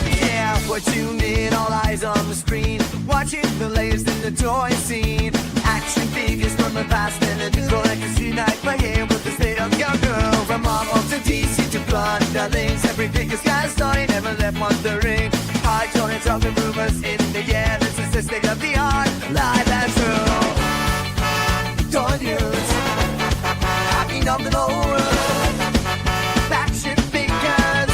Yeah, we're tuned in, all eyes on the screen, watching the latest in the toy scene. Action figures from the past and the new collectors unite, playing with the state of your girl. From Marvel to DC to Blood Darlings, every figure's got a story, never left wondering. High toys, talking rumors in the air. This is the state of the art, live and true. Toy news, hacking up the whole world. Action figures,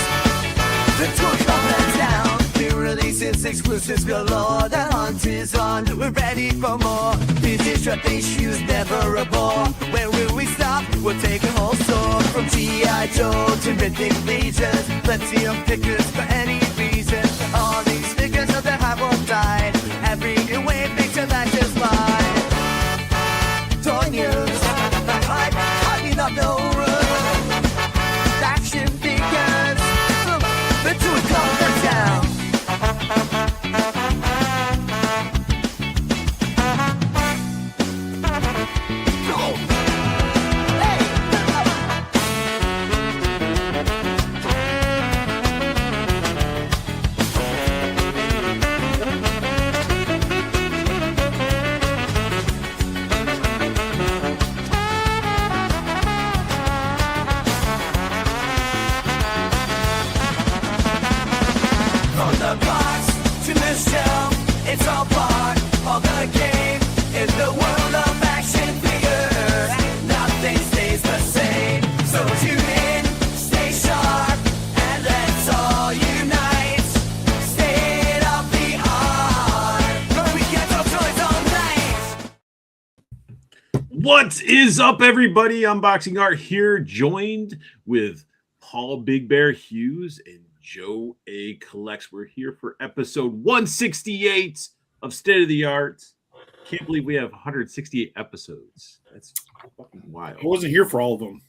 the toy comes down. New releases, exclusives galore. The hunt is on, we're ready for more. Busy strap issues, never a bore. Where will we stop? We'll take a whole store. From G.I. Joe to Mythic Legions, plenty of figures for any reason. All these figures of the have or died. Every new wave makes your life just fine. Toy news, hiding up no room. Action figures, the two come down. From the box to the shelf, it's all part of the game. In the world of action figures, nothing stays the same. So tune in, stay sharp, and let's all unite. State of the art, where we get those toys all night. What is up, everybody? Unboxing Art here, joined with Paul Big Bear Hughes and Joe A. Collects. We're here for episode 168 of State of the Art. Can't believe we have 168 episodes. That's fucking wild. I wasn't here for all of them.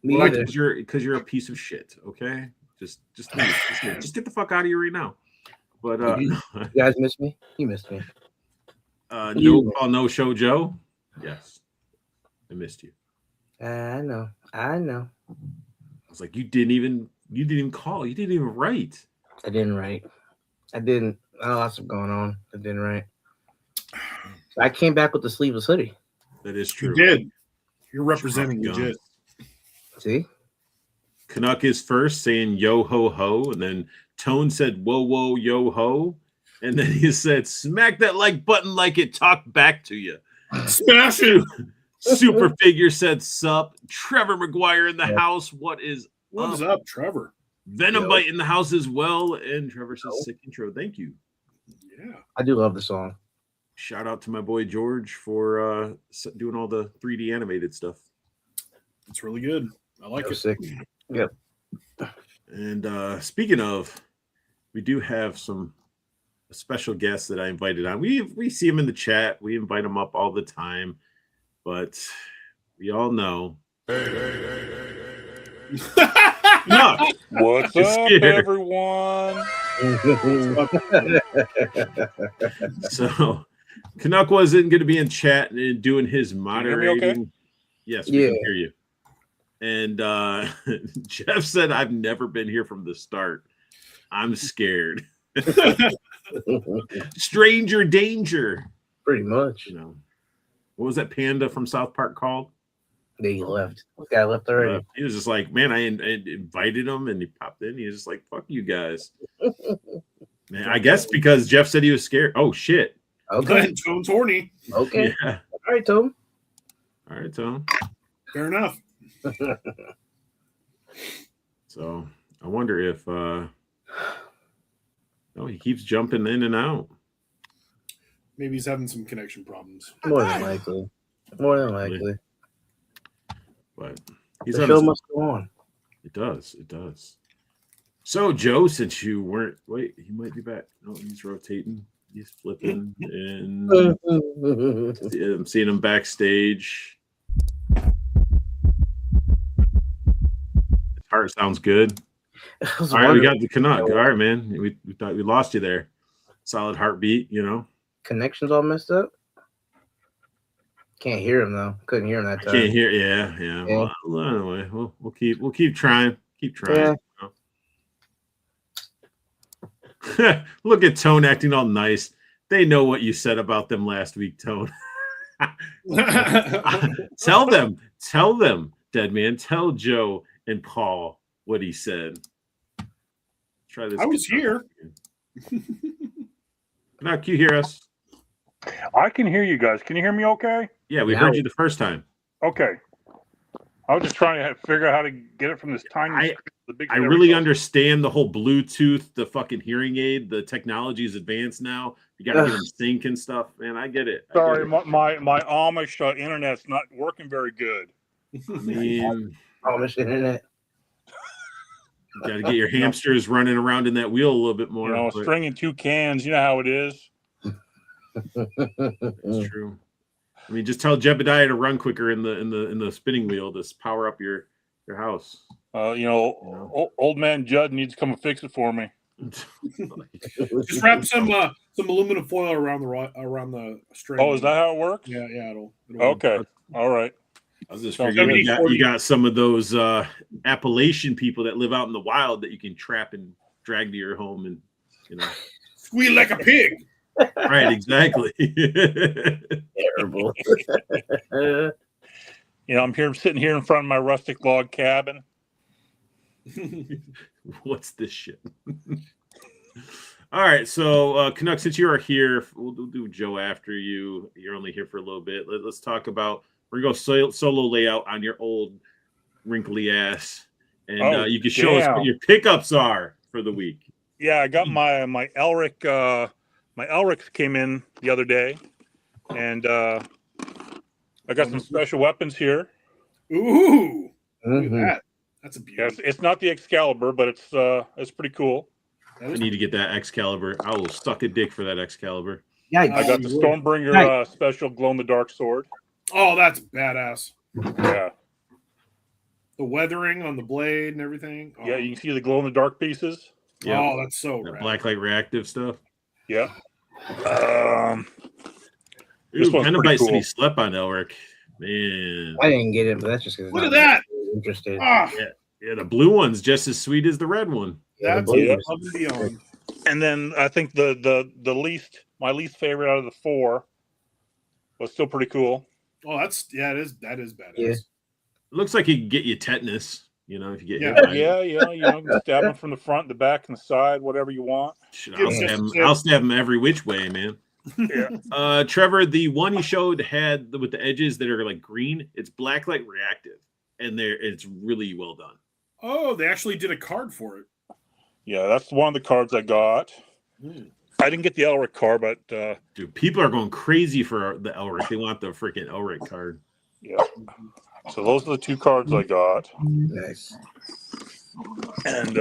Me Well, either. because you're a piece of shit. Okay, just leave. Just get the fuck out of here right now. But You guys missed me? You missed me. no show Joe. Yes, I missed you. I know. I was like, you didn't even call. You didn't even write. I didn't write. I didn't. I had lots of going on. I didn't write. I came back with the sleeveless hoodie. That is You true. did. You're representing Gun. legit. See? Canuck is first saying yo ho ho, and then Tone said whoa whoa yo ho, and then he said smack that like button like it talked back to you. Smash it. Super Figure said sup. Trevor McGuire in the Yep. house. What is What's up? up, Trevor? Venom Yo. Bite in the house as well. And Trevor says Yo. sick intro. Thank you. Yeah. I do love the song. Shout out to my boy George for doing all the 3D animated stuff. It's really good. I like So it. sick. Yep. And speaking of, we do have a special guest that I invited on. We see him in the chat. We invite him up all the time, but we all know. No, What's Just up, scared. everyone? so Canuck wasn't going to be in chat and doing his hear me moderating. okay? Yes, we can Yeah. hear you. And Jeff said, "I've never been here from the start. I'm scared. Stranger danger." Pretty much. You know, what was that panda from South Park called? They left. This guy left already. He was just like, man, I invited him and he popped in. He was just like, fuck you guys. Man, I guess because Jeff said he was scared. Oh, shit. Okay. Tone's horny. Okay. Yeah. All right, Tom. All right, Tom. Fair enough. So I wonder if he keeps jumping in and out. Maybe he's having some connection problems. More than likely. More than likely. But he's The on show his, must go on. it does. So Joe, since you weren't he might be back. No, he's rotating, he's flipping, and I'm seeing him backstage. His heart sounds good. All right, we got the Canuck. All right, man. We thought we lost you there. Solid heartbeat, you know. Connections all messed up. Can't hear him though. Couldn't hear him that I time. can't hear. Yeah. Yeah. Well, anyway, we'll keep trying. Keep trying. Yeah. Look at Tone acting all nice. They know what you said about them last week, Tone. Tell them, Dead Man. Tell Joe and Paul what he said. Try this. I was here. Now, can you hear us? I can hear you guys. Can you hear me okay? Yeah, we Now- heard you the first time. Okay. I was just trying to figure out how to get it from this tiny screen to the big. I there we really go. understand the whole Bluetooth, the fucking hearing aid. The technology is advanced now. You got to get them sync and stuff. Man, I get it. Sorry, my Amish internet's not working very good. I mean, Amish internet. got to get your hamsters running around in that wheel a little bit more. You know, but stringing 2 cans. You know how it is. it's true. I mean, just tell Jebediah to run quicker in the spinning wheel to power up your house. Old man Judd needs to come and fix it for me. Just wrap some aluminum foil around the string. Oh, is that how it works? Yeah, it'll Okay. All right. I was just Sounds figuring good. you got some of those Appalachian people that live out in the wild that you can trap and drag to your home, and squeal like a pig. right, exactly. Terrible. I'm sitting here in front of my rustic log cabin. What's this shit? All right, so Canuck, since you are here, we'll do Joe after you. You're only here for a little bit. Let's talk about. We're gonna go solo layout on your old wrinkly ass, and you can show us what your pickups are for the week. Yeah, I got my Elric. My Elrics came in the other day, and I got some special weapons here. Ooh, look at Mhm. that. That's a beauty. Yes, it's not the Excalibur, but it's pretty cool. That I is- need to get that Excalibur. I will suck a dick for that Excalibur. Yeah, I got the Stormbringer special glow-in-the-dark sword. Oh, that's badass. Yeah, The weathering on the blade and everything. Oh, yeah, you can see the glow-in-the-dark pieces. Yeah, Oh, that's so that rad. blacklight reactive stuff. Yeah. Ooh, one's kind of pretty bites to cool. be slept on, Elric. Man, I didn't get it, but that's just because Look at that. interested. Ah, yeah, the blue one's just as sweet as the red one. that's the blue Yeah. above and beyond. And then I think my least favorite out of the 4 was still pretty cool. Oh, that is badass. Yeah. It looks like it can get you tetanus. If you get Yeah. hit by it. Yeah, you can stab them from the front, the back, and the side, whatever you want. Shit, Yeah. I'll stab them every which way, man. Yeah. Trevor, the one you showed had with the edges that are like green. It's blacklight reactive, and it's really well done. Oh, they actually did a card for it. Yeah, that's one of the cards I got. Hmm. I didn't get the Elric card, but Dude, people are going crazy for the Elric. They want the freaking Elric card. yeah. So those are the 2 cards I got. Nice. And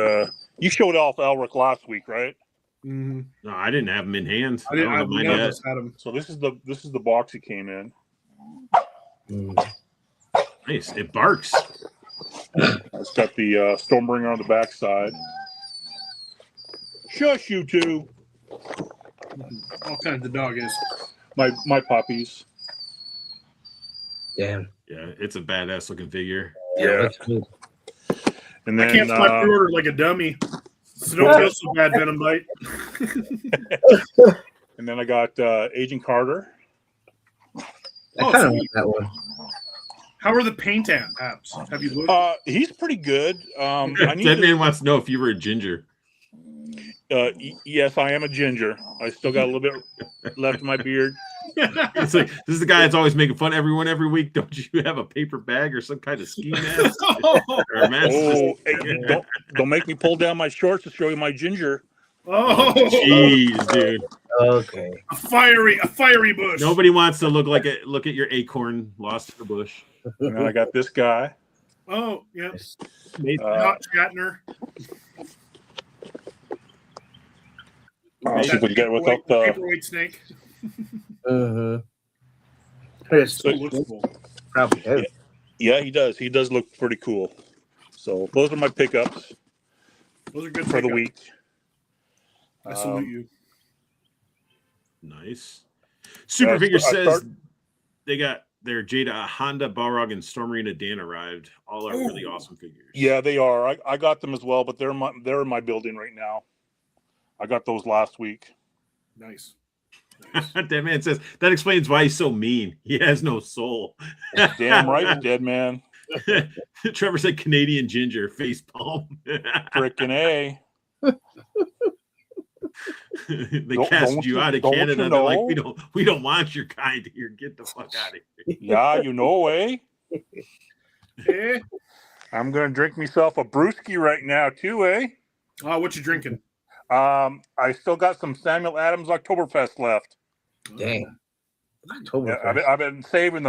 you showed off Elric last week, right? Mhm. No, I didn't have them in hand. I didn't. don't have mine I yet. just had them. So this is the box it came in. Mm. Nice. It barks. It's got the Stormbringer on the back side. Shush, you two. All kinds of dog is. My puppies. Damn. Yeah, it's a badass looking figure. Yeah. That's good. And I then can't slap your order like a dummy. So don't feel so bad, Venom Bite. and then I got Agent Carter. I Oh, kind of sweet. like that one. How are the paint apps? Have you looked? He's pretty good. I need Dead to, Man wants to know if you were a ginger. yes, I am a ginger. I still got a little bit left in my beard. It's like this is the guy that's always making fun of everyone every week. Don't you have a paper bag or some kind of ski mask or a mask? Oh, hey, don't make me pull down my shorts to show you my ginger. Oh, Jeez, dude. Okay. a fiery bush. Nobody wants to look at your acorn lost in the bush. And then I got this guy. Oh, yeah. Uh, Not Shatner. I'll see if we can get it without the. Paperweight snake. Mm-hmm. It's So- Looks cool. probably heavy. Yeah, he does. He does look pretty cool. So those are my pickups Those are good for the pickups. week. I salute you. Nice. Super Yeah, Figure I says start- they got there, Jada, Honda, Balrog, and Stormarina Dan arrived. All are really awesome figures. Yeah, they are. I got them as well, but they're in my building right now. I got those last week. Nice. That man says that explains why he's so mean. He has no soul. Damn right, dead man. Trevor said Canadian ginger face palm. Frickin' A. They Don't cast you out of you Canada. know? They're like, we don't want your kind here. Get the fuck out of here. Yeah, you know, eh? Eh? I'm gonna drink myself a brewski right now too, eh? What you drinking? I still got some Samuel Adams Oktoberfest left. Dang. Yeah, Oktoberfest. I've been savoring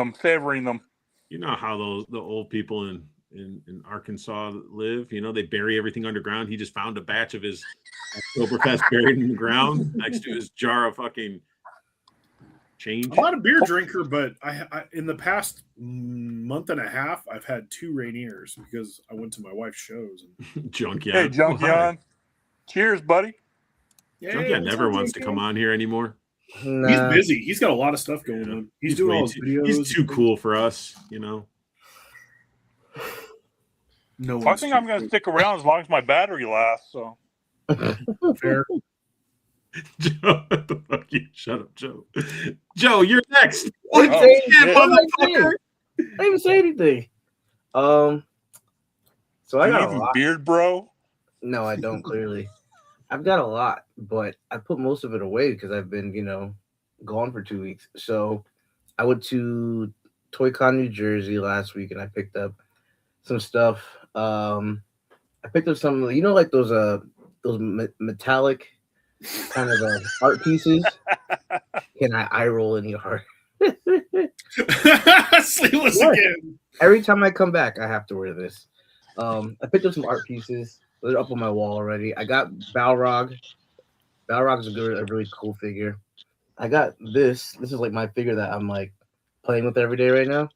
them. You know how the old people in Arkansas live. You know, they bury everything underground. He just found a batch of his Oktoberfest buried in the ground next to his jar of fucking change. I'm not a beer drinker, but I in the past month and a half, I've had 2 Rainiers because I went to my wife's shows. And Junkyard. Hey, Junkion. Cheers, buddy. Junkyard never wants to come on here anymore. Nah. He's busy. He's got a lot of stuff going on. He's doing all his videos. He's too cool for us, you know. No, I think I'm gonna stick around as long as my battery lasts. So fair. Joe, what the fuck you? Shut up, Joe. Joe, you're next. What Oh, did shit. motherfucker? I didn't even say anything. So I you got a even lot. beard, bro. No, I don't. Clearly, I've got a lot, but I put most of it away because I've been, gone for 2 weeks. So I went to ToyCon, New Jersey last week, and I picked up some stuff. I picked up some, like those metallic kind of art pieces. Can I eye roll any hard? Sleepless What? again. Every time I come back, I have to wear this. I picked up some art pieces. They're up on my wall already. I got Balrog. Balrog is a really cool figure. I got this. This is like my figure that I'm like playing with every day right now.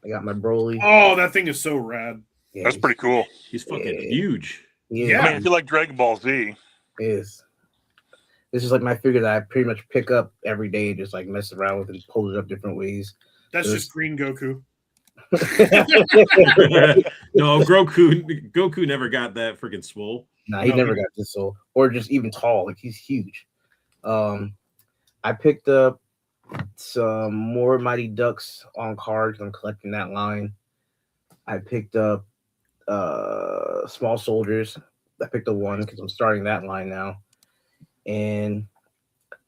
I got my Broly. Oh, that thing is so rad. Yeah, That's pretty cool. He's fucking Yeah. huge. Yeah, I mean, if you like Dragon Ball Z, it is. This is like my figure that I pretty much pick up every day, just like mess around with and pose it up different ways. That's just Green Goku. No, Goku never got that freaking swole. Nah, he never got this soul or just even tall. Like he's huge. I picked up some more Mighty Ducks on cards. I'm collecting that line. I picked up Small Soldiers. I picked up one because I'm starting that line now. And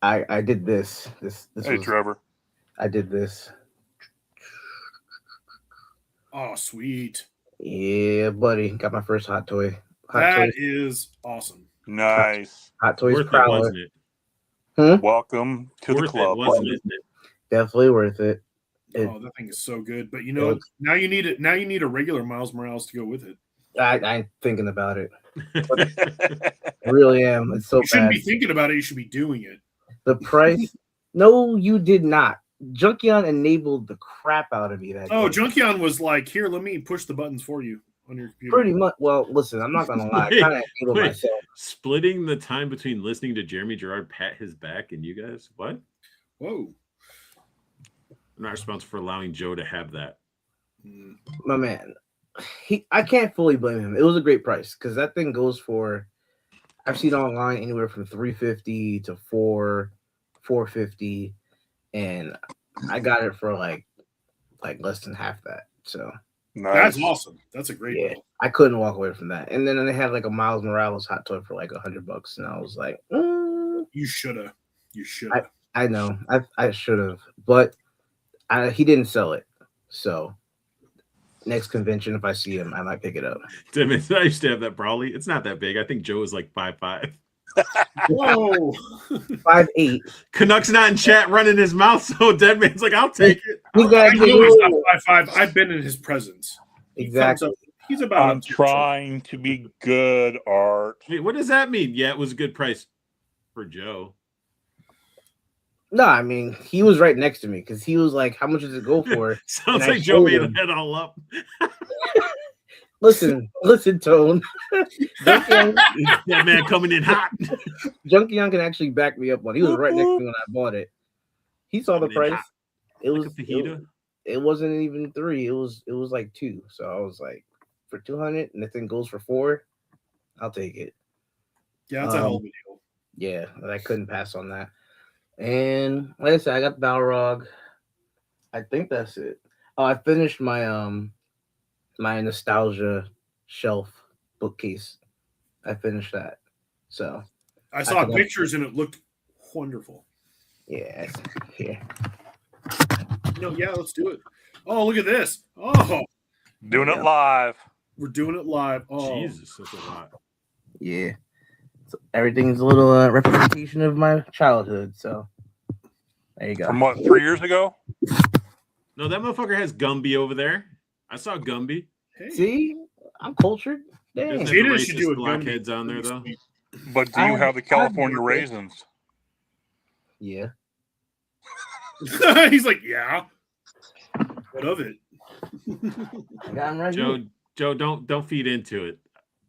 I did this. This hey was, Trevor. I did this. Oh, sweet. Yeah, buddy. Got my first hot toy. That is awesome. Nice. Hot Toys Worth it, Prowler. wasn't it? Welcome to the Worth club. it, wasn't it? Definitely worth it. Oh, that thing is so good. But now you need it. Now you need a regular Miles Morales to go with it. I'm thinking about it. I really am. It's so You shouldn't bad. be thinking about it. You should be doing it. The price? No, you did not. Junkion enabled the crap out of me that Oh, day. Junkion was like, "Here, let me push the buttons for you on your computer." Pretty much. Well, listen, I'm not gonna lie. I kind of enabled Wait. myself. Splitting the time between listening to Jeremy Gerard pat his back and you guys. What? Whoa. I'm not responsible for allowing Joe to have that. Mm. My man, I can't fully blame him. It was a great price because that thing goes for. I've seen online anywhere from $350 to $450, and I got it for like less than half that. So Nice. That's awesome. That's a great yeah, deal. I couldn't walk away from that. And then they had like a Miles Morales hot toy for like $100, and I was like, You shoulda. You shoulda. I know, I should have, but he didn't sell it. So next convention, if I see him, I might pick it up. Damn it, I used to have that Brawly. It's not that big. I think Joe is like 5'5". Whoa. 5'8". Canuck's not in chat running his mouth, so Deadman's like, I'll take it. You I guys know he's not 5'5". I've been in his presence. He exactly. comes up- He's about. I'm trying to be good, Art. Wait, what does that mean? Yeah, it was a good price for Joe. No, I mean he was right next to me because he was like, "How much does it go for?" Sounds And I like Joe showed made him. it all up. Listen, Tone. Junkion That man coming in hot. can actually back me up on. He was right next to me when I bought it. He saw the Coming in price. hot. It Like was a fajita. it wasn't even 3. It was like 2. So I was like, for 200, and the thing goes for 4, I'll take it. Yeah, that's a hell of a deal. Yeah, I couldn't pass on that. And like I said, I got the Balrog. I think that's it. Oh, I finished my my nostalgia shelf bookcase. I finished that. So I saw think pictures and it looked wonderful. yeah, here. Yeah, let's do it. Oh, look at this. Oh, Doing it live. we're doing it live. Oh, Jesus, that's a lot. Yeah. So everything's a little representation of my childhood. So there you go. From what, 3 years ago? No, that motherfucker has Gumby over there. I saw Gumby. hey. See, I'm cultured. Dang. There's Jada the should racist do a blockheads on there, though. But do you have the California I- raisins? Yeah. He's like, yeah. What of it? I got him right here. Joe, don't feed into it.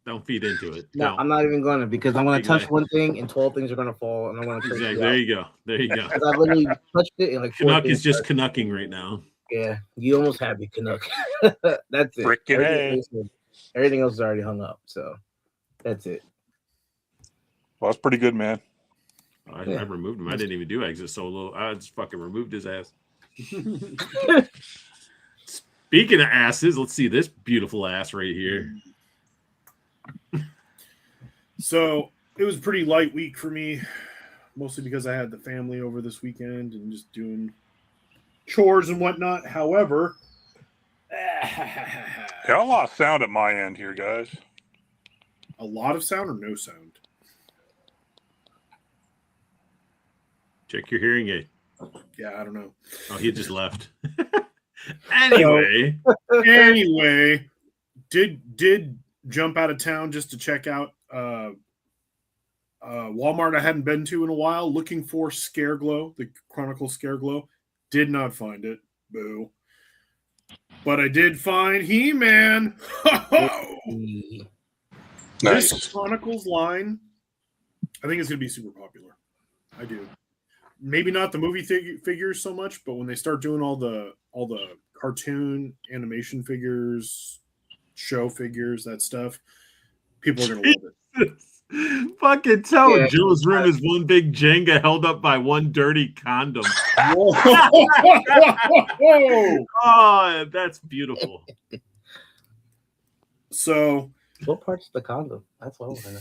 Don't feed into it. No, Don't. I'm not even gonna because I'm gonna touch Exactly. one thing and 12 things are gonna fall and I'm gonna take Exactly. you There out. you go. There you go. 'Cause I literally touched it and like 4 Canuck things is just started- Canucking right now. Yeah, you almost had me, Canuck. That's it. Frickin' Everything else is already hung up, so that's it. Well, that's pretty good, man. I Yeah. removed him. I didn't even do exit solo. I just fucking removed his ass. Speaking of asses, let's see this beautiful ass right here. So it was a pretty light week for me, mostly because I had the family over this weekend and just doing chores and whatnot. However, Yeah, a lot of sound at my end here, guys. a lot of sound or no sound? Check your hearing aid. Yeah, I don't know. Oh, he just left. Anyway, Anyway, did jump out of town just to check out Walmart I hadn't been to in a while, looking for Scareglow, the Chronicle Scareglow. Did not find it. Boo. But I did find He-Man. This Chronicles line, I think it's going to be super popular. I do. Maybe not the movie figures so much, but when they start doing all the cartoon animation figures, show figures, that stuff, people are going to love it. fucking tell Yeah. Joe's room is one big Jenga held up by one dirty condom. Whoa. Oh, that's beautiful. So What part's the condom? That's what I want to know.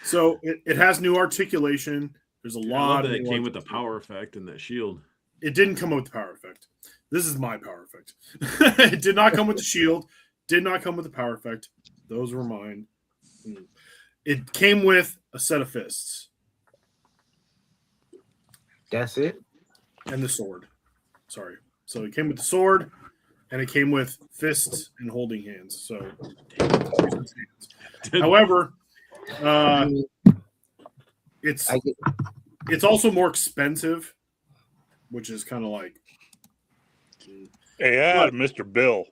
So it has new articulation. There's a I love lot that of it new came with the articulation. power effect and that shield. It didn't come with the power effect. This is my power effect. It did not come with the shield. Did not come with the power effect. Those were mine. It came with a set of fists That's it. and the sword. Sorry. So it came with the sword and it came with fists and holding hands. So, however, it's I get, it's also more expensive, which is kind of like. Hey, add Mr. Bill.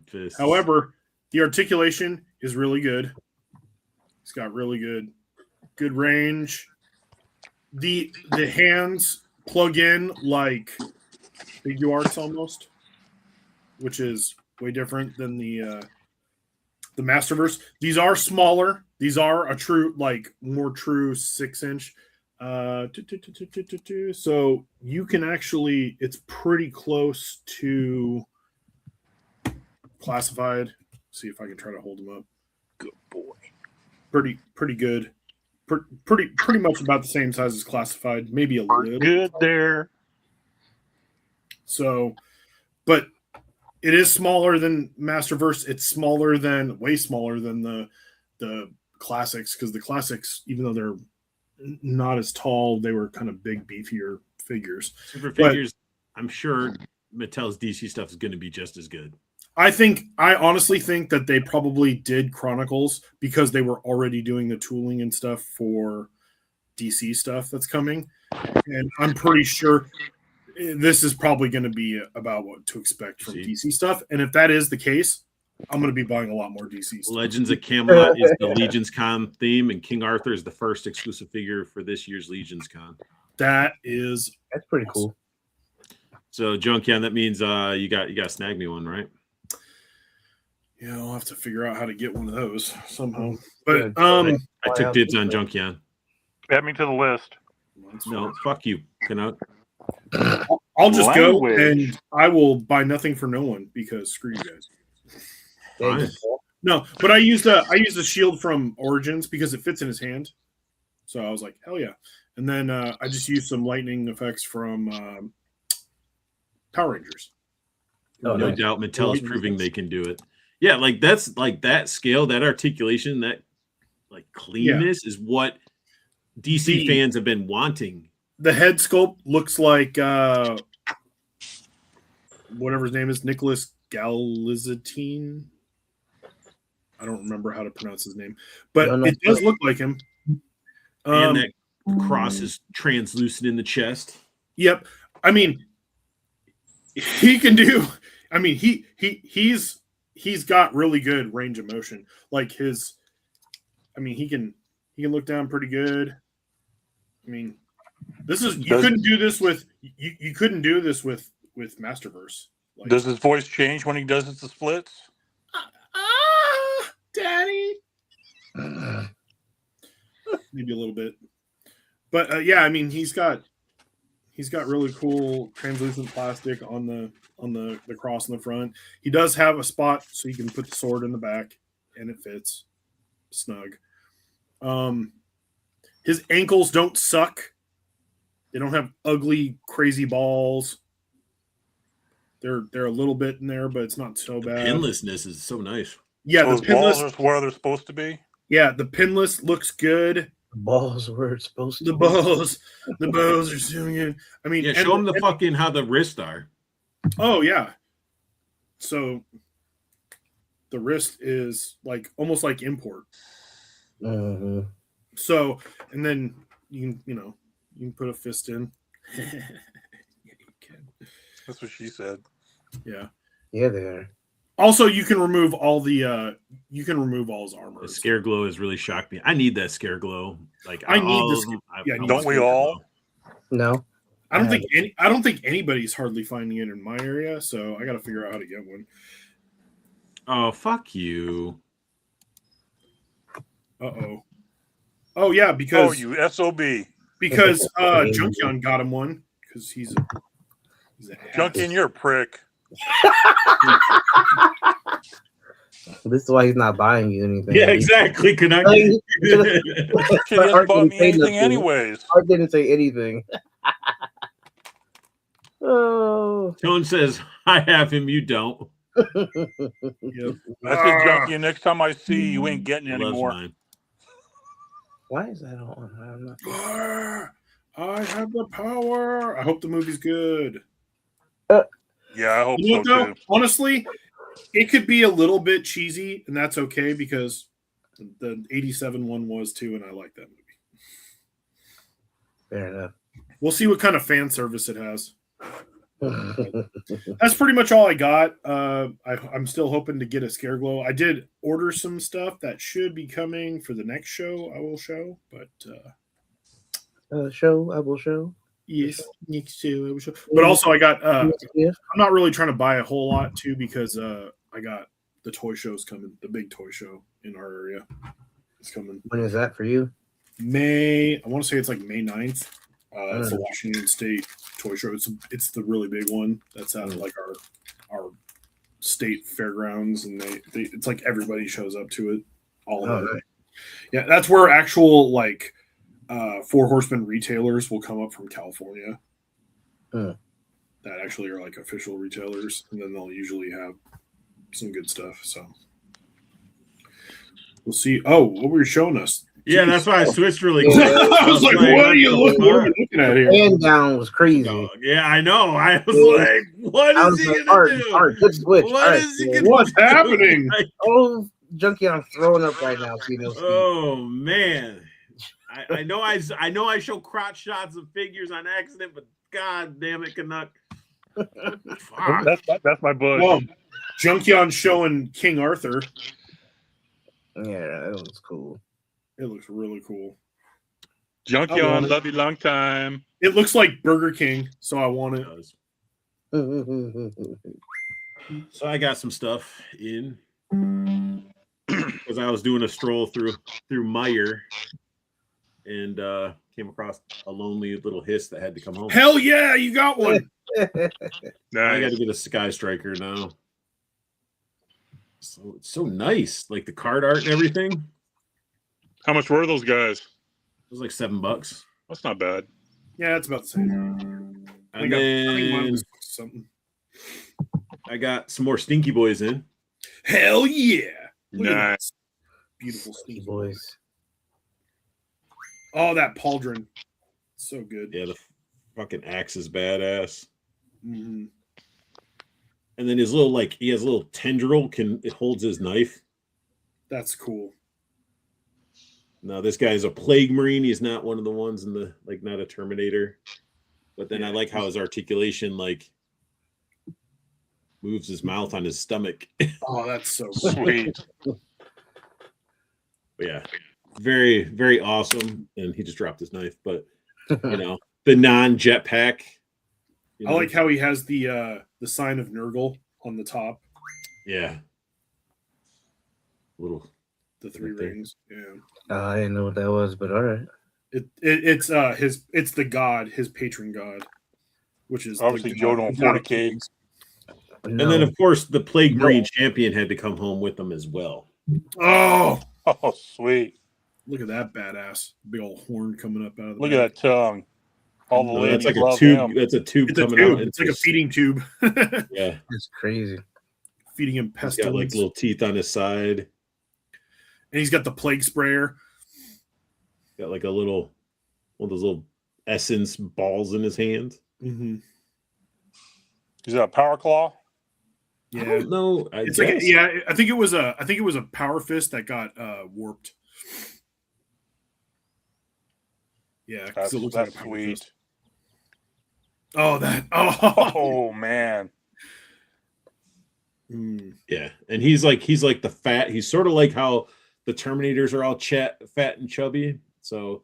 Fists. However, the articulation is really good. It's got really good range. The hands plug in like Figuarts almost, which is way different than the Masterverse. These are smaller. These are a true, more true 6-inch. So you can actually, it's pretty close to Classified. See if I can try to hold them up. Good boy. Pretty good. Pretty much about the same size as Classified, maybe a little. Good there. So, but it is smaller than Masterverse. It's way smaller than the classics, because the classics, even though they're not as tall, they were kind of big, beefier figures. Super figures. I'm sure Mattel's DC stuff is going to be just as good. I honestly think that they probably did Chronicles because they were already doing the tooling and stuff for DC stuff that's coming. And I'm pretty sure this is probably going to be about what to expect from DC stuff. And if that is the case, I'm going to be buying a lot more DC stuff. Legends of Camelot is the Legions Con theme, and King Arthur is the first exclusive figure for this year's Legions Con. That is that's pretty cool. So Junkion, that means you got to snag me one, right? Yeah, I'll have to figure out how to get one of those somehow. Good. But I took dibs on Junkion. Add me to the list. No, fuck you, Canuck. I'll just go Language. and I will buy nothing for no one because screw you guys. There you Fine. go. No, but I used a shield from Origins because it fits in his hand. So I was like, hell yeah. And then I just used some lightning effects from Power Rangers. Oh, No nice. doubt Mattel is proving they can do it. Yeah, like that's like that scale, that articulation, that like cleanness is what DC fans have been wanting. The head sculpt looks like whatever his name is, Nicholas Galizatine. I don't remember how to pronounce his name, but No, no. it does look like him. And that cross is translucent in the chest. Yep. I mean, he can do. I mean, he's got really good range of motion. Like his, I mean, he can look down pretty good. I mean, this is you couldn't do this with you couldn't do this with Masterverse. Like, Does his voice change when he does the splits? Daddy? Maybe a little bit, but yeah, I mean, he's got really cool translucent plastic on the cross in the front. He does have a spot so you can put the sword in the back, and it fits snug. His ankles don't suck. They don't have ugly, crazy balls. They're a little bit in there, but it's not so bad. Pinlessness is so nice. Yeah, So the his balls pinless. are where they're supposed to be. Yeah, the pinless looks good. Balls were supposed to The be. bows are doing it. I mean, Yeah, and- show them the and- fucking how the wrists are. Oh yeah. So the wrist is like almost like import. Mhm. So and then you can put a fist in. Yeah, you can. That's what she said. Yeah. Yeah, they are. Also, you can remove all his armor. The scare glow has really shocked me. I need that scare glow. Like I need all the of sca- them. yeah, I need Don't the we scare all? No. I don't think anybody's hardly finding it in my area, so I got to figure out how to get one. Oh, fuck you. Uh-oh. Oh yeah, because Oh, you SOB. because Junkion got him one because he's an ass. Junkion, you're a prick. This is why he's not buying you anything. Yeah, exactly. Can I? Like, She hasn't bought me anything anyways. I didn't say anything. Oh. Tone says, I have him, you don't. Yep. I said, Junkion, next time I see you, you ain't getting He any loves more. mine. Why is that on? I'm not... I have the power. I hope the movie's good. Yeah, I hope You know so what, too. though? Honestly, it could be a little bit cheesy, and that's okay because the 87 one was too, and I like that movie. Fair enough. We'll see what kind of fan service it has. That's pretty much all I got. I'm still hoping to get a scare glow. I did order some stuff that should be coming for the next show. I will show, but I will show. yes, next show I will show. But also, I got. Yeah. I'm not really trying to buy a whole lot too because I got the toy shows coming. The big toy show in our area is coming When is that for you? May. I want to say it's like May 9th. It's the Mm. Washington State Toy Show. It's the really big one that's out of like our state fairgrounds, and they it's like everybody shows up to it. All Oh, of it. nice. Yeah, that's where actual like Four Horsemen retailers will come up from California. Hmm. That actually are like official retailers, and then they'll usually have some good stuff. So we'll see. Oh, what were you showing us? Yeah, that's why I switched really Yeah. quick. I was like, what are you looking at here? Hand down was crazy. Oh, yeah, I know. I was Yeah. like, what I is was he like, gonna do? Art, good switch. What Art, is he yeah. gonna What's do? happening? Oh, Junkie, I'm throwing up right now. See those? Oh man. I know I show crotch shots of figures on accident, but god damn it, Canuck. Fuck. That's my bush. Well, Junkion showing King Arthur. Yeah, that was cool. It looks really cool. Junkion, love you long time. It looks like Burger King, so I want it. So I got some stuff in because I was doing a stroll through Meyer and came across a lonely little hiss that had to come home. Hell yeah, you got one. I got Nice. to get a Sky Striker now. So it's so nice, like the card art and everything. It How much were those guys? was like $7. That's not bad. Yeah, it's about the same. I And think mine then was something. I got some more Stinky Boys in. Hell yeah. Look at Nice. that. Beautiful Stinky Boys. Oh, that pauldron. So good. Yeah, the fucking axe is badass. Mhm. And then his little he has a little tendril it holds his knife. That's cool. Now this guy is a Plague Marine. He's not one of the ones in the not a Terminator. But then I like how his articulation moves his mouth on his stomach. Oh, that's so cool. Sweet. But yeah, very, very awesome. And he just dropped his knife, but the non-jetpack. I like how he has the sign of Nurgle on the top, yeah. Little the three Right there. rings. Yeah. I didn't know what that was, but all right. It's the god, his patron god, which is Obviously, the Joe god- don't the god of 40K. kings. And then of course the Plague Marine champion had to come home with them as well. Oh, Oh, sweet. look at that badass big old horn coming up out of the Look back. at that tongue. All the No, ladies that's like a love tube. him. That's a tube It's a coming tube. out. It's like a feeding tube. Yeah. It's crazy. Feeding him He's got pestilence. little teeth on his side. And he's got the plague sprayer. Got one of those little essence balls in his hand. Mm-hmm. Is that a power claw? I Yeah. don't know. I It's guess. I think it was a power fist that got warped. Yeah, 'cause That's, it looks like a that's power sweet. fist. Oh, that. Oh, Oh, man. Mm. Yeah, and he's like the fat. He's sort of like how the Terminators are all fat and chubby. So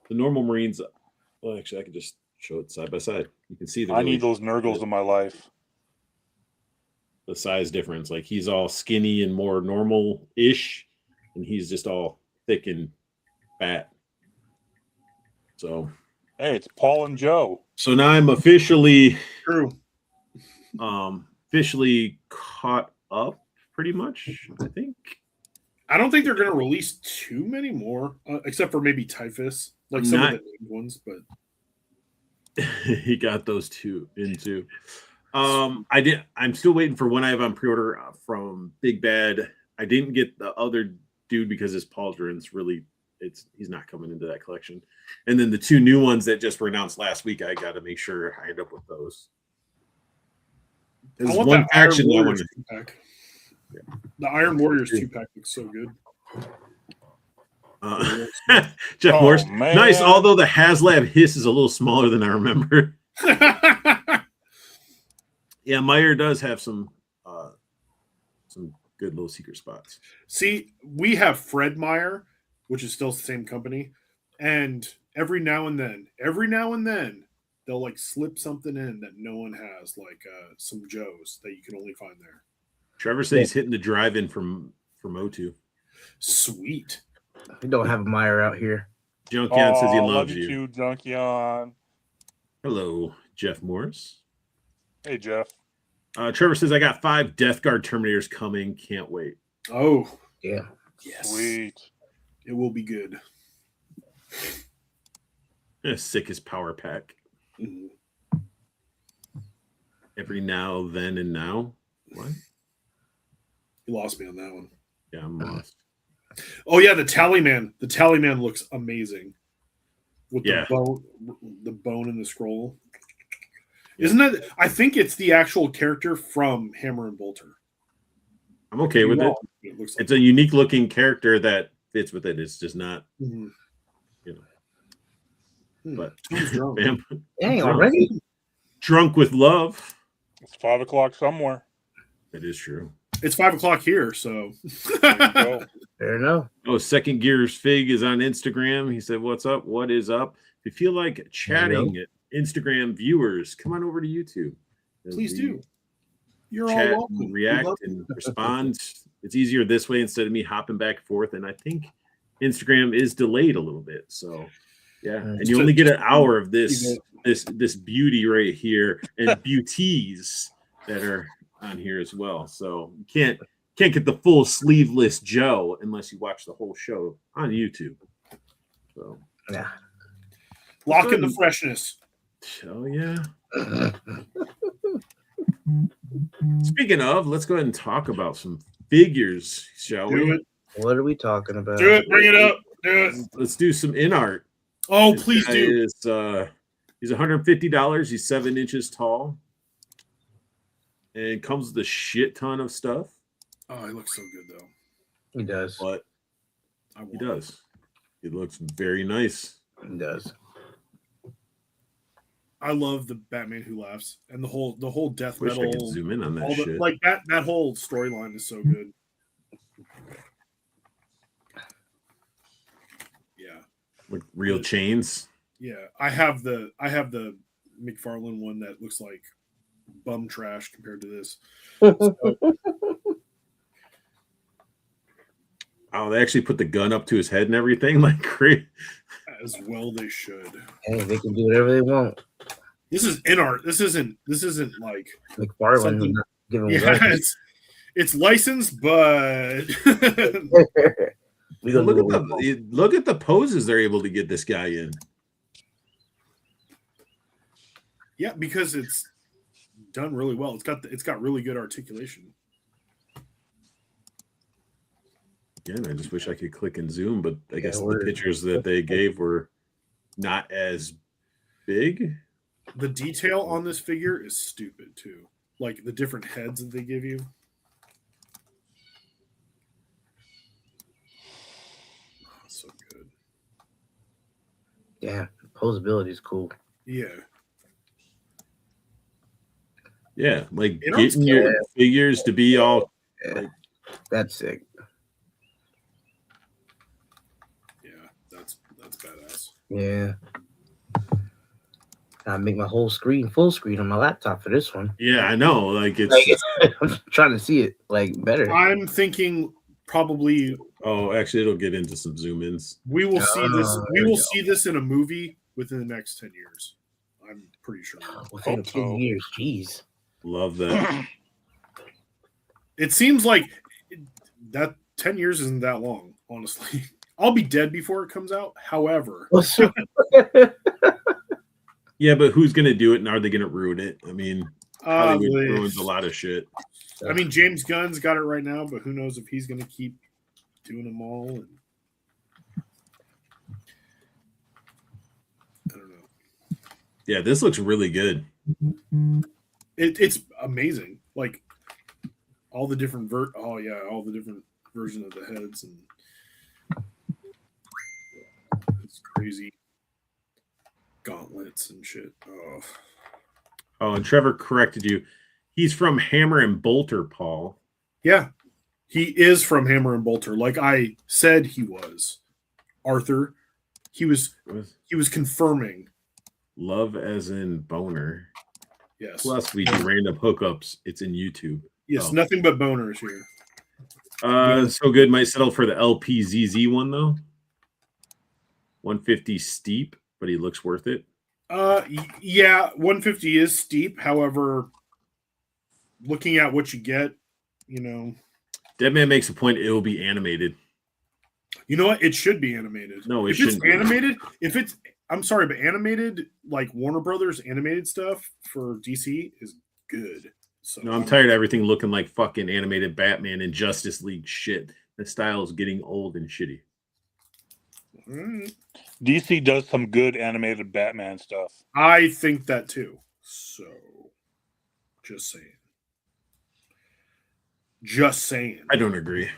the normal Marines. Well, actually, I could just show it side by side. You can see I need those Nurgles in my life. the size difference. Like he's all skinny and more normal-ish, and he's just all thick and fat. So Hey, it's Paul and Joe. now I'm officially True. caught up pretty much, I think. I don't think they're going to release too many more, except for maybe Typhus, like some Not- of the named ones. But He got those two into. I'm still waiting for one I have on pre-order from Big Bad. I didn't get the other dude because his pauldron's really he's not coming into that collection. And then the two new ones that just were announced last week, I got to make sure I end up with those. I There's want one that Iron faction that I Warriors want to 2-pack. The Iron Warriors 2-pack looks so good. Jeff Oh, Morse. man. Nice, although the HasLab hiss is a little smaller than I remember. Yeah, Meyer does have some good little secret spots. See, we have Fred Meyer, which is still the same company, and every now and then, they'll like slip something in that no one has, like some Joes that you can only find there. Trevor says he's hitting the drive-in from O2. Sweet. We don't have a Meyer out here. Junkion says he Aw, loves love you. too, Junkion. Hello, Jeff Morris. Hey, Jeff. Trevor says I got 5 Death Guard Terminators coming. Can't wait. Oh, Yeah. yes. Sweet. It will be good. Sickest power pack. Mhm. Every now, then, and now. What? You lost me on that one. Yeah, I'm lost. Oh yeah, the Tallyman. The Tallyman looks amazing. With Yeah. the bone in the scroll. Isn't that? I think it's the actual character from Hammer and Bolter. I'm okay with it. It looks like. It's a unique looking character that fits with it. It's just not, Mhm. you know. Hmm. But Who's drunk? Bam, Dang, already? drunk with love. It's 5 o'clock somewhere. That is true. It's 5:00 here, so. There you go. Fair enough. Oh, Second Gears Fig is on Instagram. He said, "What's up? What is up? If you feel like chatting, Instagram viewers, come on over to YouTube. Please The do. You're Chat, all welcome. and We react, love and respond. It's easier this way instead of me hopping back and forth. And I think Instagram is delayed a little bit. So yeah, and you only get an hour of this beauty right here and beauties that are on here as well. So you can't get the full sleeveless Joe unless you watch the whole show on YouTube. So Yeah. Lock in the freshness. oh yeah. Speaking of, let's go ahead and talk about some figures, shall Do we? it. What are we talking about? Do it. Bring it up. Do it. Let's do some in art. Oh, This please guy do. Is, he's $150. He's 7 inches tall, and comes with a shit ton of stuff. Oh, he looks so good though. He does. But I he want does. He looks very nice. He does. I love the Batman Who Laughs and the whole death Wish I metal. could zoom in on that all the, shit. like that whole storyline is so good. Yeah, Like real chains. yeah. I have the McFarlane one that looks like bum trash compared to this. Oh, they actually put the gun up to his head and everything. Like great. As well, they should. Hey, they can do whatever they want. This is in art. This isn't like McFarlane Something- not giving yeah. It's licensed, but we gonna Look do at what we want. look at the poses they're able to get this guy in. yeah, because it's done really well. It's got really good articulation. Again, I just wish I could click and zoom, but I guess the word. pictures that they gave were not as big. The detail on this figure is stupid too. Like the different heads that they give you. Oh, so good. Yeah, posability is cool. Yeah. Yeah, like It don't getting your figures to be all Yeah, that's sick. Yeah. That's badass. Yeah. I make my whole screen full screen on my laptop for this one. yeah, I know. Like it's Like, I'm trying to see it like better. I'm thinking probably oh, actually it'll get into some zoom ins. we will see this. there We we will go. see this in a movie within the next 10 years. I'm pretty sure. Within Hope 10 so. years, jeez. Love that. It seems like that 10 years isn't that long, honestly. I'll be dead before it comes out. However, Yeah, but who's gonna do it and are they gonna ruin it? I mean, Hollywood with- ruins a lot of shit. I mean, James Gunn's got it right now, but who knows if he's going to keep doing them all? And I don't know. Yeah, this looks really good. It's amazing. Like all the different all the different versions of the heads, and it's crazy gauntlets and shit. Oh, Oh, and Trevor corrected you. He's from Hammer and Bolter, Paul. yeah, he is from Hammer and Bolter. Like I said, he was Arthur. He was confirming. Love as in boner. Yes, Plus, we do random hookups. It's in YouTube. yes, oh. nothing but boners here. So good. Might settle for the LPZZ one though. 150 steep, but he looks worth it. Yeah, 150 is steep. However, looking at what you get, Deadman makes a point. It will be animated. you know what? It should be animated. No, it if shouldn't it's be. animated, I'm sorry, but animated, like Warner Brothers animated stuff for DC is good. So No, I'm tired of everything looking like fucking animated Batman and Justice League shit. The style is getting old and shitty. Mm, DC does some good animated Batman stuff. I think that too. So, just saying. Just saying. I don't agree.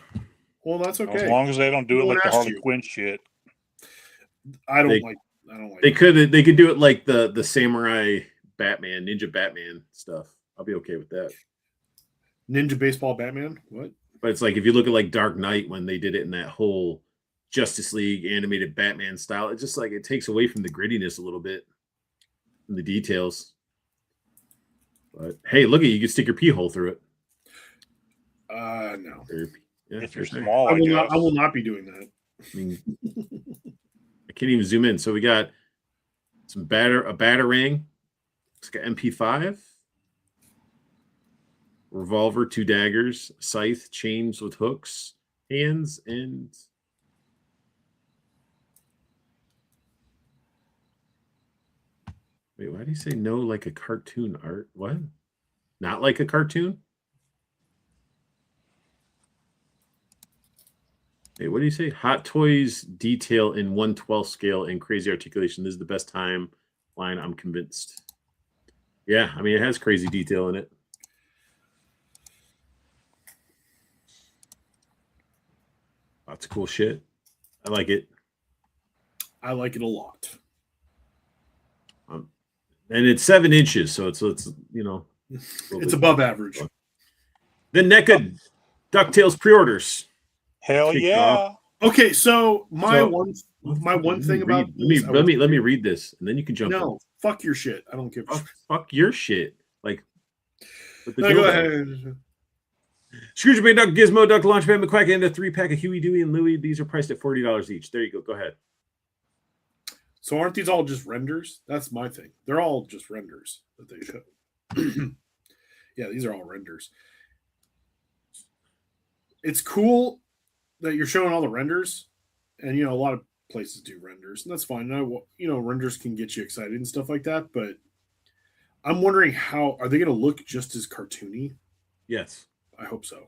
Well, that's As okay. long as they don't do No it one like the asked Harley you. Quinn shit. I don't They- like. They could do it like the samurai Batman, Ninja Batman stuff. I'll be okay with that. Ninja Baseball Batman. What? But it's like if you look at like Dark Knight when they did it in that whole Justice League animated Batman style, it's just like it takes away from the grittiness a little bit and the details. But hey, look at you can stick your pee hole through it. No. Or yeah, If you're right there. small, I I will guess. not. I will not be doing that. I mean, I can't even zoom in. So we got a batarang. It's got MP5, revolver, 2 daggers, scythe, chains with hooks, hands, and wait, why do you say no like a cartoon art? What? Not like a cartoon? Hey, what do you say? Hot Toys detail in 1/12 scale and crazy articulation. This is the best time line, I'm convinced. Yeah, I mean, it has crazy detail in it. Lots of cool shit. I like it. I like it a lot. And it's 7 inches, so it's you know, It's above average. the NECA DuckTales pre-orders. Hell Kicked yeah. off. Okay, so my So- one thing about let me read this, and then you can jump. No, fuck your shit. I don't give a in. shit. Fuck your shit. Like, with the No, go dildo. ahead. Scrooge McDuck, Gizmo Duck, Launchpad McQuack, and a 3-pack of Huey, Dewey, and Louie. These are priced at $40 each. There you go. Go ahead. So aren't these all just renders? That's my thing. They're all just renders that they show. Yeah, these are all renders. It's cool that you're showing all the renders, and you know a lot of places do renders, and that's fine. You know, renders can get you excited and stuff like that, but I'm wondering how are they going to look just as cartoony? Yes. I hope so.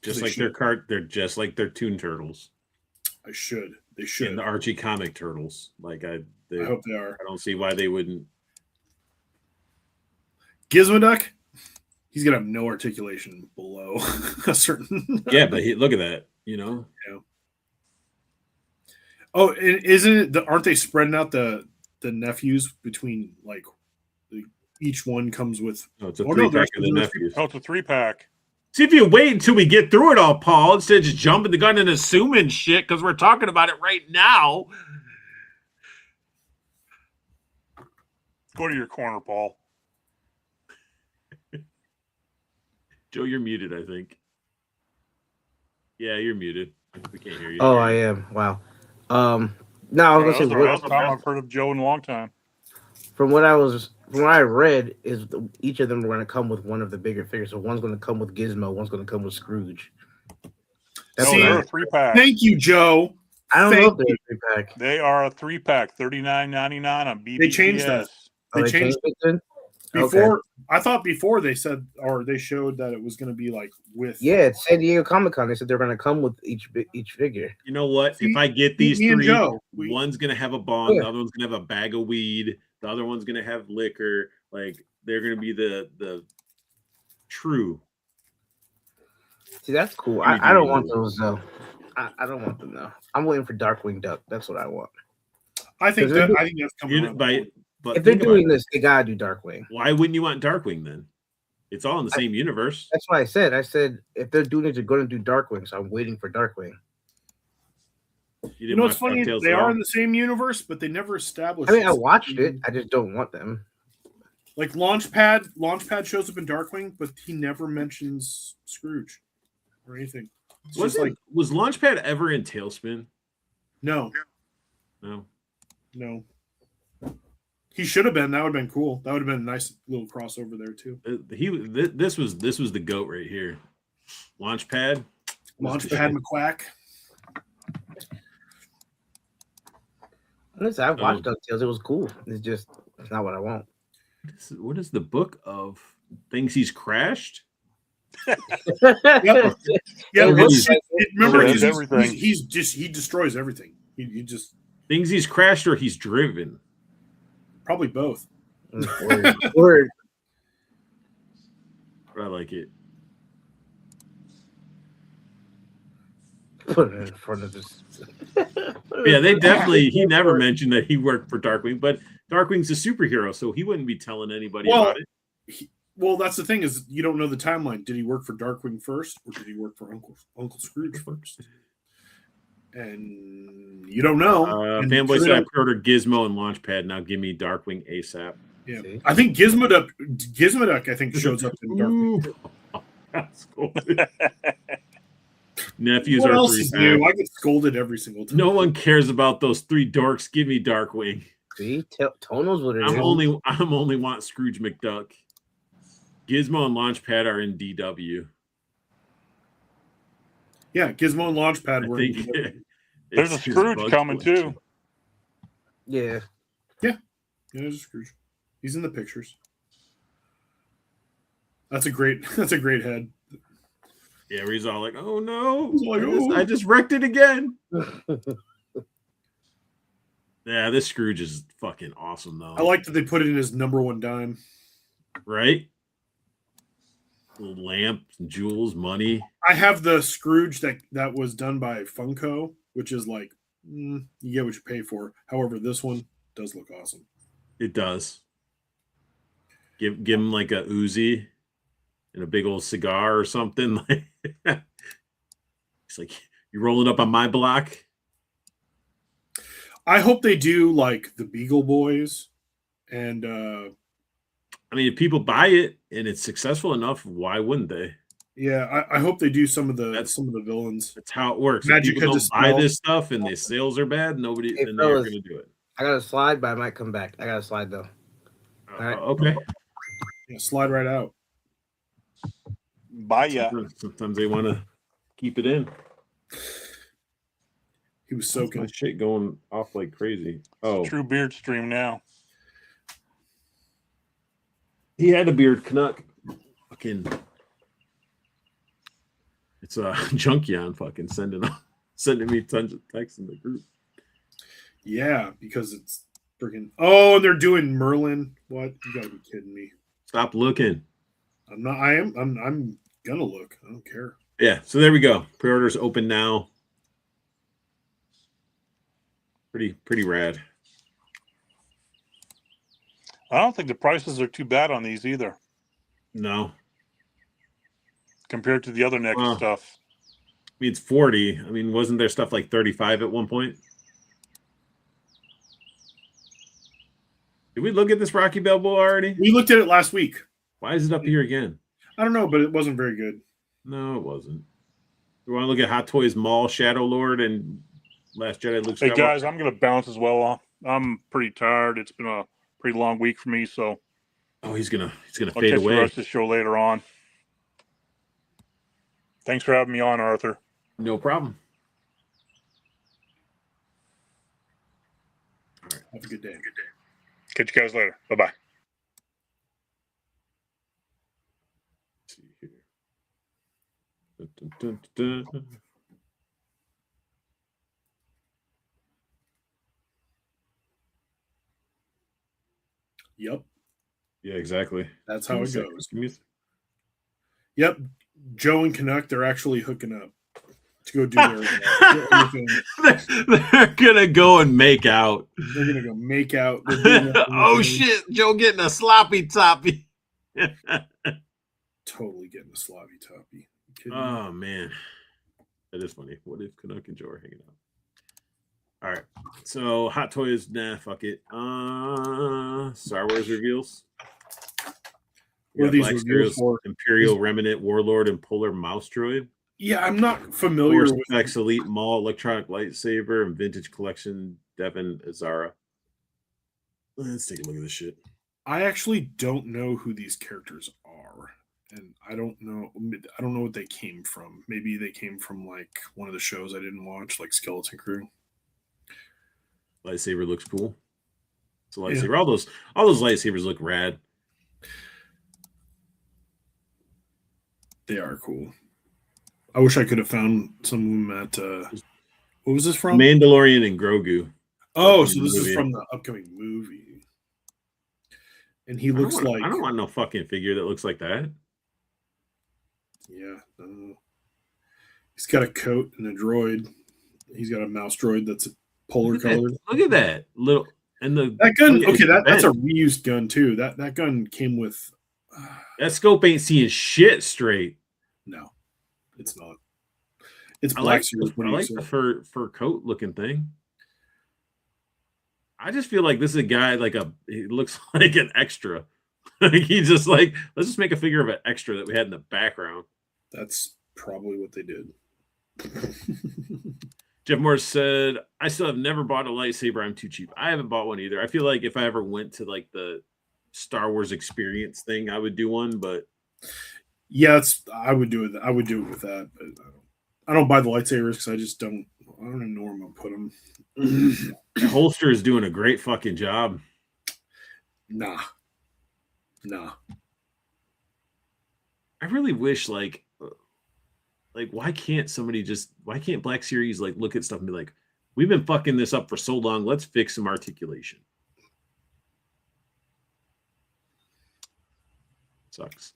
Just They like should. they're just like their Toon Turtles They should. and the Archie comic turtles. Like I hope they are. I don't see why they wouldn't. Gizmoduck, he's gonna have no articulation below a certain. Yeah, but look at that. You know, Oh, and isn't it? Aren't they spreading out the nephews between like each one comes with? oh, it's a Oh, no, 3-pack of the there's- nephews. Oh, it's a 3-pack. See if you wait until we get through it all, Paul, instead of just jumping the gun and assuming shit because we're talking about it right now. Go to your corner, Paul. Joe, you're muted, I think. Yeah, you're muted. We can't hear you. Oh, I am. Wow. No, I was That's gonna the say first time I've heard of Joe in a long time. from what I read is each of them are going to come with one of the bigger figures. So one's going to come with Gizmo, one's going to come with Scrooge. That's No, See, what they're I, a 3-pack. Thank you, Joe. I don't know thank if they're a 3-pack. They are a 3-pack, $39.99 on BBTS. They changed that. Oh, They changed it then? before. I thought before they said or they showed that it was going to be like with. Yeah, it's San Diego Comic Con. They said they're going to come with each figure. You know what? See, if I get these me and three, Joe, one's gonna have a bong, Yeah. the other one's gonna have a bag of weed, the other one's gonna have liquor. Like they're gonna be the true. See, that's cool. I don't want those though. I don't want them though. I'm waiting for Darkwing Duck. That's what I want. I think Because that I think that's coming. You around. but If they're think about doing it. this, they gotta do Darkwing. Why wouldn't you want Darkwing then? It's all in the same universe. That's what I said. I said if they're doing it, they're going to do Darkwing. So I'm waiting for Darkwing. You know what's watch funny? DuckTales They at are all? in the same universe, but they never established. I mean, I this. watched it. I just don't want them. Like Launchpad shows up in Darkwing, but he never mentions Scrooge or anything. It's just like Was Launchpad ever in Tailspin? no. No. He should have been. That would have been cool. That would have been a nice little crossover there too. This was the goat right here. Launchpad. was the Launchpad shit. McQuack. Listen, I've watched DuckTales. It was cool. It's not what I want. What is the book of things he's crashed? Yeah, It looks like remember Destroys everything. he destroys everything. He just Things he's crashed or he's driven. probably both. Word. I like it. Put it in front of this. Yeah, they definitely. He never mentioned that he worked for Darkwing, but Darkwing's a superhero, so he wouldn't be telling anybody Well, about it. Well, that's the thing is you don't know the timeline. Did he work for Darkwing first, or did he work for Uncle Scrooge first? And you don't know. And Fanboy could said I have- pre-ordered Gizmo and Launchpad. Now give me Darkwing ASAP. Yeah, See? I think Gizmoduck I think shows up in Dark. Ooh. Got scolded. Nephews What are else 3 is pack. new? I get scolded every single time. No one cares about those 3 dorks. Give me Darkwing. See, Tone knows what it is. I'm only want Scrooge McDuck. Gizmo and Launchpad are in DW. Yeah, Gizmo and Launchpad I were. think There's a it's his Scrooge bug coming collection. too. Yeah. Yeah, there's a Scrooge. He's in the pictures. That's a great head. Yeah, where he's all like, "Oh no, He's like, "Oh." I just wrecked it again." Yeah, this Scrooge is fucking awesome though. I like that they put it in his #1 dime. Right? Little lamp, jewels, money. I have the Scrooge that was done by Funko, which is like you get what you pay for. However, this one does look awesome. It does. Give him like a Uzi and a big old cigar or something. It's like, you rolling up on my block? I hope they do like the Beagle Boys, and I mean, if people buy it and it's successful enough, why wouldn't they? yeah, I hope they do some of the villains. That's how it works. Magic If people had don't to buy spell. this stuff and the sales are bad, then they're fellas. going to do it. I got to slide, but I might come back. I got to slide though. right. Okay. Yeah, slide right out. Bye, yeah. Sometimes they want to keep it in. He was My soaking. shit going off like crazy. Oh, True beard stream now. he had a beard, Canuck. Fucking, it's Junkion fucking sending me tons of texts in the group. Yeah, because it's freaking. Oh, and they're doing Merlin. What? You gotta be kidding me. Stop looking. I'm not. I am. I'm gonna look. I don't care. Yeah, so there we go. Pre-orders open now. Pretty rad. I don't think the prices are too bad on these either No, compared to the other next Wow. stuff. I mean it's 40. I mean, wasn't there stuff like 35 at one point? Did we look at this Rocky Balboa already? We looked at it last week. Why is it up here again? I don't know, but it wasn't very good. No, it wasn't. You want to look at Hot Toys Mall, Shadow Lord, and Last Jedi Luke Hey Skywalker? guys, I'm gonna bounce as well. I'm pretty tired. It's been a pretty long week for me, so Oh, he's gonna I'll fade catch the away. rest of the show later on. Thanks for having me on, Arthur. No problem. Have a good day. Catch you guys later. Bye bye. Let's see here. Dun, dun, dun, dun. Yep, Yeah, exactly. that's how it goes. Music. Yep, Joe and Canuck, they're actually hooking up to go do their. They're gonna go and make out. They're gonna go make out. They're doing that Oh thing. shit, Joe getting a sloppy toppy. Totally getting a sloppy toppy. You kidding me? Oh man, that is funny. What if Canuck and Joe are hanging out? All right, so Hot Toys, nah, fuck it. Star Wars reveals. What are We got these Black reveals Series, for? Imperial Remnant Warlord and Polar Mouse Droid. Yeah, I'm not familiar Force with. Effects Elite Maul Electronic Lightsaber and Vintage Collection Devin Azara. Let's take a look at this shit. I actually don't know who these characters are, and I don't know what they came from. Maybe they came from like one of the shows I didn't watch, like Skeleton Crew. Lightsaber looks cool. It's a Yeah. lightsaber. All those lightsabers look rad. They are cool. I wish I could have found some of them at. What was this from? Mandalorian and Grogu. Oh, so this movie. is from the upcoming movie. And he I don't looks want- like. I don't want no fucking figure that looks like that. Yeah. He's got a coat and a droid. He's got a mouse droid that's polar Look at that. colored. Look at that little and the That gun, look at okay, it that's a bent. reused gun too. That gun came with. That scope ain't seeing shit straight. No, it's not. It's I Black like Series. I like the fur coat looking thing. I just feel like this is a guy he looks like an extra. Like he's just like, let's just make a figure of an extra that we had in the background. That's probably what they did. Jeff Morris said, I still have never bought a lightsaber. I'm too cheap. I haven't bought one either. I feel like if I ever went to like the Star Wars experience thing, I would do one, but yeah, I would do it. I would do it with that, but I don't buy the lightsabers because I don't even know where I'm gonna put them. the holster is doing a great fucking job. Nah. I really wish like why can't Black Series like look at stuff and be like, we've been fucking this up for so long, let's fix some articulation. Sucks.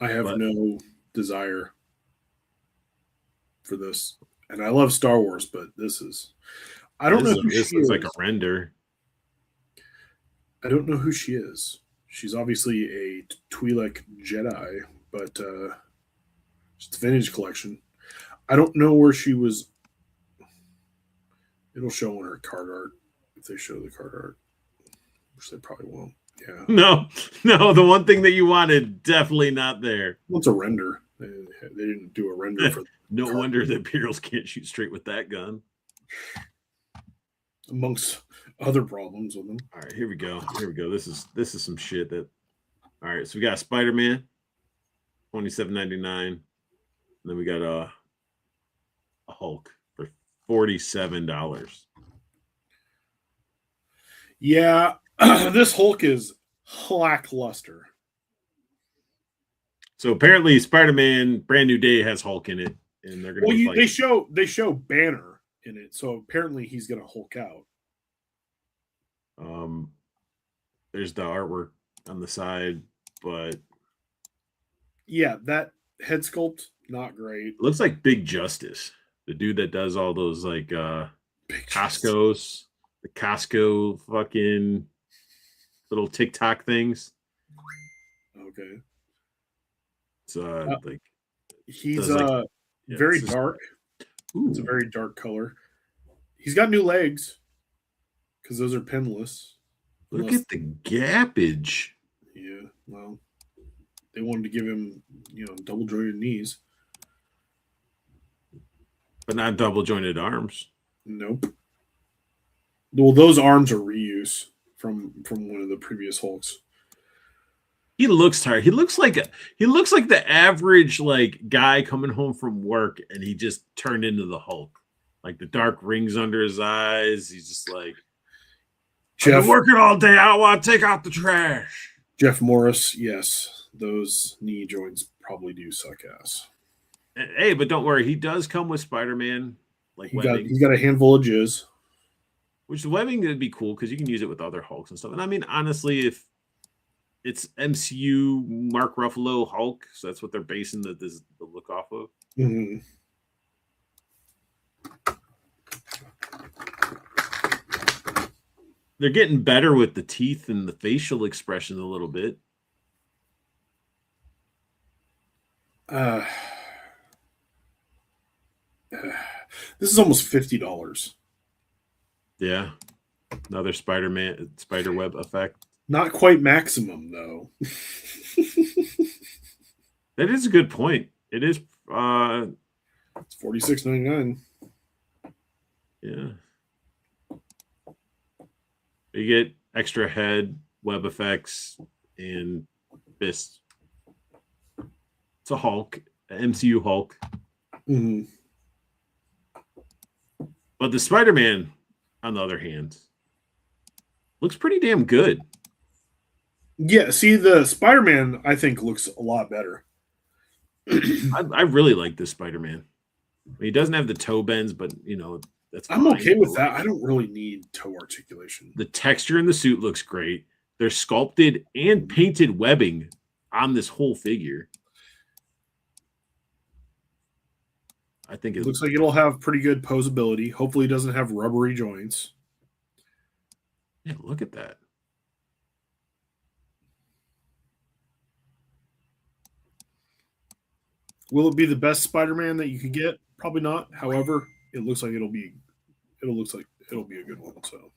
I have no desire for this, and I love Star Wars, but this is. I don't know who this she looks is. like a render. I don't know who she is. She's obviously a Twi'lek Jedi, but it's a vintage collection. I don't know where she was. It'll show on her card art if they show the card art, which they probably won't. Yeah. No, the one thing that you wanted, definitely not there. Well, it's a render. They didn't do a render for. No wonder the Imperials can't shoot straight with that gun. Amongst other problems with them. All right, here we go. This is some shit that. All right, so we got Spider-Man, $27.99, and then we got a Hulk for $47. Yeah, this Hulk is lackluster. So apparently, Spider-Man Brand New Day has Hulk in it, and they're going to. They show Banner in it, so apparently he's going to Hulk out. There's the artwork on the side, but yeah, that head sculpt not great. It looks like Big Justice, the dude that does all those like Costco's, the Costco fucking little TikTok things. Okay, It's like he's yeah, very dark. Ooh. It's a very dark color. He's got new legs because those are pinless. Look at the gappage. Yeah, well, they wanted to give him, double jointed knees. But not double jointed arms. Nope. Well, those arms are reuse from one of the previous Hulks. He looks tired. He looks like the average like guy coming home from work, and he just turned into the Hulk. Like the dark rings under his eyes. He's just like, I've been working all day. I want to take out the trash. Jeff Morris, yes, those knee joints probably do suck ass. Hey, but don't worry, he does come with Spider-Man webbing. He's got a handful of jizz. Which the webbing would be cool because you can use it with other Hulks and stuff. And I mean, honestly, if it's MCU Mark Ruffalo Hulk, so that's what they're basing the look off of. Mm-hmm. They're getting better with the teeth and the facial expressions a little bit. This is almost $50. Yeah. Another spider web effect. Not quite maximum, though. That is a good point. It is. It's $46.99. Yeah. You get extra head, web effects, and fists. It's a Hulk, an MCU Hulk. Mm-hmm. But the Spider-Man, on the other hand, looks pretty damn good. Yeah, see, the Spider-Man, I think, looks a lot better. I really like this Spider-Man. He doesn't have the toe bends, but, that's fine. I'm okay with that. I don't really need toe articulation. The texture in the suit looks great. There's sculpted and painted webbing on this whole figure. I think It looks like it'll have pretty good posability. Hopefully it doesn't have rubbery joints. Yeah, look at that. Will it be the best Spider-Man that you could get? Probably not. However, it looks like it'll be a good one. So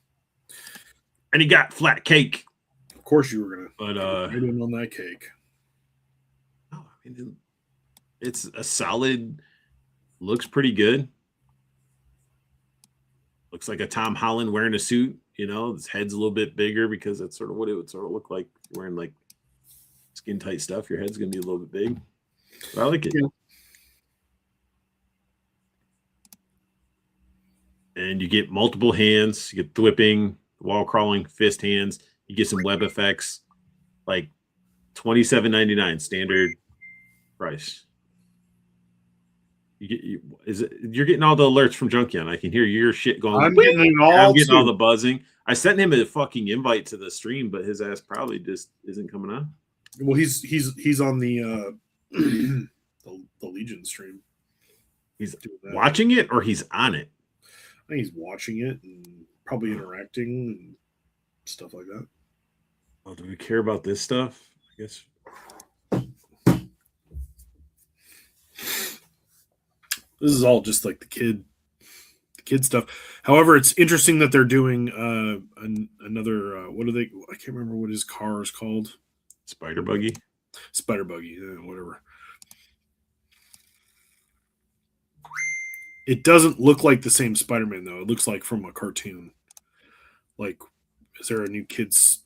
And he got flat cake. Of course, you were gonna But right in on that cake. I mean, it's a solid. Looks pretty good. Looks like a Tom Holland wearing a suit. You know, his head's a little bit bigger because that's sort of what it would sort of look like wearing like skin tight stuff. Your head's gonna be a little bit big. But I like it. Yeah. And you get multiple hands. You get thwipping, wall crawling, fist hands. You get some web effects, like $27.99 standard price. You're getting all the alerts from Junkion. I can hear your shit going. I'm getting it all. I'm getting too. all the buzzing. I sent him a fucking invite to the stream, but his ass probably just isn't coming on. Well, he's on the the Legion stream. He's doing that. watching it or he's on it. I think he's watching it and probably interacting and stuff like that. Oh, do we care about this stuff? I guess. This is all just like the kid stuff. However, it's interesting that they're doing another what are they? I can't remember what his car is called. Spider Buggy. Spider Buggy, whatever. It doesn't look like the same Spider-Man though. It looks like from a cartoon. Like, is there a new kids?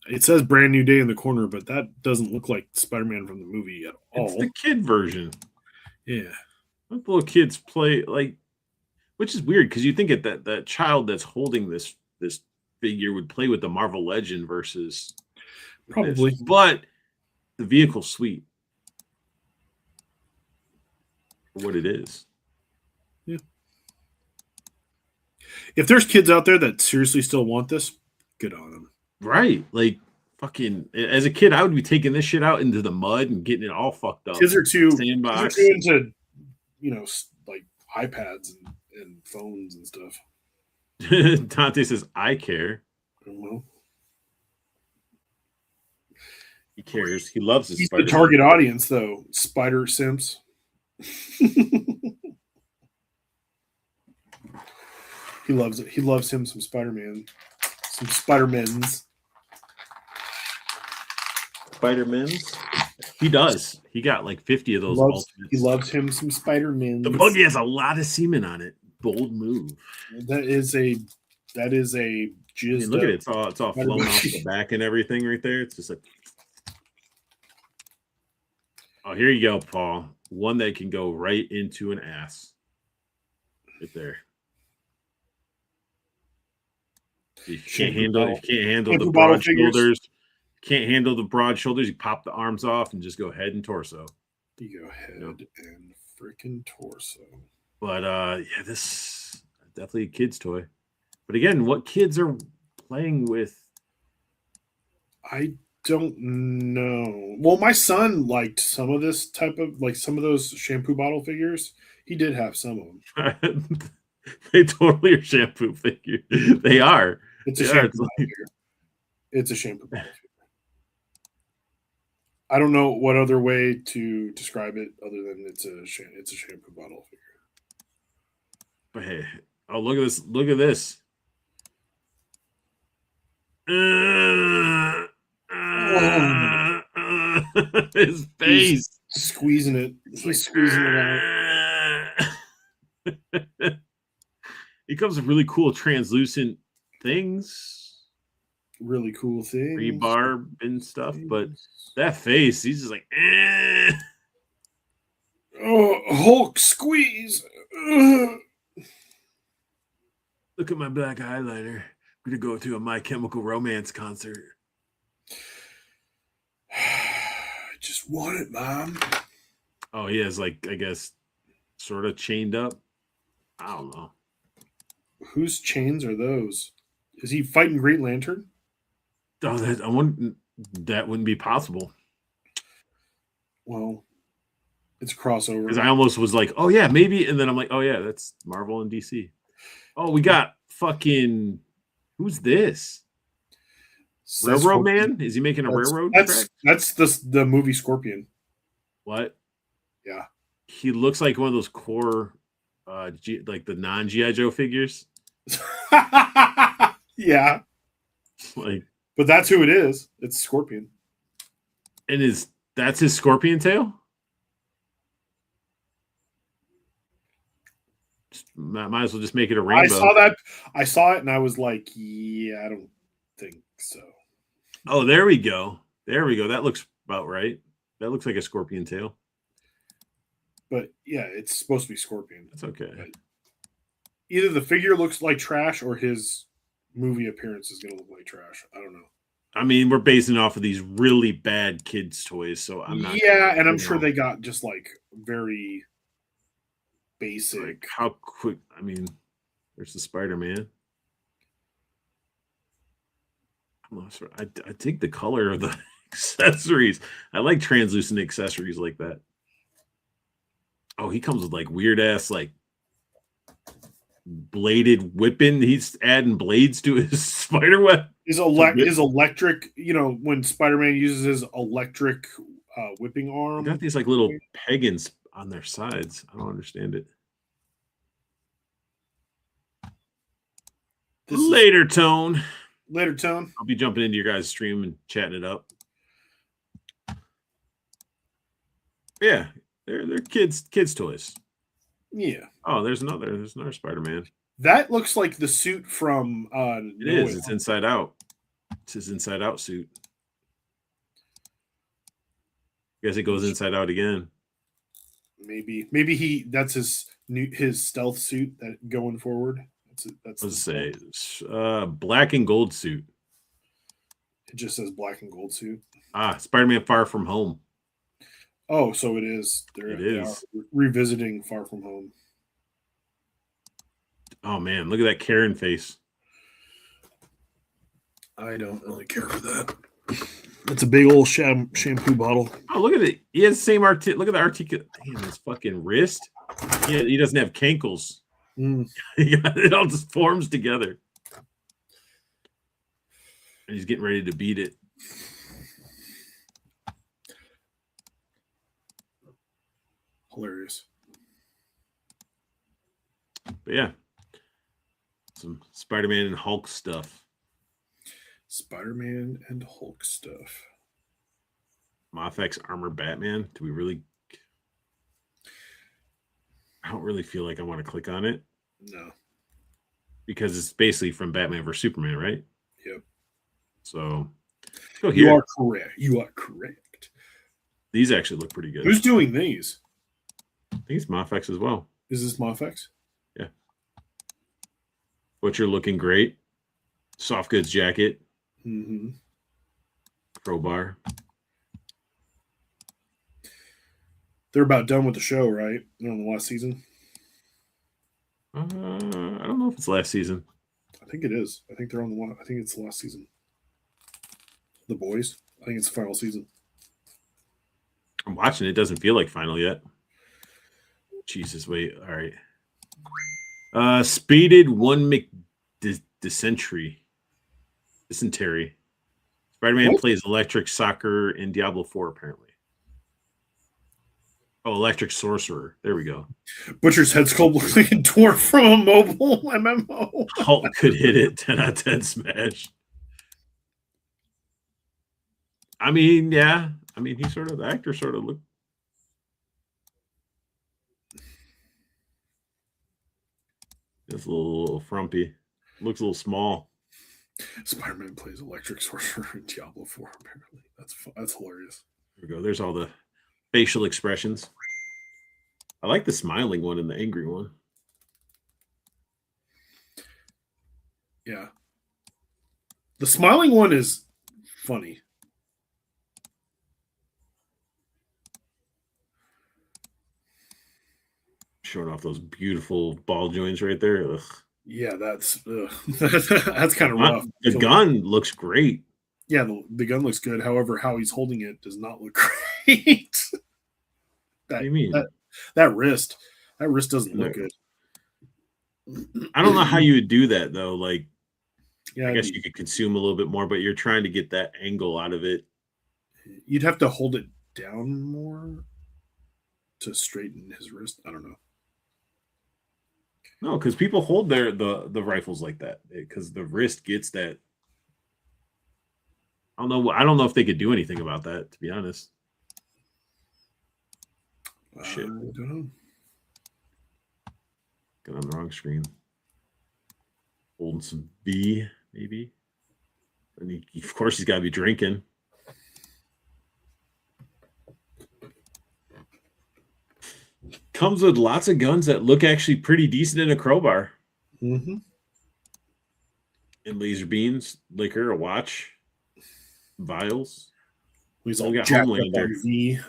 It says Brand New Day in the corner, but that doesn't look like Spider-Man from the movie at all. It's the kid version. Yeah. What little kids play like, which is weird because you think that child that's holding this figure would play with the Marvel Legend versus Probably. this. But the vehicle's sweet for what it is. Yeah. If there's kids out there that seriously still want this, good on them. Right. Like fucking as a kid, I would be taking this shit out into the mud and getting it all fucked up. Kids are too Sandbox. into, like iPads and phones and stuff. Dante says, I care. Well, He cares. He loves his he's the Spider-Man. target audience, though. Spider Simps. He loves it. He loves him some Spider-Man, some Spider-Mans. Spider-Mans. He does. He got like 50 of those. He loves him some Spider-Mans. The buggy has a lot of semen on it. Bold move. That is a I mean, look at it. It's all flowing off the back and everything right there. It's just like, oh, here you go, Paul. One that can go right into an ass. Right there. You can't handle the broad shoulders. Can't handle the broad shoulders. You pop the arms off and just go head and torso. You go head and freaking torso. But yeah, this definitely a kid's toy. But again, what kids are playing with? I don't know. Well, my son liked some of this type of, like some of those shampoo bottle figures. He did have some of them. They totally are shampoo figure. They are. It's a They are. shampoo bottle figure. It's a shampoo bottle figure. I don't know what other way to describe it other than it's a shampoo bottle figure. But hey, oh, look at this. Look at this. His face. He's squeezing it. He's squeezing it out. He comes with really cool translucent things. Really cool thing. Rebarb and stuff, but that face, he's just like, eh. Oh, Hulk squeeze. Ugh. Look at my black eyeliner. I'm gonna go to a My Chemical Romance concert. I just want it, Mom. Oh, he has like, I guess, sort of chained up. I don't know. Whose chains are those? Is he fighting Green Lantern? Oh, that wouldn't be possible. Well, it's a crossover. Because I almost was like, oh yeah, maybe, and then I'm like, oh yeah, that's Marvel and DC. Oh, we got fucking who's this? Railroad Man? Is he making a railroad track? That's the movie Scorpion. What? Yeah. He looks like one of those core like the non-GI Joe figures. Yeah. Like, But that's who it is. It's Scorpion. and that's his scorpion tail? Might as well just make it a rainbow. I saw that. I saw it, and I was like, "Yeah, I don't think so." Oh, there we go. There we go. That looks about right. That looks like a scorpion tail. But yeah, it's supposed to be Scorpion. That's okay. Either the figure looks like trash, or his movie appearance is going to look like trash. I don't know. I mean, we're basing off of these really bad kids' toys, so I'm not. Yeah, and I'm sure they got just like very basic. Like how quick. I mean, there's the Spider-Man. I dig the color of the accessories. I like translucent accessories like that. Oh, he comes with like weird ass like bladed whipping. He's adding blades to his spider web. His electric, when Spider-Man uses his electric whipping They arm. got these like little pagans on their sides. I don't understand it. Later tone. Later tone. I'll be jumping into your guys' stream and chatting it up. Yeah, they're kids toys. Yeah. Oh, there's another Spider-Man. That looks like the suit from It is. It's Inside Out. It's his Inside Out suit. Guess it goes inside out again. Maybe that's his stealth suit that going forward. Let's say black and gold suit. It just says black and gold suit. Spider-Man Far From Home. Oh, so it is. They are revisiting Far From Home. Oh man, look at that Karen face. I don't really care for that. It's a big old shampoo bottle. Oh, look at it. He has the same look at the articulate. Damn, his fucking wrist. Yeah, he doesn't have cankles. It all just forms together. And he's getting ready to beat it. Hilarious. But yeah. Some Spider-Man and Hulk stuff. Spider-Man and Hulk stuff. Mafex Armor Batman. Do we really? I don't really feel like I want to click on it. No. Because it's basically from Batman vs Superman, right? Yep. So go here. You are correct. You are correct. These actually look pretty good. Who's doing these? I think it's Mafex as well. Is this Mafex? Yeah. Butcher looking great. Soft goods jacket. Mm-hmm. Crowbar. They're about done with the show, right? They're on the last season. I don't know if it's last season. I think it is. I think they're on the one. I think it's the last season. The Boys. I think it's the final season. I'm watching it. Doesn't feel like final yet. Jesus, wait. All right. Speeded one dysentery. Spider-Man plays electric soccer in Diablo 4, apparently. Oh, electric sorcerer. There we go. Butcher's head sculpt looks like a dwarf from a mobile MMO. Hulk could hit it 10 out of 10 smash. I mean, yeah. I mean, the actor sort of looked. It's a little frumpy. Looks a little small. Spider-Man plays electric sorcerer in Diablo 4, apparently. That's hilarious. There we go. There's all the facial expressions. I like the smiling one and the angry one. Yeah. The smiling one is funny. Showing off those beautiful ball joints right there. Ugh. Yeah, that's kind of rough. The gun looks great. Yeah, the gun looks good. However, how he's holding it does not look great. What do you mean? That wrist doesn't look good. I don't know how you would do that though. Like, yeah, I guess you could consume a little bit more, but you're trying to get that angle out of it. You'd have to hold it down more to straighten his wrist. I don't know. No, because people hold the rifles like that because the wrist gets that I don't know. I don't know if they could do anything about that, to be honest. Shit. I don't know. Got on the wrong screen. Holding some V, maybe. And of course, he's got to be drinking. Comes with lots of guns that look actually pretty decent in a crowbar. Mm-hmm. And laser beams, liquor, a watch, vials. He's We all got jacked up Homelander. on V.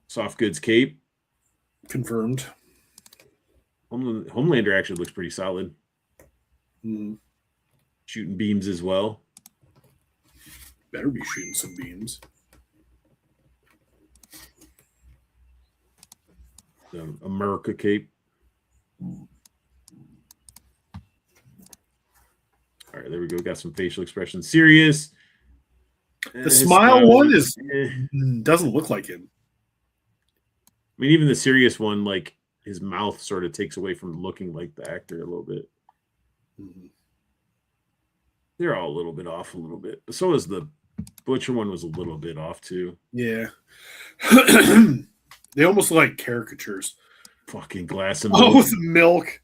Soft goods cape. Confirmed. Homelander actually looks pretty solid. Mm. Shooting beams as well. Better be shooting some beams. The America cape. All right, there we go. Got some facial expressions. Serious. The smile one I doesn't look like him. mean, even the serious one, like his mouth sort of takes away from looking like the actor a little bit. Mhm. They're all a little bit off a little bit. But so is the Butcher one was a little bit off too. Yeah. They almost look like caricatures. Fucking glass of Oh, milk. with milk.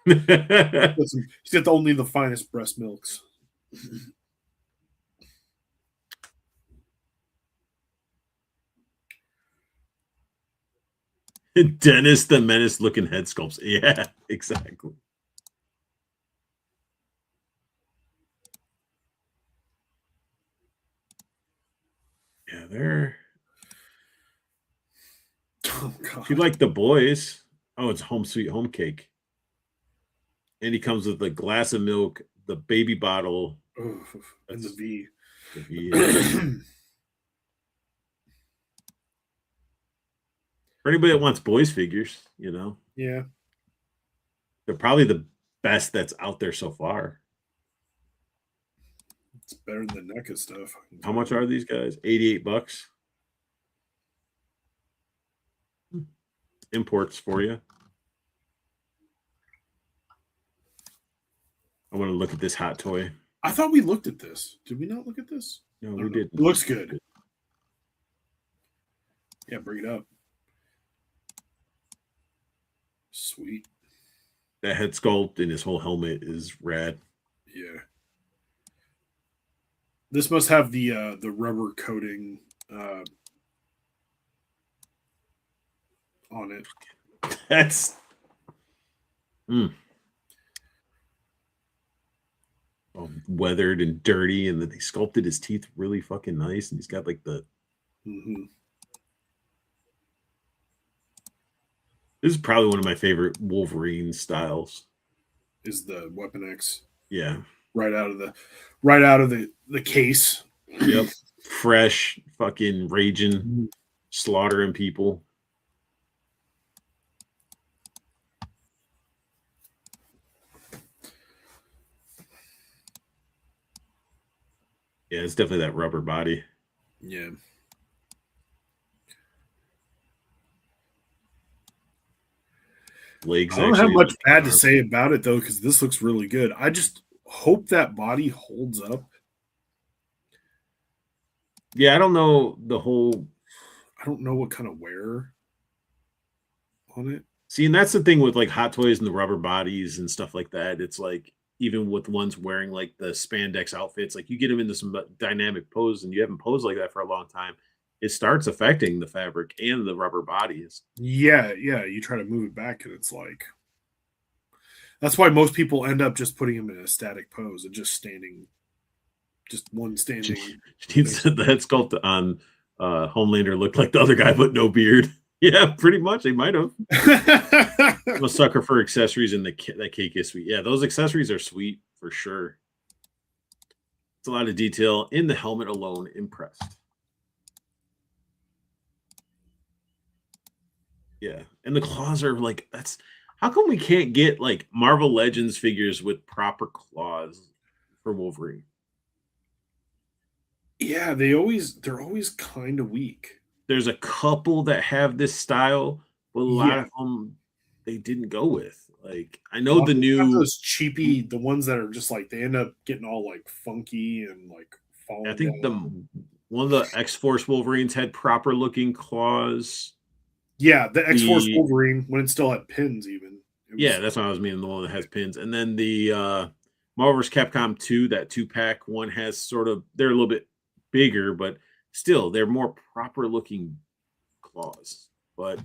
He's got only the finest breast milks. Dennis the Menace looking head sculpts. Yeah, exactly. Yeah, they're Oh, God. if you like the boys. Oh, it's home sweet home cake. And he comes with a glass of milk, the baby bottle. Oof, and the V. For anybody that wants boys figures, you know, Yeah. they're probably the best that's out there so far. It's better than the NECA stuff. How much are these guys? $88. Imports for you. I want to look at this hot toy. I thought we looked at this. Did we not look at this? No, I we don't know. did. It looks good. Yeah, bring it up. Sweet. That head sculpt and his whole helmet is rad. Yeah. This must have the rubber coating on it. That's weathered and dirty, and then they sculpted his teeth really fucking nice, and he's got like the. Mm-hmm. This is probably one of my favorite Wolverine styles. Is the Weapon X Yeah. right out of the case? Yep. Fresh, fucking raging, slaughtering people. Yeah, it's definitely that rubber body. Yeah. Legs. I don't have actually- much bad to say about it though, because this looks really good. I just hope that body holds up. Yeah, I don't know the whole. I don't know what kind of wear on it. See, and that's the thing with like Hot Toys and the rubber bodies and stuff like that. It's like even with ones wearing like the spandex outfits, like you get them into some dynamic pose and you haven't posed like that for a long time, it starts affecting the fabric and the rubber bodies. Yeah. You try to move it back, and it's like that's why most people end up just putting him in a static pose and just standing, just one standing. He said the head sculpt on Homelander looked like the other guy, but no beard. Yeah, pretty much. They might have. I'm a sucker for accessories, and that cake is sweet. Yeah, those accessories are sweet for sure. It's a lot of detail in the helmet alone. Impressed. Yeah, and the claws are like that's. How come we can't get like Marvel Legends figures with proper claws for Wolverine? Yeah, they're always kind of weak. There's a couple that have this style, but a lot of them they didn't go with. Like I know the Have new. those cheapy, the ones that are just like they end up getting all like funky and like falling. I think down. one of the X-Force Wolverines had proper looking claws. Yeah, the X-Force the- Wolverine when it still had pins, even. It was, Yeah, that's what I was meaning. The one that has pins, and then the Marvel vs. Capcom 2, that 2-pack one has sort of. They're a little bit bigger, but still, they're more proper looking claws. But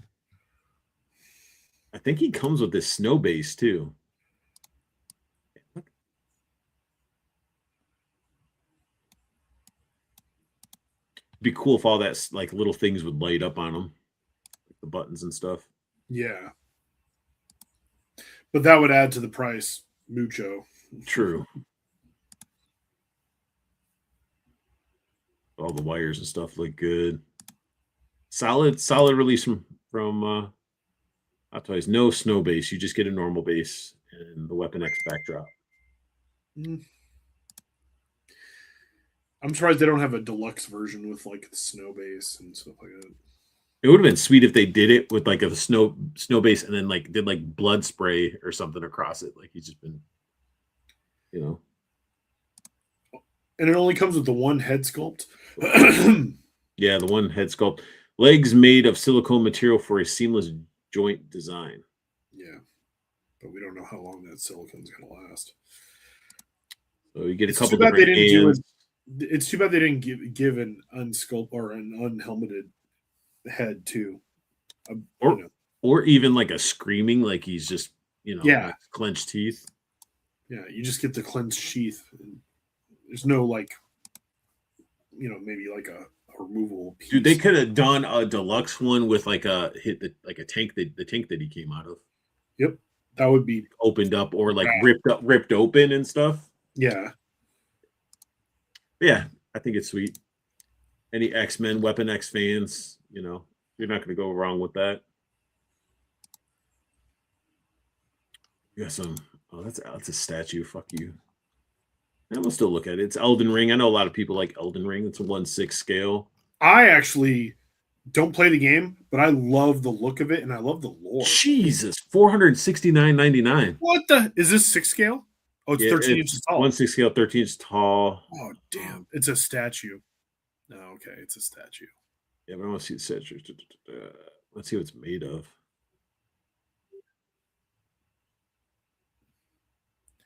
I think he comes with this snow base too. Be cool if all that like little things would light up on them, like the buttons and stuff. yeah. But that would add to the price, mucho. True. All the wires and stuff look good. Solid release from Hot Toys. No snow base. You just get a normal base and the Weapon X backdrop. I'm surprised they don't have a deluxe version with like the snow base and stuff like that. It would have been sweet if they did it with like a snow base and then like did like blood spray or something across it. Like he's just been, you know. And it only comes with the one head sculpt. Yeah, the one head sculpt. Legs made of silicone material for a seamless joint design. Yeah. But we don't know how long that silicone's going to last. So you get a It's couple too bad they different didn't do hands. It's too bad they didn't give an unsculpt or an unhelmeted head too. Or- You know, Or even like a screaming, like he's just, you know, Yeah. like clenched teeth. yeah, you just get the cleansed sheath. There's no like, maybe like a removable piece. Dude, they could have done a deluxe one with like a tank the tank that he came out of That would be opened up or like ripped open and stuff. yeah. Yeah, I think it's sweet. Any X-Men, Weapon X fans, you know, you're not going to go wrong with that. You got some. Oh, that's a statue. Fuck you. And we'll still look at it. It's Elden Ring. I know a lot of people like Elden Ring. It's a 1/6 scale. I actually don't play the game, but I love the look of it and I love the lore. Jesus, $469.99. What the is this 6 scale? Oh, it's 13 inches tall. 1/6 scale, 13 inches tall. Oh damn. It's a statue. Oh, okay, it's a statue. Yeah, but I want to see the statue. Let's see what it's made of.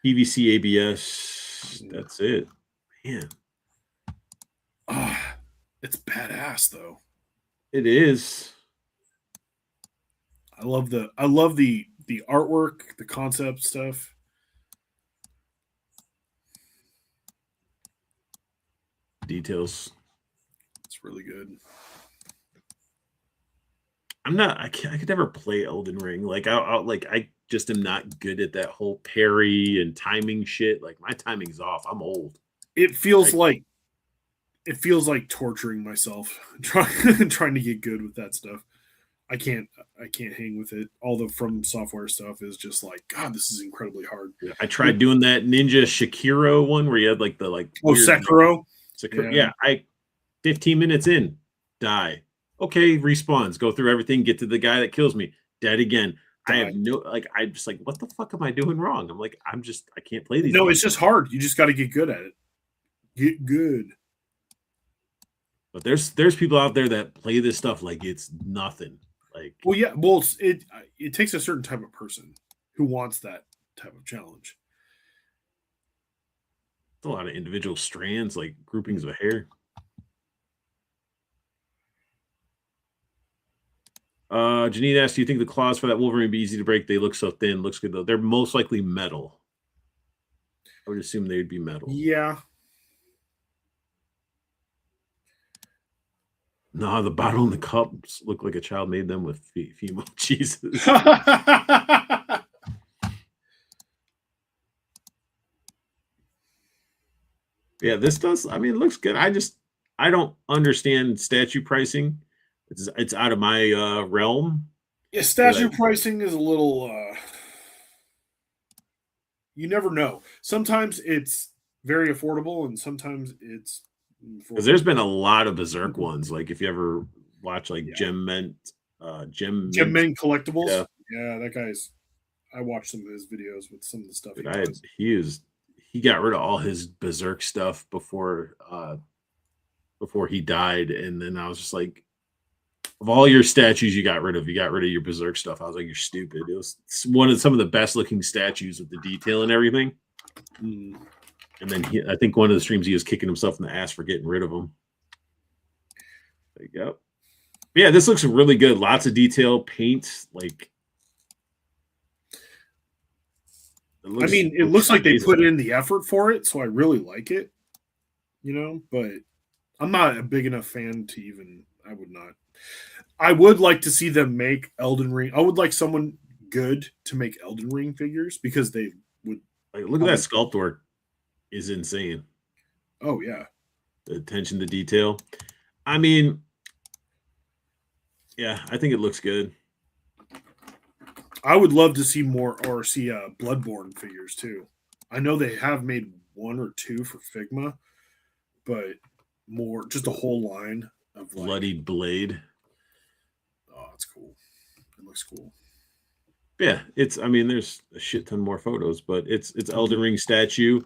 PVC ABS. That's it. Man, Ah, it's badass though. it is. I love the artwork, the concept stuff. Details. It's really good. I could never play Elden Ring. Like I just am not good at that whole parry and timing shit. Like my timing's off. I'm old. It feels like torturing myself trying to get good with that stuff. I can't hang with it. All the From Software stuff is just like, God, this is incredibly hard. I tried doing that Ninja Shakiro one where you had like the weird- Sekiro. Yeah, 15 minutes in, die. Okay, respawns, go through everything, get to the guy that kills me, dead again. I have no I'm just like, what the fuck am I doing wrong? I'm like, I can't play these. No, games. it's just hard. You just got to get good at it. Get good. But there's people out there that play this stuff like it's nothing. Like, Well, yeah. Well, it takes a certain type of person who wants that type of challenge. it's a lot of individual strands, like groupings of hair. Janine asked, do you think the claws for that Wolverine would be easy to break? They look so thin. Looks good though. They're most likely metal. I would assume they would be metal. Yeah. No, the bottle and the cups look like a child made them with female cheeses. Yeah, this does. I mean, it looks good. I don't understand statue pricing. It's out of my realm. Yeah, statue Like- pricing is a little. You never know. Sometimes it's very affordable, and sometimes it's. Because there's been a lot of Berserk ones. Like if you ever watch like Yeah. Gem Men Gem Men Collectibles. Yeah. Yeah, that guy's. I watched some of his videos with some of the stuff Dude, he does. he got rid of all his berserk stuff before he died, and then I was just like, of all your statues you got rid of your berserk stuff. I was like, you're stupid. It was some of the best looking statues with the detail and everything. Mm. And then I think one of the streams he was kicking himself in the ass for getting rid of them. There you go. Yeah, this looks really good. Lots of detail, paint, like. It looks like they put in the effort for it, so I really like it. But I'm not a big enough fan to even. I would not. I would like to see them make Elden Ring. I would like someone good to make Elden Ring figures because they would. Like, look at that sculpt work. Is insane. Oh yeah. The attention to detail. I mean, yeah, I think it looks good. I would love to see more or see Bloodborne figures too. I know they have made one or two for Figma, but more just a whole line of Bloodied Blade. Oh, it's cool. It looks cool. Yeah, there's a shit ton more photos, but it's Elden Ring statue.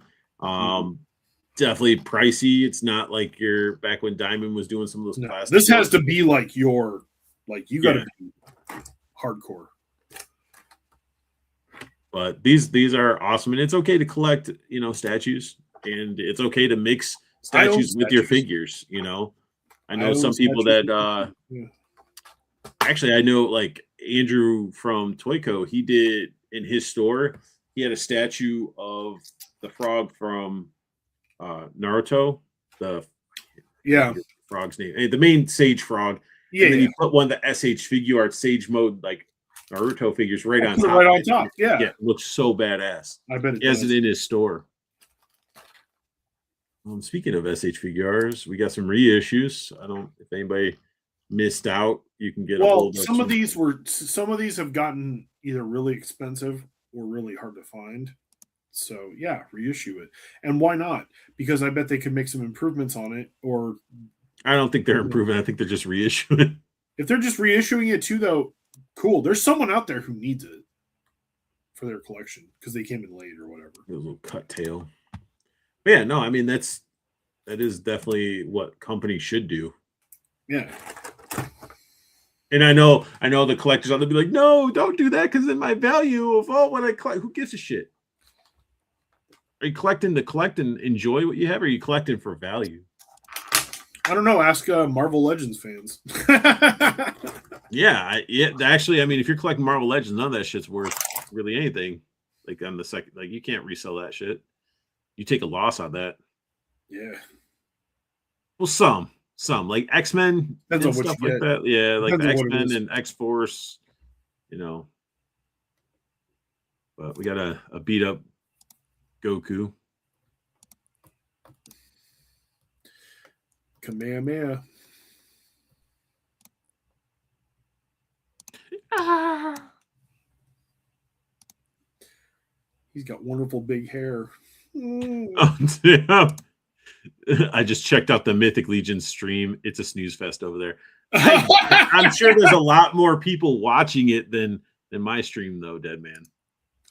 Definitely pricey. It's not like you're back when Diamond was doing some of those plastic. This has to be like you got to be hardcore. But these are awesome, and it's okay to collect, statues, and it's okay to mix statues with your figures. I know some people that actually I know, like Andrew from Toyco. He did in his store. He had a statue of the frog from Naruto. The frog's name, the main Sage frog. Yeah, and then you put one of the SH Figure Art Sage Mode like Naruto figures right on top. Right on top. Yeah. It looks so badass. I bet he has it in his store. Speaking of SH Figures, we got some reissues. I don't if anybody missed out, you can get a hold of some of these have gotten either really expensive or really hard to find. So yeah, reissue it. And why not? Because I bet they could make some improvements on it, or I don't think they're improving. I think they're just reissuing. If they're just reissuing it too, though, cool. There's someone out there who needs it for their collection because they came in late or whatever. A little cut tail. But yeah, no, that is definitely what companies should do. Yeah. And I know the collectors out there be like, no, don't do that because then my value of what I collect. Who gives a shit? Are you collecting to collect and enjoy what you have, or are you collecting for value? I don't know. Ask Marvel Legends fans. Yeah, actually, if you're collecting Marvel Legends, none of that shit's worth really anything. Like on the second, like you can't resell that shit. You take a loss on that. Yeah. Well, some like X-Men and stuff like that. Yeah, like the X-Men and X-Force, But we got a beat up Goku. Kamehameha. He's got wonderful big hair. Oh, yeah. I just checked out the Mythic Legion stream. It's a snooze fest over there. I'm sure there's a lot more people watching it than my stream, though, Dead Man.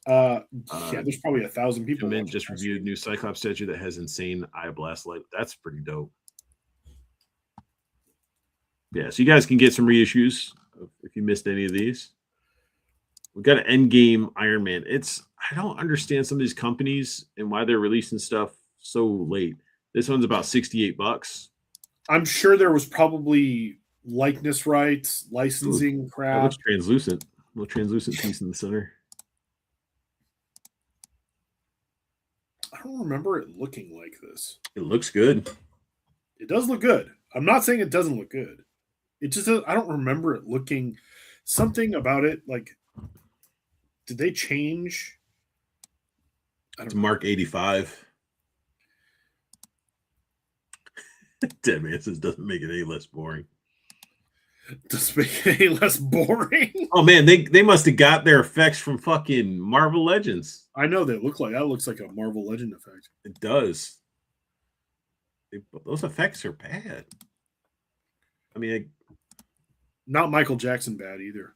There's probably 1,000 people. Min just reviewed new Cyclops statue that has insane eye blast light. That's pretty dope. Yeah, so you guys can get some reissues if you missed any of these. We got an Endgame Iron Man. I don't understand some of these companies and why they're releasing stuff so late. This one's about $68. I'm sure there was probably likeness rights, licensing crap. It looks translucent. A little translucent piece in the center. I don't remember it looking like this. It looks good. It does look good. I'm not saying it doesn't look good. It just I don't remember it looking something about it. Like, did they change? It's Mark 85. Dead Man says doesn't make it any less boring. Doesn't make it any less boring. Oh man, they must have got their effects from fucking Marvel Legends. I know they look like that. Looks like a Marvel Legend effect. It does. Those effects are bad. Not Michael Jackson bad either.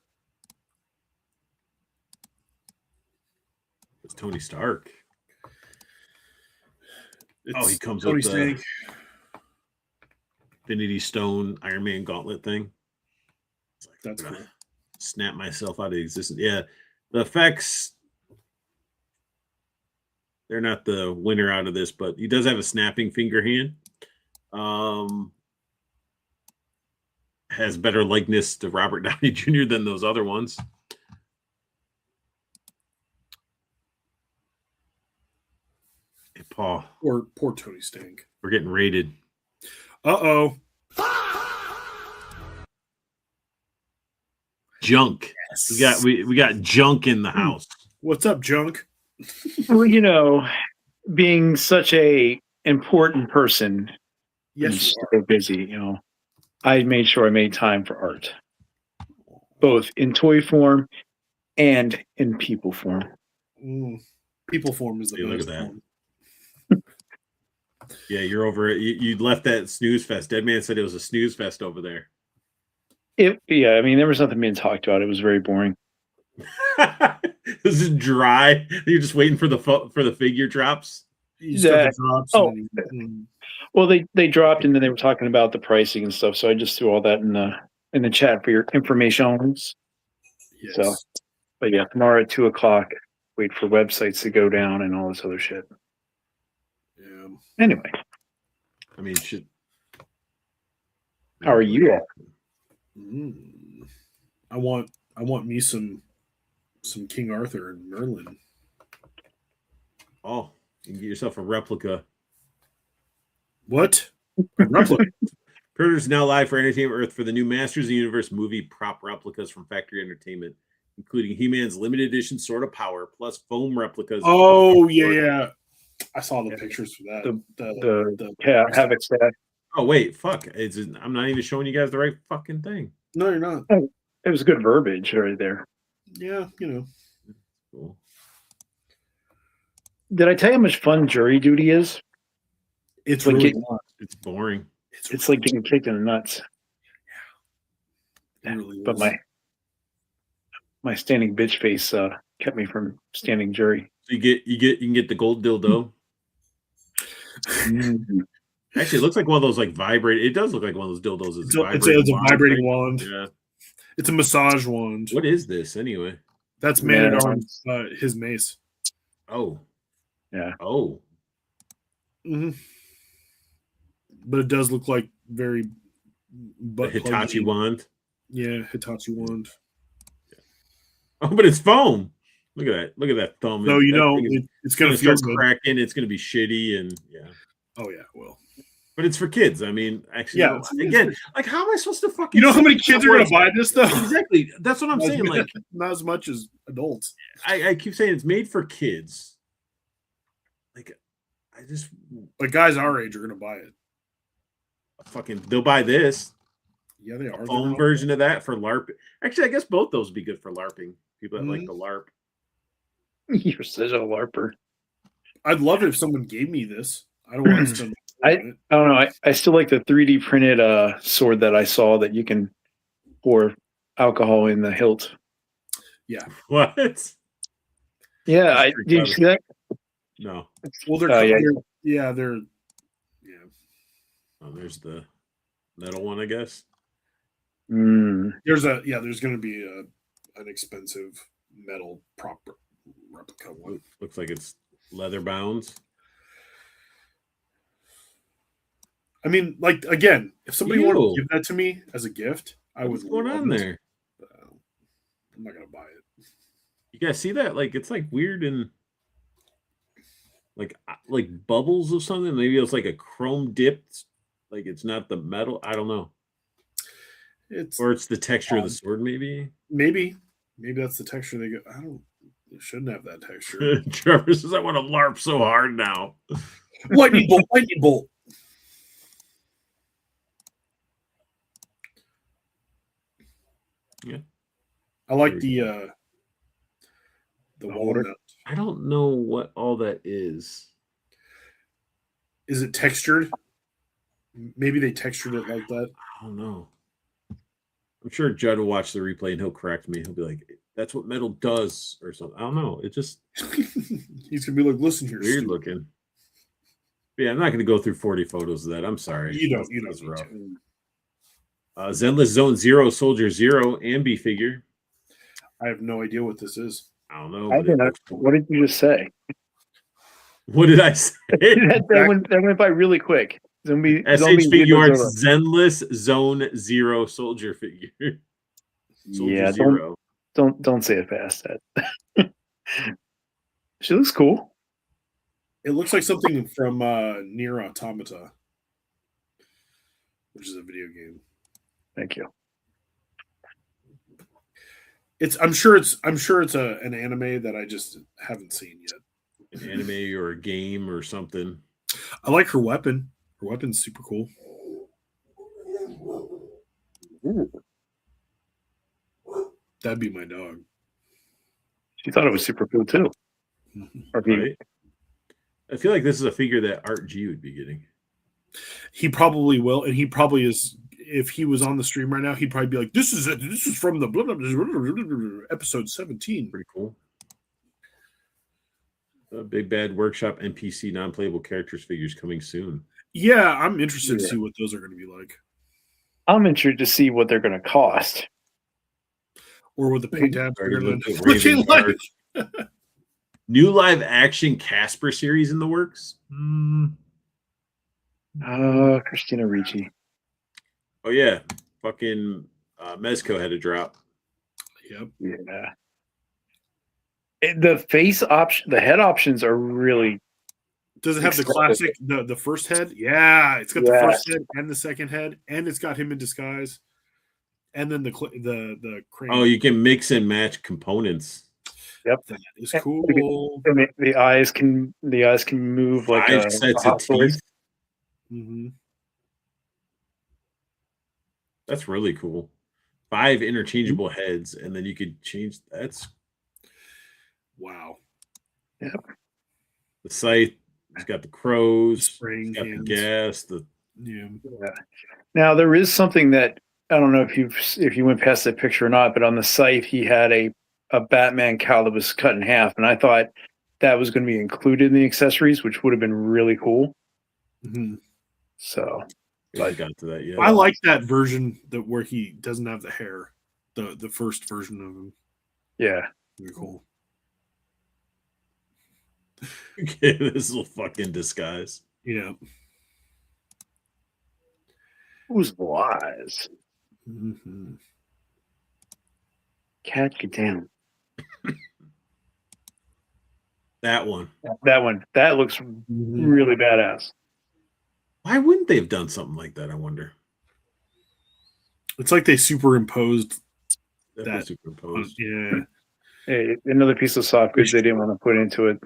It's Tony Stark. It's He comes Tony with the Stank. Infinity Stone Iron Man gauntlet thing. It's like, That's I'm cool. gonna snap myself out of existence. Yeah, the effects, they're not the winner out of this, but he does have a snapping finger hand. Has better likeness to Robert Downey Jr. than those other ones. Hey, Paul, Poor Tony Stank. we're getting raided. Uh-oh. Junk. We got junk in the house. What's up, Junk? Well, being such a important person and Yes, so busy, I made sure I made time for art, both in toy form and in people form. People form is the Hey, look best at that. form. Yeah, you're over it. You left that snooze fest. Dead Man said it was a snooze fest over there. There was nothing being talked about. It was very boring. This is dry. You're just waiting for the figure drops. You just got Yeah. the drops. Oh. And then you- Well, they dropped and then they were talking about the pricing and stuff. So I just threw all that in the chat for your information. yes. So, but yeah, tomorrow at 2:00, wait for websites to go down and all this other shit. Yeah. Anyway, I mean, shit. how are you all? I want me some King Arthur and Merlin. Oh, you can get yourself a replica. What? A replica? Predators now live for Entertainment Earth for the new Masters of the Universe movie prop replicas from Factory Entertainment, including He-Man's limited edition Sword of Power, plus foam replicas. Oh yeah. I saw the pictures for that. The Havoc staff. Oh wait, fuck! I'm not even showing you guys the right fucking thing. No, you're not. It was good verbiage right there. Yeah, Cool. Did I tell you how much fun jury duty is? it's Like really it- not. It's boring. It's like getting kicked in the nuts. It really But is. my standing bitch face kept me from standing jury. So you can get the gold dildo. Actually, it looks like one of those like vibrate. It does look like one of those dildos. It's a vibrating wand. Yeah. It's a massage wand. What is this anyway? That's Man at Yeah. Arms, his mace. Oh. Yeah. Oh. Mm-hmm. But it does look like very The butt Hitachi pluggy. wand. Yeah, Hitachi wand. Oh, but it's foam. Look at that. Look at that thumb. So That thing is it's gonna gonna feel start good. cracking. It's gonna be shitty and yeah. Oh yeah, well. But it's for kids. I mean, actually, Yeah, again, like how am I supposed to fucking? You know how many kids are gonna buy this though? Exactly. That's what I'm saying. Like not as much as adults. I keep saying it's made for kids. Like I just But guys our age are gonna buy it. fucking they'll buy this Yeah, they are. foam version of that for LARP. Actually, I guess both those would be good for LARPing. People that like Mhm. the LARP. You're such a larper. I'd love it if someone gave me this. I don't want to spend. I don't know. I still like the 3D printed sword that I saw that you can pour alcohol in the hilt. What? Yeah, pretty did you see that? No. Well, they're, Oh, yeah. they're Oh, there's the metal one, I guess. there's going to be an expensive metal prop replica one. Looks like it's leather bound. I mean, like again, if somebody wanted Ew. to give that to me as a gift, I would. What's going love on this. there? I'm not gonna buy it. You guys see that? Like it's like weird and like bubbles of something. Maybe it's like a chrome dipped. Like it's not the metal. I don't know. It's Or it's the texture of the sword, maybe. maybe that's the texture they get. I don't. It shouldn't have that texture. Trevor says, "I want to LARP so hard now." Lightning bolt! Lightning bolt! Yeah. I like Very the holder. walnut. I don't know what all that is. Is it textured? Maybe they textured it like that. I don't know. I'm sure Judd will watch the replay and he'll correct me. He'll be like, that's what metal does or something. I don't know. It just He's gonna be like, listen here, weird stupid. looking. But yeah, I'm not going to go through 40 photos of that. I'm sorry. You don't That's need rough. to. Zenless Zone Zero Soldier Zero Ambi figure. I have no idea what this is. I don't know. I but it didn't. looks cool. What did you just say? What did I say? that went by really quick. Zombie SH Figure Zero. Arts Zenless Zone Zero Soldier figure. Soldier Yeah, Zero. don't say it fast. That she looks cool. It looks like something from Nier Automata, which is a video game. Thank you. I'm sure it's an anime that I just haven't seen yet. An anime or a game or something. I like her weapon. Her weapon's super cool. That'd be my dog. She thought it was super cool too. Or he- Right? I feel like this is a figure that Art G would be getting. He probably will, and he probably is. If he was on the stream right now, he'd probably be like, "This is from the blah, blah, blah, episode 17." Pretty cool. Big Bad Workshop NPC non-playable characters figures coming soon. Yeah, I'm interested to Yeah. see what those are going to be like, I'm interested to see what they're going to cost. or what the paint tabs are Already going looked at to looking Raven like. Guard. New live action Casper series in the works. Christina Ricci. Oh yeah, fucking Mezco had a drop. Yep. Yeah. The face option, the head options are really Does it have the Exquisite. classic, the first head? Yeah, it's got the Yes. first head and the second head, and it's got him in disguise, and then the crane. Oh, you can mix and match components. That is cool. and the eyes can move like Five a sets hot of horse. teeth. Hmm. That's really cool. 5 interchangeable heads, and then you could change. That's Wow. the scythe. It's got the crows. Spraying It's got hands. the gas. The Yeah. Yeah. Now there is something that I don't know if you went past that picture or not, but on the site he had a Batman cowl that was cut in half, and I thought that was going to be included in the accessories, which would have been really cool. Mhm. So I got to that. Yeah, I like that version where he doesn't have the hair. The first version of him. yeah, Very cool. Okay, this little fucking disguise. Yeah. who's wise? Hmm. Cat, get down. That one. That one that looks really badass. Why wouldn't they have done something like that? I wonder. It's like they superimposed. Definitely That- superimposed. Yeah. Hey, another piece of soft goods they didn't want to put into it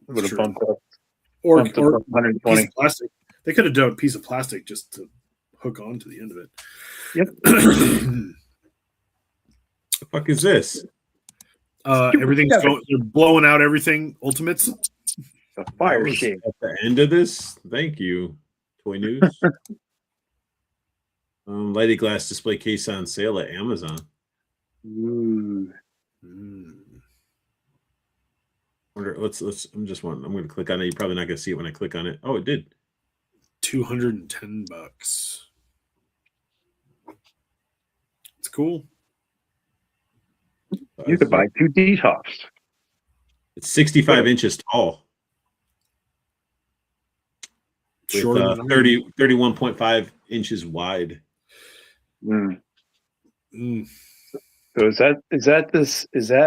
would have Sure. bumped up, Or bumped up 120. piece of plastic. They could have done a piece of plastic just to hook on to the end of it. Yep. The fuck is this? Everything's going. They're blowing out everything. Ultimates. A fire That was shape. at the end of this. Thank you, Toy News. Lighted glass display case on sale at Amazon. Ooh. Wonder. Let's. I'm just one. I'm going to click on it. You're probably not going to see it when I click on it. Oh, it did. $210. It's cool. You could buy 2 detops. It's 65 inches tall. With Shorter than 31.5 inches wide. Mm. Mm. So is that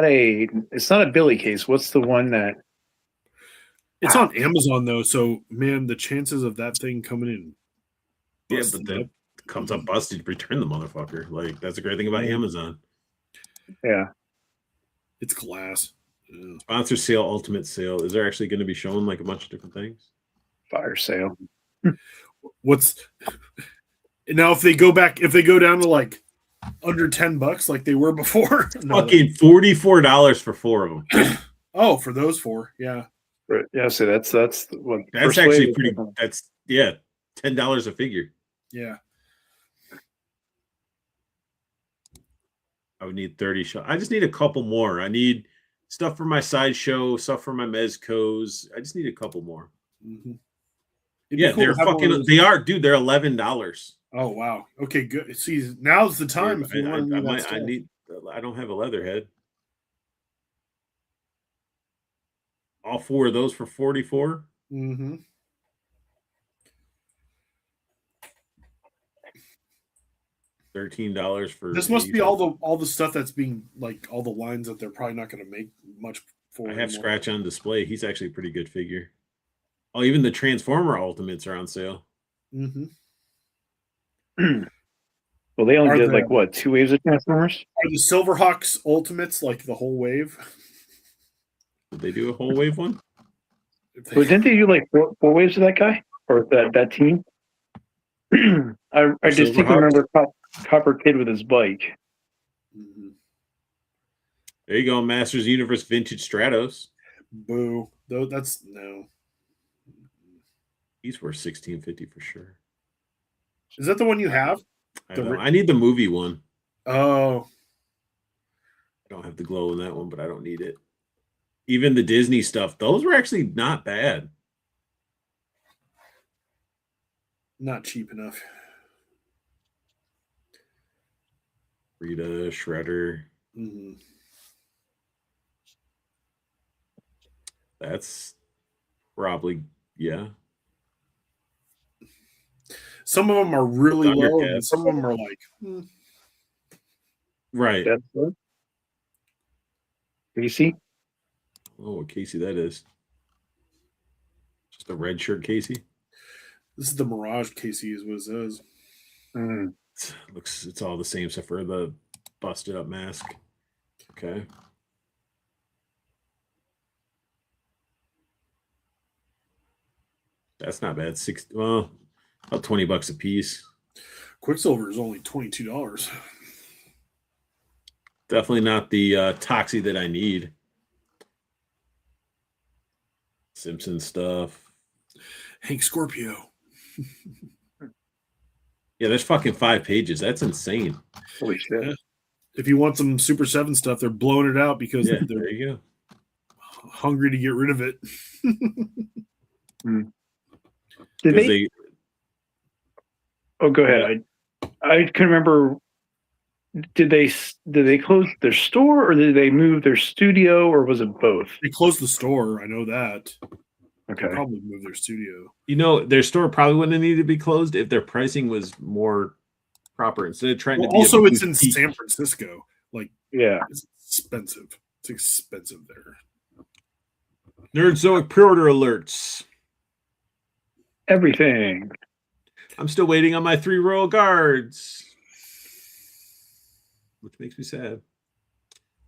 a it's not a Billy case. What's the one that It's on Amazon though, so man, the chances of that thing coming in. Yeah, busted but then up, comes up busted. Return the motherfucker. Like that's the great thing about Yeah. Amazon. yeah. it's glass. Yeah. Sponsor sale, ultimate sale. Is there actually going to be showing like a bunch of different things? Fire sale. What's now if they go down to like under $10 like they were before? No, Fucking $44 for 4 of them. oh, for those 4, yeah. Right. Yeah, so that's what That's first actually wave- pretty. That's $10 a figure. Yeah. I would need 30 shots. I just need a couple more. I need stuff for my sideshow, stuff for my mezcos. I just need a couple more. Mhm. Yeah, they're fucking. They are, dude. They're $11. Oh wow. Okay, good. See, now's the time if you want to need that stuff. I don't have a Leatherhead. All 4 of those for 44. Mm-hmm. $13 for This must be all the stuff that's being like all the lines that they're probably not going to make much for. I have anymore. Scratch on display. He's actually a pretty good figure. Oh, even the Transformer Ultimates are on sale. Mm-hmm. Well, they only Are did the- like what, 2 waves of Transformers? Are the Silverhawks Ultimates like the whole wave? Did they do a whole wave one? If they- But didn't they do like 4 waves of that guy or that team? I distinctly Silverhawks? remember Copper Kid with his bike. Mhm. There you go, Masters Universe Vintage Stratos. Boo. Though that's no. He's worth $16.50 for sure. Is that the one you have? I need the movie one. Oh, I don't have the glow in that one, but I don't need it. Even the Disney stuff, those were actually not bad. not cheap enough. Rita, Shredder. Mhm. That's probably, yeah. Some of them are really low, and Thundercats. some of them are like, Right. That's good. Casey? Oh, what Casey that is. Just a red shirt Casey. this is the Mirage Casey, is what it says. Mm. It's all the same except for the busted up mask. Okay. That's not bad. About $20 a piece. Quicksilver is only $22. Definitely not the Toxie that I need. Simpson stuff. Hank Scorpio. Yeah, there's fucking 5 pages. That's insane. Holy shit. If you want some Super 7 stuff, they're blowing it out because Yeah, they're there you go. hungry to get rid of it. Did 'Cause they? Oh, go ahead. I can remember. Did they close their store or did they move their studio or was it both? They closed the store. I know that. Okay. They probably moved their studio. their store probably wouldn't need to be closed if their pricing was more proper instead of trying Well, to be. also, a it's in boutique. San Francisco. Like, Yeah. it's expensive. It's expensive there. Nerdzoic pre-order alerts. Everything. I'm still waiting on my 3 Royal Guards, which makes me sad.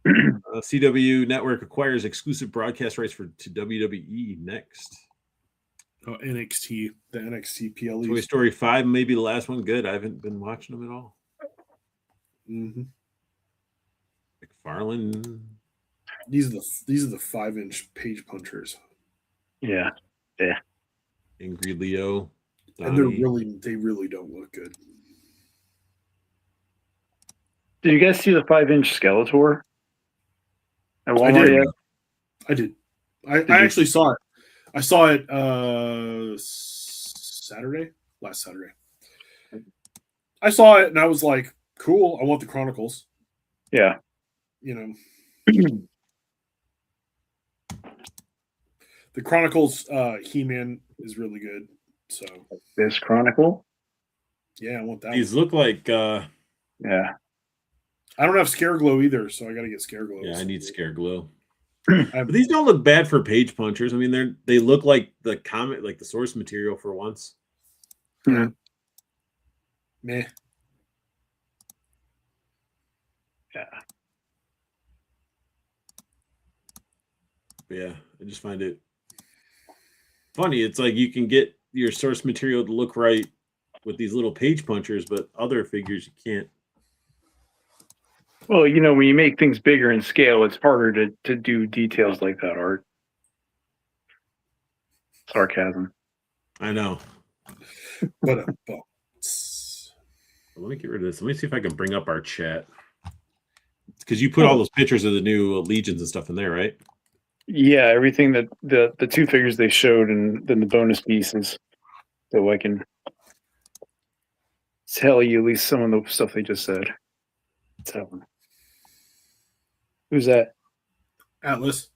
CW Network acquires exclusive broadcast rights to WWE next. Oh, NXT, the NXT Toy PLE. Story 5, maybe the last one. Good. I haven't been watching them at all. Mm-hmm. McFarlane. These are the 5-inch page punchers, Yeah. Angry Leo. and they really don't look good. Did you guys see the 5-inch Skeletor? At I Walmart did. yet? I did. I you- actually saw it. I saw it last Saturday. I saw it and I was like, cool. I want the Chronicles. Yeah. You know, the Chronicles He-Man is really good. So This Chronicle. yeah, I want that. These look like Yeah. I don't have Scareglow either, so I got to get Scareglow. I need Scare Glow. I But these don't look bad for page punchers. I mean, they look like the comic, like the source material for once. Meh. Yeah. But yeah, I just find it funny. It's like you can get your source material to look right with these little page punchers, but other figures you can't. Well, when you make things bigger in scale, it's harder to do details like that, Art. Sarcasm. I know. But Let me get rid of this. Let me see if I can bring up our chat. Because you put all those pictures of the new legions and stuff in there, right? Yeah, everything that the two figures they showed, and then the bonus pieces, so I can tell you at least some of the stuff they just said. So, who's that? Atlas.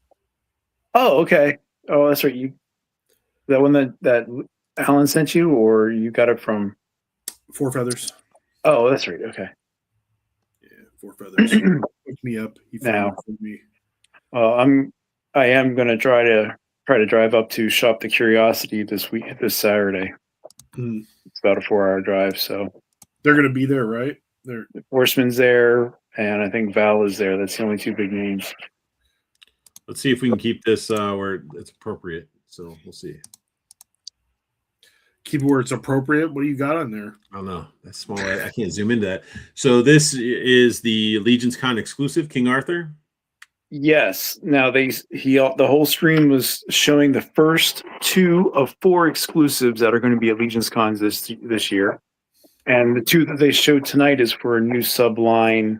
Oh, okay. Oh, that's right. You that one that Alan sent you, or you got it from? Four Feathers. Oh, that's right. Okay. Yeah, Four Feathers. Hooked me up. He found Now. it for me. I am gonna try to drive up to Shop the Curiosity this Saturday. Hmm. It's about a 4-hour drive, so They're going to be there, right? They're Horseman's there, and I think Val is there. That's the only two big names. Let's see if we can keep this where it's appropriate. So we'll see. keep it where it's appropriate. What do you got on there? I don't know. That's small. I can't zoom into that. So this is the Legion's Con exclusive, King Arthur. Yes. Now the whole stream was showing the first 2 of 4 exclusives that are going to be at Legion's Cons this year, and the 2 that they showed tonight is for a new subline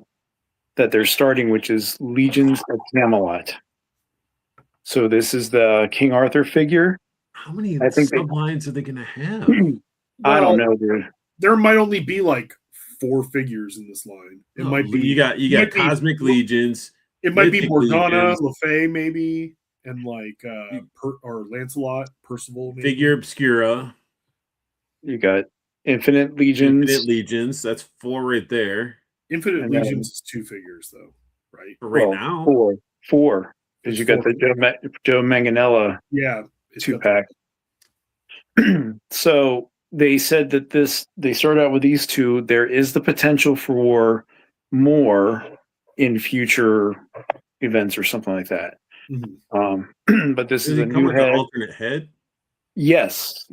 that they're starting, which is Legions of Camelot. So this is the King Arthur figure. How many I think sublines are they going to have? I Well, don't know, dude. There might only be like 4 figures in this line. It might be You got might be- Cosmic Legions. It might be Mythic Morgana, Legions. LaFay, maybe, and like or Lancelot, Percival, maybe. Figure Obscura. You got Infinite Legions. Infinite Legions. That's 4 right there. Infinite And then- Legions is 2 figures though, right? For right Well, now. 4. Because you got the Joe Manganella Yeah, it's got 2-pack. So they said that they started out with these 2. There is the potential for more in future events or something like that. Mhm. But this Does is a it come new with head. an alternate head? Yes.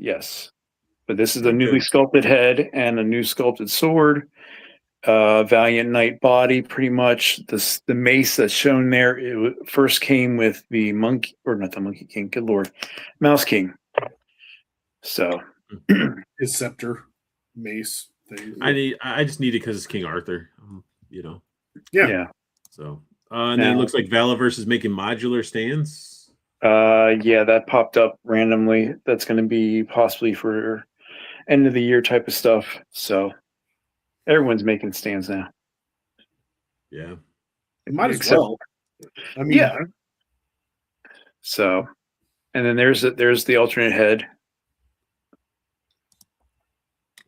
But this is a newly sculpted head and a new sculpted sword. Valiant Knight body, pretty much. The mace that's shown there, first came with the monkey, or not the Monkey King, good lord, Mouse King. So his scepter, mace thing. I just need it because it's King Arthur. Yeah. yeah. So and then it Now- looks like Valaverse is making modular stands. Yeah, that popped up randomly. That's going to be possibly for end of the year type of stuff. So everyone's making stands now. Yeah. It might as Except- well. I mean, Yeah. So, and then there's the alternate head.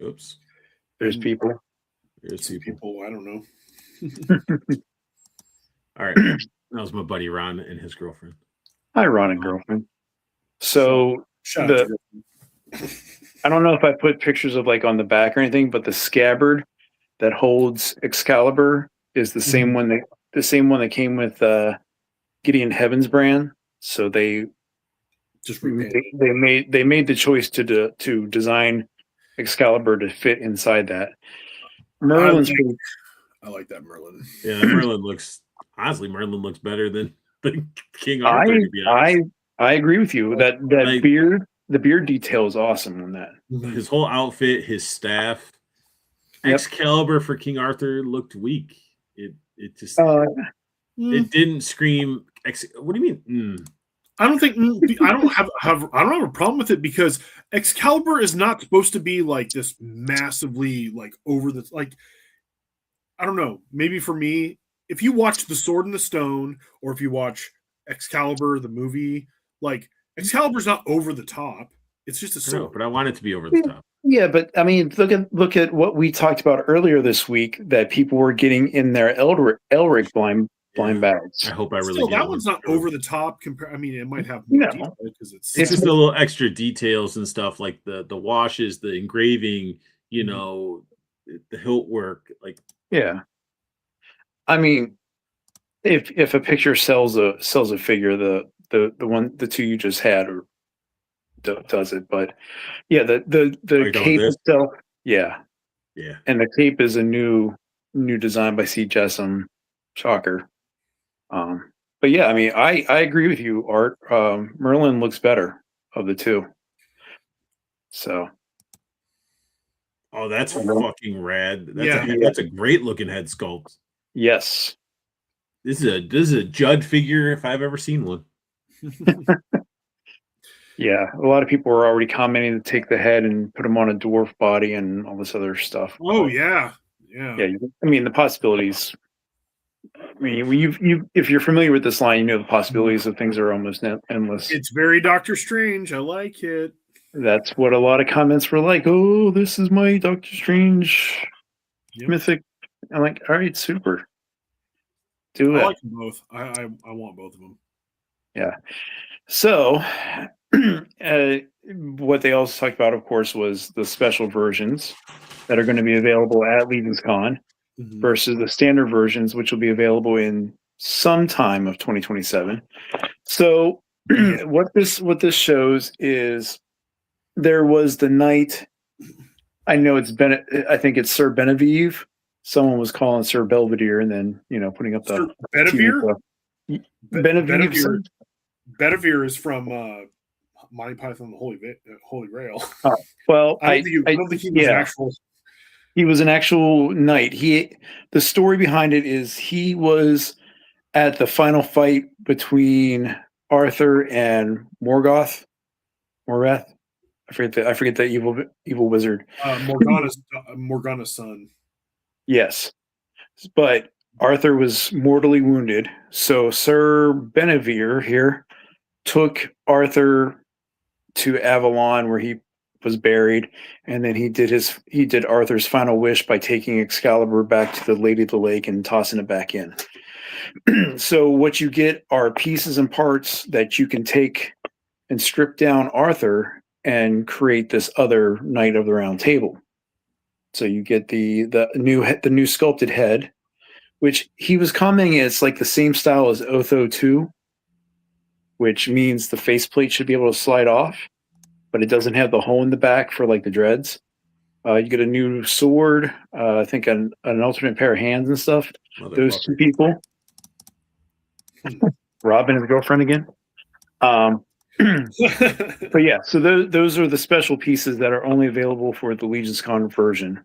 Oops. There's people. There's some people. people, I don't know. All right. That was my buddy Ron and his girlfriend. Ironic girlfriend. So Shout out The- to I don't know if I put pictures of like on the back or anything, but the scabbard that holds Excalibur is the same one that came with Gideon Heaven's brand. So they just repaint. they made the choice to design Excalibur to fit inside that. Merlin's I like that Merlin. Yeah, Merlin looks better than King Arthur, to be I honest. agree with you. That Like- the beard detail is awesome on that. His whole outfit, his staff. Yep. Excalibur for King Arthur looked weak. It just Mm. it didn't scream what do you mean? I don't think I don't have I don't have a problem with it because Excalibur is not supposed to be like this massively like over the like. I don't know. Maybe for me, if you watch The Sword and the Stone, or if you watch Excalibur the movie, like Excalibur's not over the top. It's just a I know, sword. but I want it to be over the top. Yeah, but I mean, look at what we talked about earlier this week that people were getting in their Elric blind bags. I hope I really Still, get that one. one's not over the top. I mean, it might have more No. detail because it's It's just a little extra details and stuff like the washes, the engraving, the hilt work. Like Yeah, I mean, if a picture sells a figure, the 2 you just had or does it, but yeah, the you going cape with this? itself, yeah, yeah. and the cape is a new design by C. Jessam, shocker. But yeah, I mean, I agree with you, Art. Merlin looks better of the 2. So Oh, that's Mhm. fucking rad. Yeah. That's a great looking head sculpt. yes, This is a Judd figure if I've ever seen one. Yeah, a lot of people were already commenting to take the head and put him on a dwarf body and all this other stuff. Oh yeah. Yeah. I mean, the possibilities. I mean, if you're familiar with this line, you know the possibilities of things are almost endless. It's very Doctor Strange. I like it. That's what a lot of comments were like. Oh, this is my Doctor Strange mythic. I'm like, all right, super. Do it. I like them both. I want both of them. Yeah. So, what they also talked about, of course, was the special versions that are going to be available at Legion's Con versus the standard versions, which will be available in some time of 2027. So, what this shows is there was the knight. I know I think it's Sir Benevieve. Someone was calling Sir Belvedere, and then putting up the Bedivere. Benevieve. Bedivere is from Monty Python and the Holy Grail. Well, I don't think he was an actual. He was an actual knight. The story behind it is he was at the final fight between Arthur and Morgoth. I forget the evil wizard. Morgana's son. Yes, but Arthur was mortally wounded. So Sir Benevere here took Arthur to Avalon, where he was buried, and then he did Arthur's final wish by taking Excalibur back to the Lady of the Lake and tossing it back in. So what you get are pieces and parts that you can take and strip down Arthur and create this other Knight of the Round Table. So you get the new sculpted head, which he was commenting it's like the same style as Otho 2, which means the faceplate should be able to slide off, but it doesn't have the hole in the back for like the dreads. You get a new sword, I think an alternate pair of hands and stuff. Those two people. Rob and his girlfriend again. But yeah, so those are the special pieces that are only available for the Legion's Con version.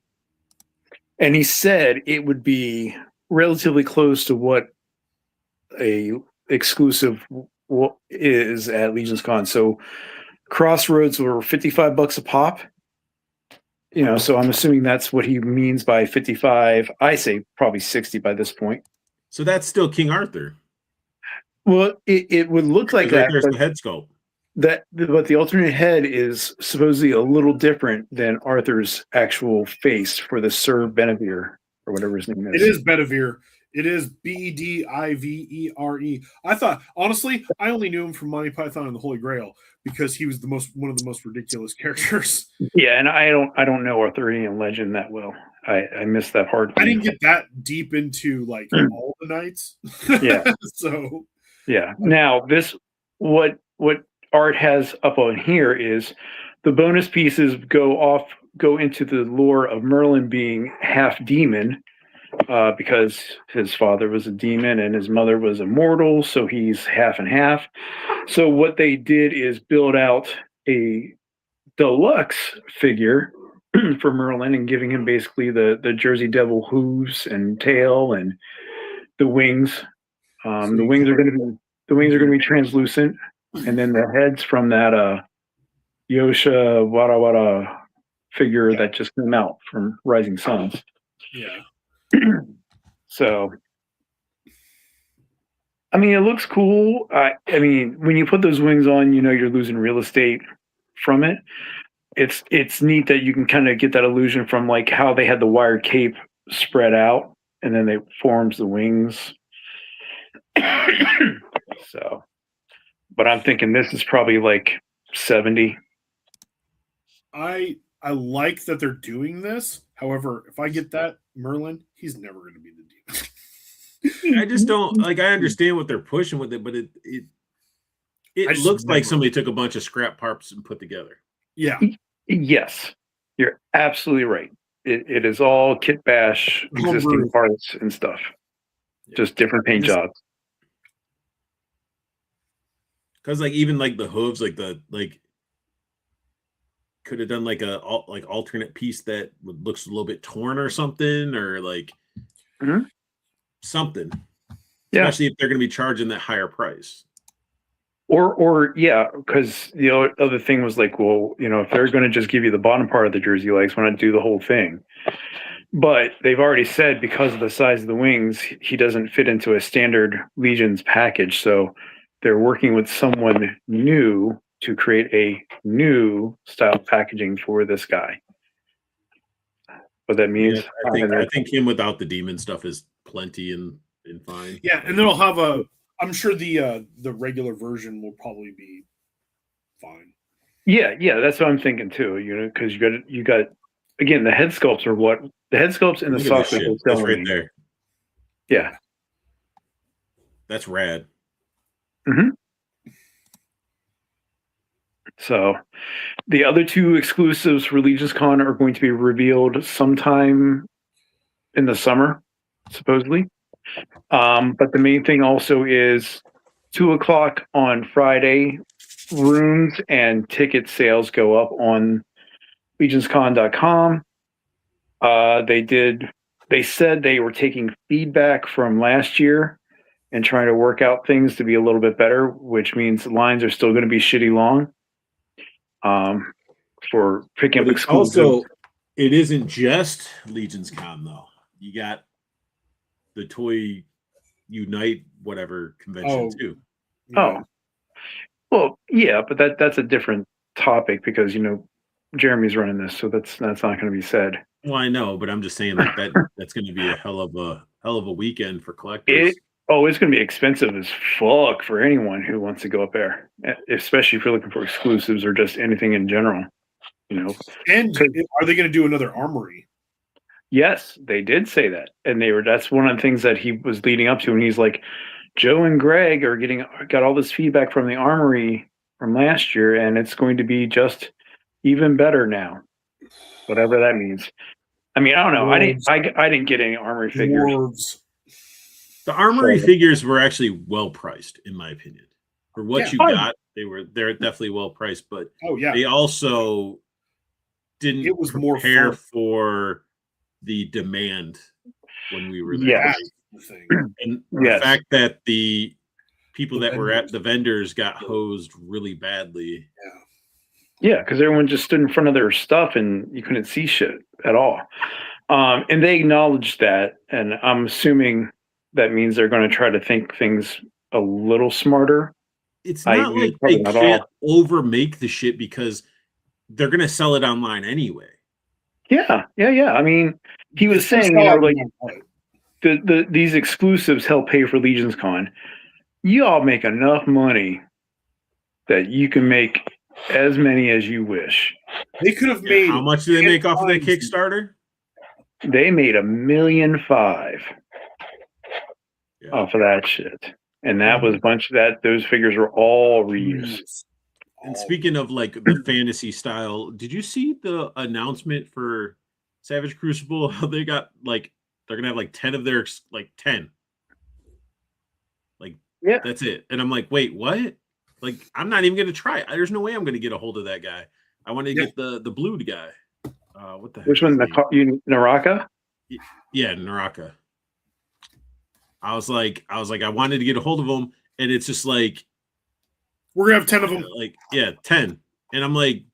And he said it would be relatively close to what a exclusive is at Legion's Con. So Crossroads were $55 a pop. So I'm assuming that's what he means by 55. I say probably 60 by this point. So that's still King Arthur. Well, it would look like that. There's the head sculpt. But the alternate head is supposedly a little different than Arthur's actual face for the Sir Benevere or whatever his name is. It is Bedivere. It is Bedivere. I thought, honestly, I only knew him from Monty Python and the Holy Grail because he was one of the most ridiculous characters. Yeah, and I don't know Arthurian legend that well. I missed that part. I didn't get that deep into like all the knights. Yeah. So yeah. Now what Art has up on here is the bonus pieces go into the lore of Merlin being half demon, because his father was a demon and his mother was immortal, so he's half and half. So what they did is build out a deluxe figure for Merlin and giving him basically the Jersey Devil hooves and tail and the wings. The wings are going to be translucent. And then the heads from that Yosha Wara Wara figure that just came out from Rising Suns. yeah. So, I mean, it looks cool. I mean, when you put those wings on, you're losing real estate from it. It's neat that you can kind of get that illusion from like how they had the wired cape spread out and then they forms the wings. So. But I'm thinking this is probably like 70. I like that they're doing this. However, if I get that Merlin, he's never going to be the demon. I just don't like. I understand what they're pushing with it, but it looks like somebody took a bunch of scrap parts and put together. Yeah. Yes, you're absolutely right. It is all kit bash existing parts and stuff, just different paint jobs. Because like even like the hooves, could have done like a alternate piece that looks a little bit torn or something, or like something. Yeah. especially if they're going to be charging that higher price. Or yeah, because the other thing was like, well, if they're going to just give you the bottom part of the jersey legs, why not do the whole thing? But they've already said because of the size of the wings, he doesn't fit into a standard Legions package. So they're working with someone new to create a new style packaging for this guy. What that means, Yeah, I think him without the demon stuff is plenty and fine. Yeah, and then I'll have I'm sure the regular version will probably be fine. Yeah, that's what I'm thinking too. Because you got again, the head sculpts are what the head sculpts and the Look at this socks are shit. what's That's selling right me. there. Yeah. That's rad. So the other two exclusives for Legions Con are going to be revealed sometime in the summer, supposedly. But the main thing also is 2:00 on Friday. Rooms and ticket sales go up on legionscon.com. They said they were taking feedback from last year and trying to work out things to be a little bit better, which means lines are still going to be shitty long. For picking up But it's exclusive. also, it isn't just Legions Con though. You got the Toy Unite whatever convention too. Oh, well, yeah, but that's a different topic because Jeremy's running this, so that's not going to be said. Well, I know, but I'm just saying like that's going to be a hell of a weekend for collectors. It's going to be expensive as fuck for anyone who wants to go up there, especially if you're looking for exclusives or just anything in general. And are they going to do another armory? Yes, they did say that, and that's one of the things that he was leading up to, and he's like, Joe and Greg got all this feedback from the armory from last year, and it's going to be just even better now, whatever that means. I mean, I don't know. I didn't get any armory figures. Dwarves. The armory figures were actually well priced, in my opinion. For what you got, they're definitely well priced, but they also didn't prepare for the demand when we were there. Yes. And the fact that the people that were at the vendors got hosed really badly. Yeah, because everyone just stood in front of their stuff and you couldn't see shit at all. And they acknowledged that, and I'm assuming that means they're going to try to think things a little smarter. It's not like they can't overmake the shit because they're going to sell it online anyway. Yeah. I mean, he was saying, these exclusives help pay for Legions Con. You all make enough money that you can make as many as you wish. They could have made. How much do they make off of that Kickstarter? They made $1.5 million off of that shit, and that was a bunch of that. Those figures were all reused. And speaking of like the fantasy style, did you see the announcement for Savage Crucible? How they got like they're gonna have like 10 of their 10. Like that's it. And I'm like, wait, what? Like I'm not even gonna try. There's no way I'm gonna get a hold of that guy. I want to get the blue guy. What the heck? Which one? Naraka? Yeah, Naraka. I was like, I wanted to get a hold of him, and it's just like we're gonna have 10 of them. Like, 10. And I'm like,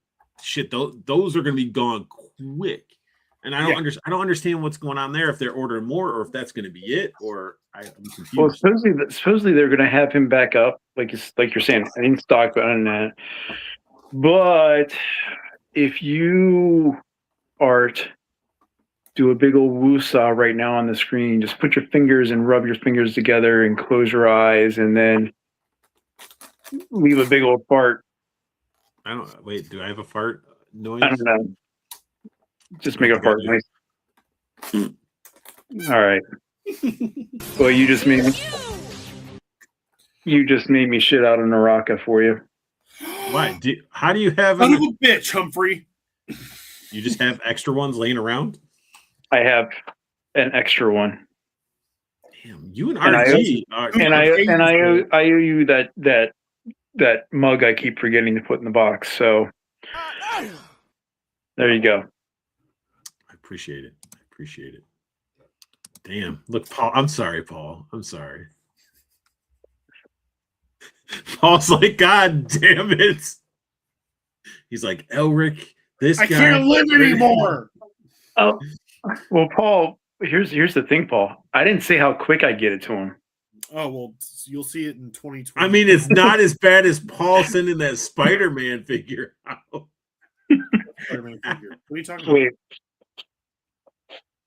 shit, those are gonna be gone quick. And I don't understand what's going on there, if they're ordering more or if that's gonna be it, or I'm confused. Well, supposedly they're gonna have him back up, like you're saying, in stock on that. But if you do a big old woo-saw right now on the screen, just put your fingers and rub your fingers together and close your eyes and then leave a big old fart. I don't wait, do I have a fart noise? I don't know. Just make a fart noise. All right. Well, you just made me shit out of Naraka for you. Why? How do you have Son of a bitch, Humphrey? You just have extra ones laying around? I have an extra one. Damn, you and RG I owe you that mug I keep forgetting to put in the box. So there you go. I appreciate it. Damn. Look, Paul. I'm sorry, Paul. I'm sorry. Paul's like, God damn it. He's like, Elric, this I guy. can't live anymore. Oh, well, Paul. Here's the thing, Paul. I didn't say how quick I get it to him. Oh well, you'll see it in 2020. I mean, it's not as bad as Paul sending that Spider-Man figure out. Spider-Man figure. What are you talking about? Wait.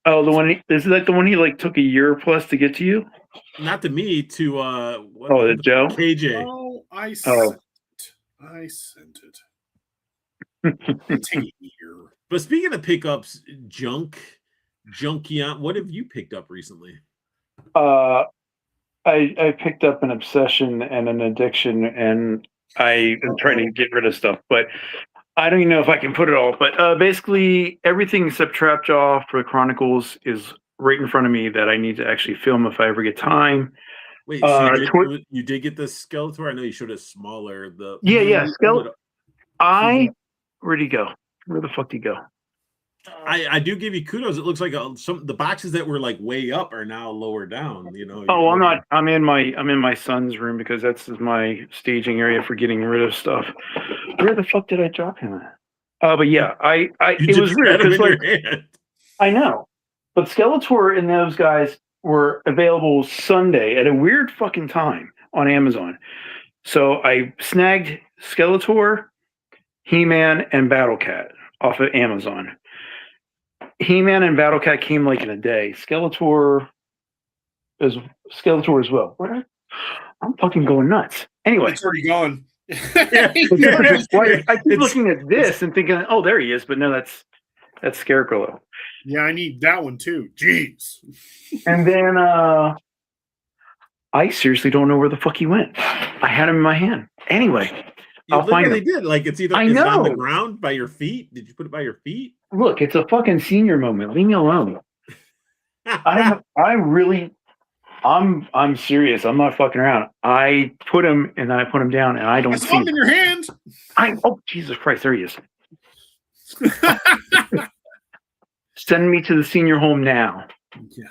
Oh, the one. Is that the one he like took a year plus to get to you? Not to me, to To Joe. KJ. Oh, I Oh. sent it. It'd take a year. But speaking of pickups, Junkion, what have you picked up recently? I picked up an obsession and an addiction, and I am trying to get rid of stuff, but I don't even know if I can put it all. But basically, everything except Trapjaw for the Chronicles is right in front of me that I need to actually film if I ever get time. Wait, so Tor- you did get the Skeletor? I know you showed us smaller. Yeah, Skeletor. Where'd he go? Where the fuck did he go? I do give you kudos. It looks like some the boxes that were like way up are now lower down. You know. Oh, I'm not. I'm in my son's room because that's my staging area for getting rid of stuff. Where the fuck did I drop him at? But yeah, it was weird because like I know, but Skeletor and those guys were available Sunday at a weird fucking time on Amazon. So I snagged Skeletor, He-Man, and Battle Cat off of Amazon. He-Man and Battle Cat came like in a day. Skeletor as well. I'm fucking going nuts. Anyway, It's already gone. I keep looking at this and thinking, oh, there he is, but no, that's Scarecrow. Yeah, I need that one too. Jeez. And then I seriously don't know where the fuck he went. I had him in my hand. Anyway, I'll find him. Did like it's either I is it on know. the ground by your feet. Did you put it by your feet? Look, it's a fucking senior moment. Leave me alone. I'm serious. I'm not fucking around. I put him and then I put him down and I don't I see saw him him. in your hand. Oh, Jesus Christ, there he is. Send me to the senior home now. Yeah.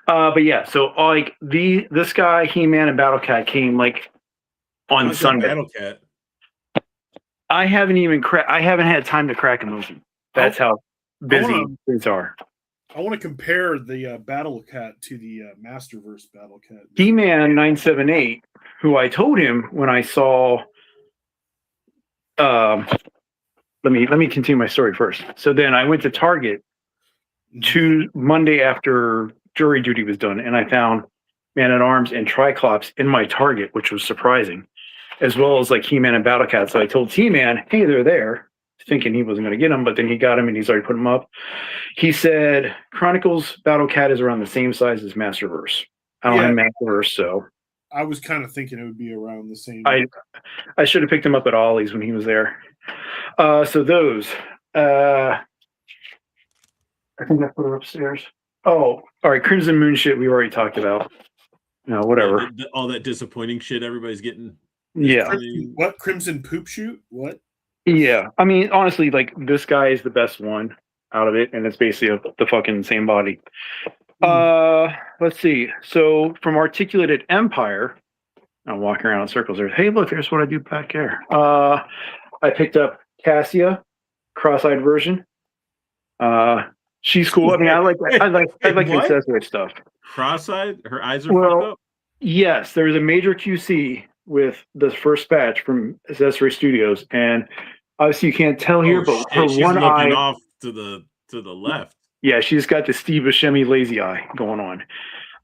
But yeah, so like this guy, He-Man and Battle Cat came like on How's that Sunday. Battle Cat. I haven't had time to crack them open. That's how busy things are. I want to compare the Battle Cat to the Masterverse Battle Cat. He-Man 978, who I told him when I saw. Let me continue my story first. So then I went to Target Monday after jury duty was done, and I found Man at Arms and Triclops in my Target, which was surprising, as well as like He-Man and Battle Cat. So I told He-Man, "Hey, they're there," thinking he wasn't going to get them, but then he got them and he's already put them up. He said Chronicles Battle Cat is around the same size as Masterverse. I don't have Masterverse, so I was kind of thinking it would be around the same. I should have picked him up at Ollie's when he was there. So those, I think I put her upstairs. Oh, all right. Crimson Moon shit we already talked about. No, whatever. All that disappointing shit everybody's getting. Yeah. What Crimson Poop Shoot? What? Yeah. I mean, honestly, like this guy is the best one out of it, and it's basically the fucking same body. Let's see. So from Articulated Empire, I'm walking around in circles there. Hey, look, here's what I do back here. I picked up Cassia, cross-eyed version. She's cool. I mean, I like accessory stuff. Cross-eyed? Her eyes are fucked up? Yes, there was a major QC with the first batch from Accessory Studios, and obviously you can't tell here, but her she's one eye off to the left. Yeah, she's got the Steve Buscemi lazy eye going on.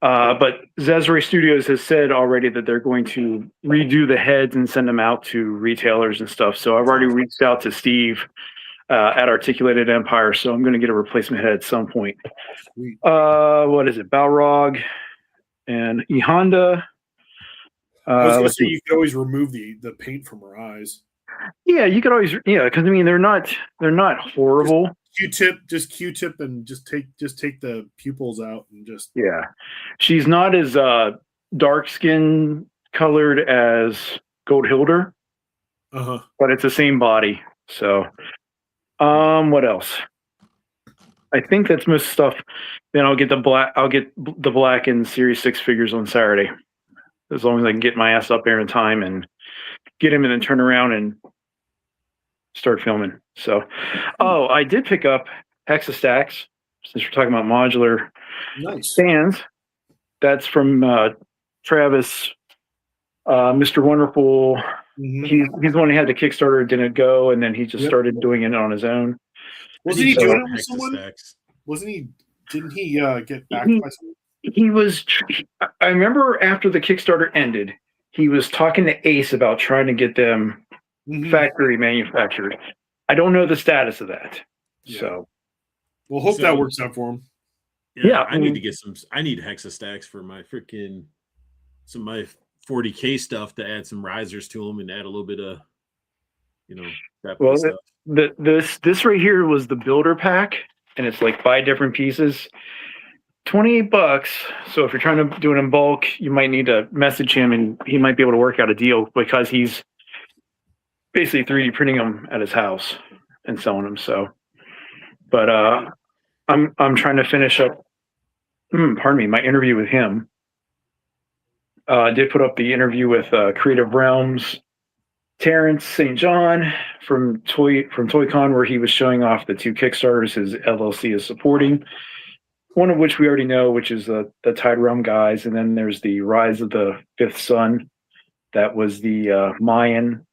But Accessory Studios has said already that they're going to redo the heads and send them out to retailers and stuff. So I've already reached out to Steve at Articulated Empire, so I'm going to get a replacement head at some point. Sweet. What is it? Balrog and E Honda. I was going to say you could always remove the paint from her eyes. Yeah, you could always. Yeah, because I mean they're not horrible. Q-tip, and just take the pupils out and just. Yeah, she's not as dark skin colored as Goldhilder. But it's the same body. So, what else? I think that's most stuff. Then I'll get the black. I'll get the black and Series 6 figures on Saturday. as long as I can get my ass up there in time and get him and then turn around and start filming. So, oh, I did pick up Hexastacks since we're talking about modular Nice. stands. That's from Travis, Mr. Wonderful. Mhm. He's the one who had the Kickstarter, didn't go, and then he just started doing it on his own. Wasn't he So- doing it with someone? Hexastacks. Wasn't he? Didn't he get backed He- by someone? He was. I remember after the Kickstarter ended, he was talking to Ace about trying to get them Mhm. factory manufactured. I don't know the status of that. Yeah. So Well, hope So- that works out for him. Yeah, I need to get some. I need Hexastacks for my freaking some of my 40K stuff to add some risers to them and add a little bit of, that Well, stuff. this right here was the builder pack, and it's like 5 different pieces. $28. So if you're trying to do it in bulk, you might need to message him, and he might be able to work out a deal because he's basically 3D printing them at his house and selling them. So, but I'm trying to finish up. Pardon me, my interview with him. I did put up the interview with Creative Realms, Terrence St. John from ToyCon, where he was showing off the 2 Kickstarters his LLC is supporting. One of which we already know, which is the Tide Realm guys, and then there's the Rise of the Fifth Sun. That was the Mayan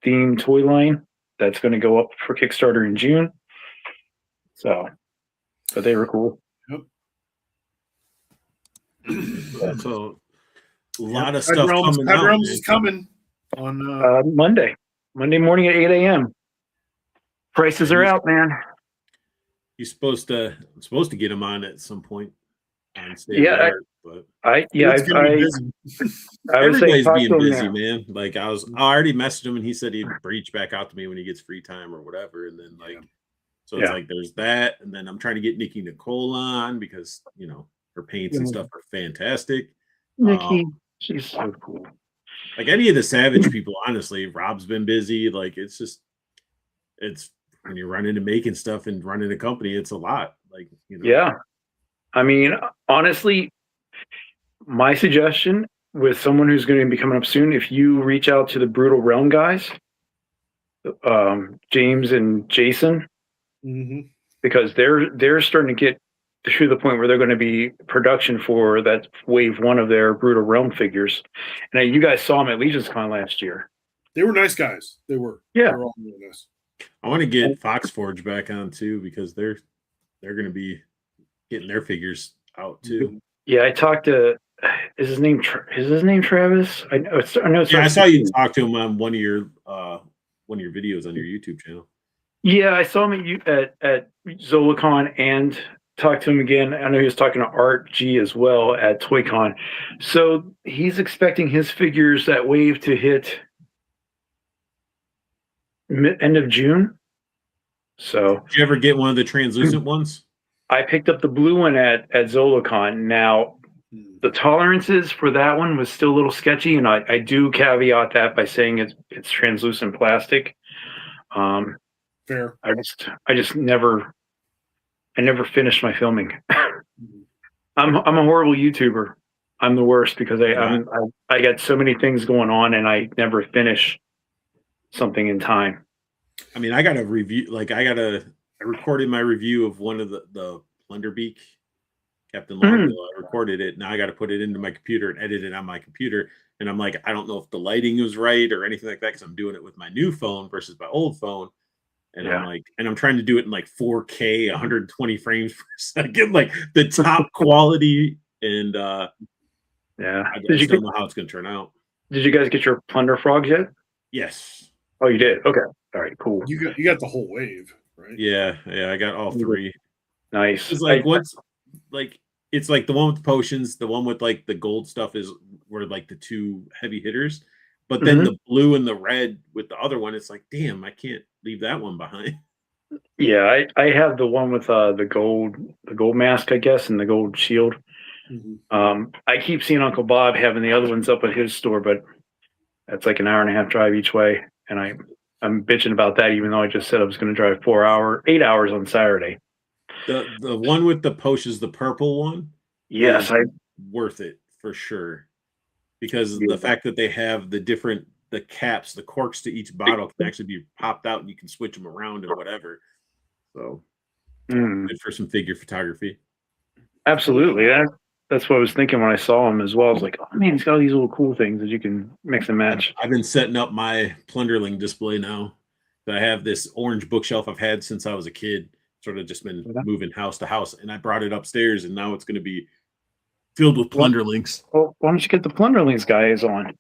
themed toy line that's going to go up for Kickstarter in June. So, but they were cool. So a lot of Tide stuff Realms, coming Tide out. Realms man. is coming on. Monday morning at 8 a.m. Prices are out, man. He's supposed to get him on at some point. On State Yeah, of the Art, but It's gonna be busy. I would say everybody's talk being to him busy, now. man. Like I already messaged him and he said he'd reach back out to me when he gets free time or whatever. And then so it's Yeah. like there's that, and then I'm trying to get Nikki Nicole on because her paints and Yeah. stuff are fantastic. Nikki, she's so cool. Like any of the Savage people, honestly, Rob's been busy. Like it's when you're running and making stuff and running a company, it's a lot. Like Yeah. I mean, honestly, my suggestion with someone who's going to be coming up soon, if you reach out to the Brutal Realm guys, James and Jason, Mhm. because they're starting to get to the point where they're going to be production for that wave 1 of their Brutal Realm figures. And you guys saw them at Legion's Con last year. They were nice guys. They were. Yeah. They were all really nice. I want to get Fox Forge back on too because they're going to be getting their figures out too. Yeah, I talked to. Is his name Travis? I know. Yeah, I saw you talk to him on one of your videos on your YouTube channel. Yeah, I saw him at ZolaCon and talked to him again. I know he was talking to Art G as well at ToyCon. So he's expecting his figures, that wave, to hit end of June. So Did you ever get one of the translucent ones? I picked up the blue one at ZolaCon. Now, the tolerances for that one was still a little sketchy, and I do caveat that by saying it's translucent plastic. Fair. I just never finished my filming. I'm a horrible YouTuber. I'm the worst because I got so many things going on and I never finish something in time. I mean, I got a review. Like I recorded my review of one of the Plunderbeak Captain Longbill. I recorded it. Now I got to put it into my computer and edit it on my computer. And I'm like, I don't know if the lighting was right or anything like that because I'm doing it with my new phone versus my old phone. And I'm like, I'm trying to do it in like 4K, 120 frames per second, like the top quality. And I just don't know how it's going to turn out. Did you guys get your Plunder Frogs yet? Yes. Oh, you did. Okay. All right. Cool. You got the whole wave, right? Yeah. I got all 3. Nice. It's like it's like the one with the potions, the one with like the gold stuff were like the 2 heavy hitters, but then the blue and the red with the other one, it's like, damn, I can't leave that one behind. Yeah, I have the one with the gold mask, I guess, and the gold shield. Mm-hmm. I keep seeing Uncle Bob having the other ones up at his store, but that's like an 1.5-hour drive each way, and I'm bitching about that, even though I just said I was going to drive 8 hours on Saturday. The one with the potions, the purple one, Yes, worth it for sure. because of the fact that they have the caps, the corks to each bottle can actually be popped out and you can switch them around and whatever. So good for some figure photography. Absolutely. That's what I was thinking when I saw him as well. I was like, oh man, he's got all these little cool things that you can mix and match. I've been setting up my Plunderling display now. I have this orange bookshelf I've had since I was a kid, sort of just been moving house to house, and I brought it upstairs, and now it's going to be filled with Plunderlings. Well, why don't you get the Plunderlings guys on?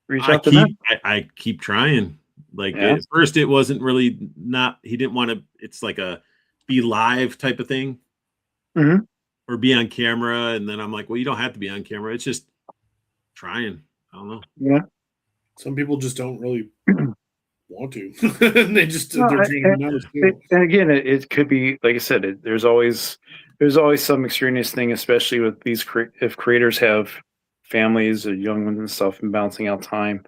Reach out to them. I keep trying. Like at first, it wasn't really he didn't want to. It's like a be live type of thing, or be on camera. And then I'm like, well, you don't have to be on camera. It's just trying. I don't know. Yeah. Some people just don't really want to. They just they're dreaming numbers too. And again, it could be like I said. There's always some extraneous thing, especially with these if creators have families or young ones and stuff and balancing out time.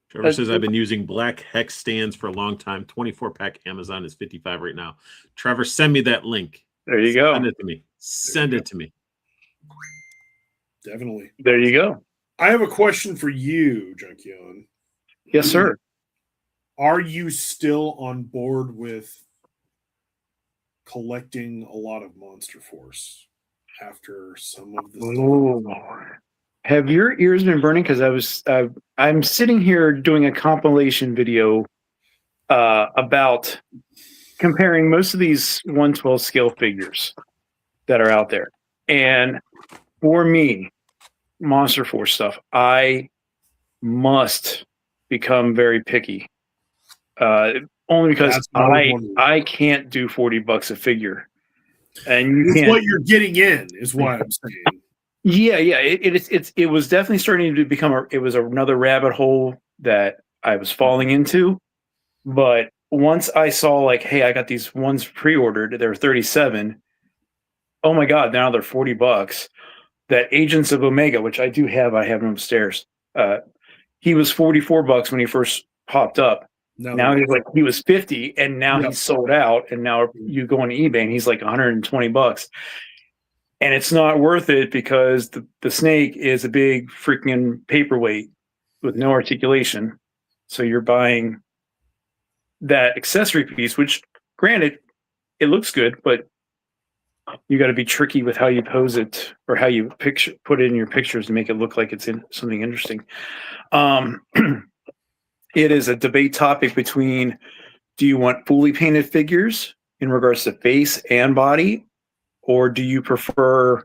Trevor says, I've been using black hex stands for a long time. 24-pack Amazon is $55 right now. Trevor, send me that link. There you go. Send it to me. Send it to me. Definitely. There you go. I have a question for you, Junkion. Yes, sir. Are you still on board with collecting a lot of Monster Force after some of the stuff? Have your ears been burning? Because I'm sitting here doing a compilation video about comparing most of these 1/12 scale figures that are out there. And for me, Monster Force stuff, I must become very picky. Only because I can't do $40 a figure. And it's what you're getting in, is what I'm saying. Yeah. It was definitely starting to become another rabbit hole that I was falling into. But once I saw like, hey, I got these ones pre-ordered, they're 37. Oh my God, now they're $40. That Agents of Omega, which I do have, I have him upstairs. He was $44 when he first popped up. Now he was 50, and now he's sold out. And now you go on eBay and he's like $120. And it's not worth it because the snake is a big freaking paperweight with no articulation. So you're buying that accessory piece, which granted, it looks good, but you got to be tricky with how you pose it or how you put it in your pictures to make it look like it's in something interesting. It is a debate topic between, do you want fully painted figures in regards to face and body, or do you prefer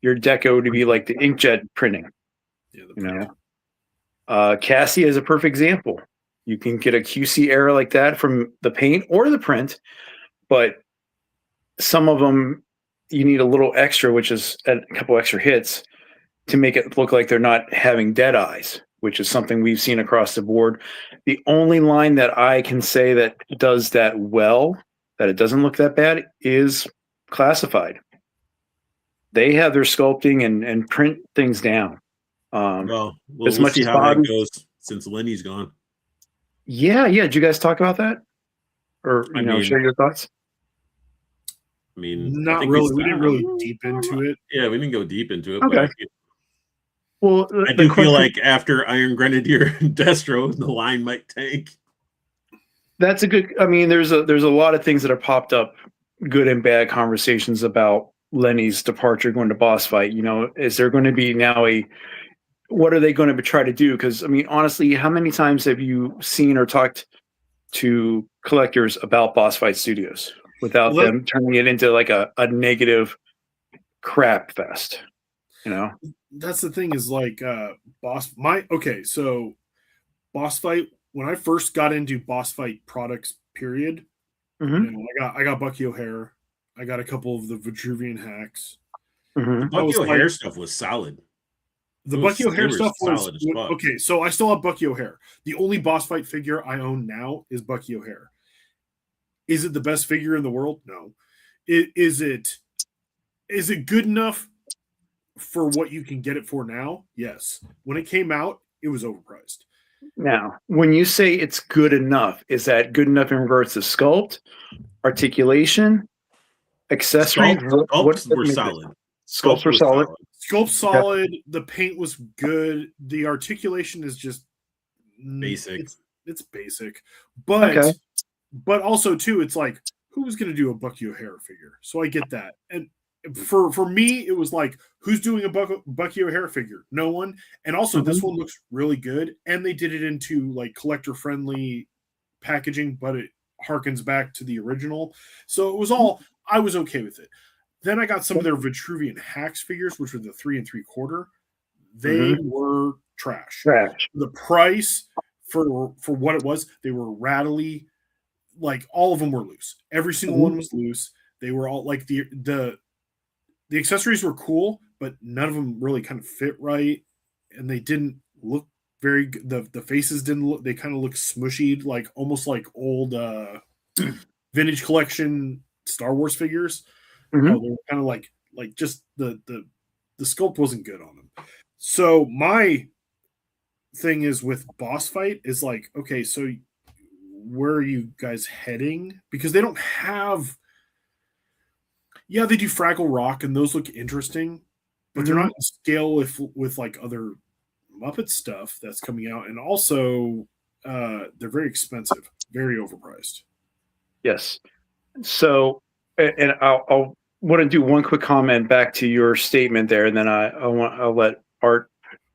your deco to be like the inkjet printing? Cassie is a perfect example. You can get a QC error like that from the paint or the print, but some of them you need a little extra, which is a couple extra hits to make it look like they're not having dead eyes, which is something we've seen across the board. The only line that I can say that does that well, that it doesn't look that bad, is Classified. They have their sculpting and print things down. We'll much see as how Bobby, that goes since Lenny's gone. Yeah. Did you guys talk about that? Or share your thoughts? I mean, not really. We didn't really deep into it. Yeah, we didn't go deep into it. Okay. But I do feel like after Iron Grenadier and Destro, the line might tank. That's a good. I mean, there's a lot of things that have popped up, good and bad conversations about Lenny's departure, going to Boss Fight. Is there going to be now what are they going to try to do? Because I mean, honestly, how many times have you seen or talked to collectors about Boss Fight Studios without them turning it into like a negative crap fest? That's the thing is like Boss Fight, when I first got into Boss Fight products, period, I got Bucky O'Hare. I got a couple of the Vitruvian hacks. Bucky O'Hare stuff was solid. The Bucky O'Hare stuff was solid as fuck. Okay, so I still have Bucky O'Hare. The only Boss Fight figure I own now is Bucky O'Hare. Is it the best figure in the world? No. Is it good enough for what you can get it for now? Yes. When it came out, it was overpriced. Now, when you say it's good enough, is that good enough in regards to sculpt, articulation, accessories? Sculpts were solid. Sculpts were solid. Sculpt solid. The paint was good. The articulation is just Basic. It's basic, but Okay. but also too, it's like who's going to do a Bucky O'Hare figure? So I get that, and for me, it was like who's doing a Bucky O'Hare figure? No one. And also, this one looks really good, and they did it into like collector friendly packaging, but it harkens back to the original. So it was all I was okay with it. Then I got some of their Vitruvian Hacks figures, which were the 3 3/4. They were trash. The price for what it was, they were rattly. Like all of them were loose. Every single one was loose. They were all like the accessories were cool, but none of them really kind of fit right, and they didn't look very good. The faces didn't look. They kind of looked smushy, like almost like old vintage collection Star Wars figures. They were kind of like just the sculpt wasn't good on them. So my thing is with Boss Fight is like, okay, so where are you guys heading? Because they don't have. Yeah, they do Fraggle Rock, and those look interesting, but they're not in scale with like other Muppet stuff that's coming out, and also they're very expensive, very overpriced. Yes. So, and I'll want to do one quick comment back to your statement there, and then I'll let Art.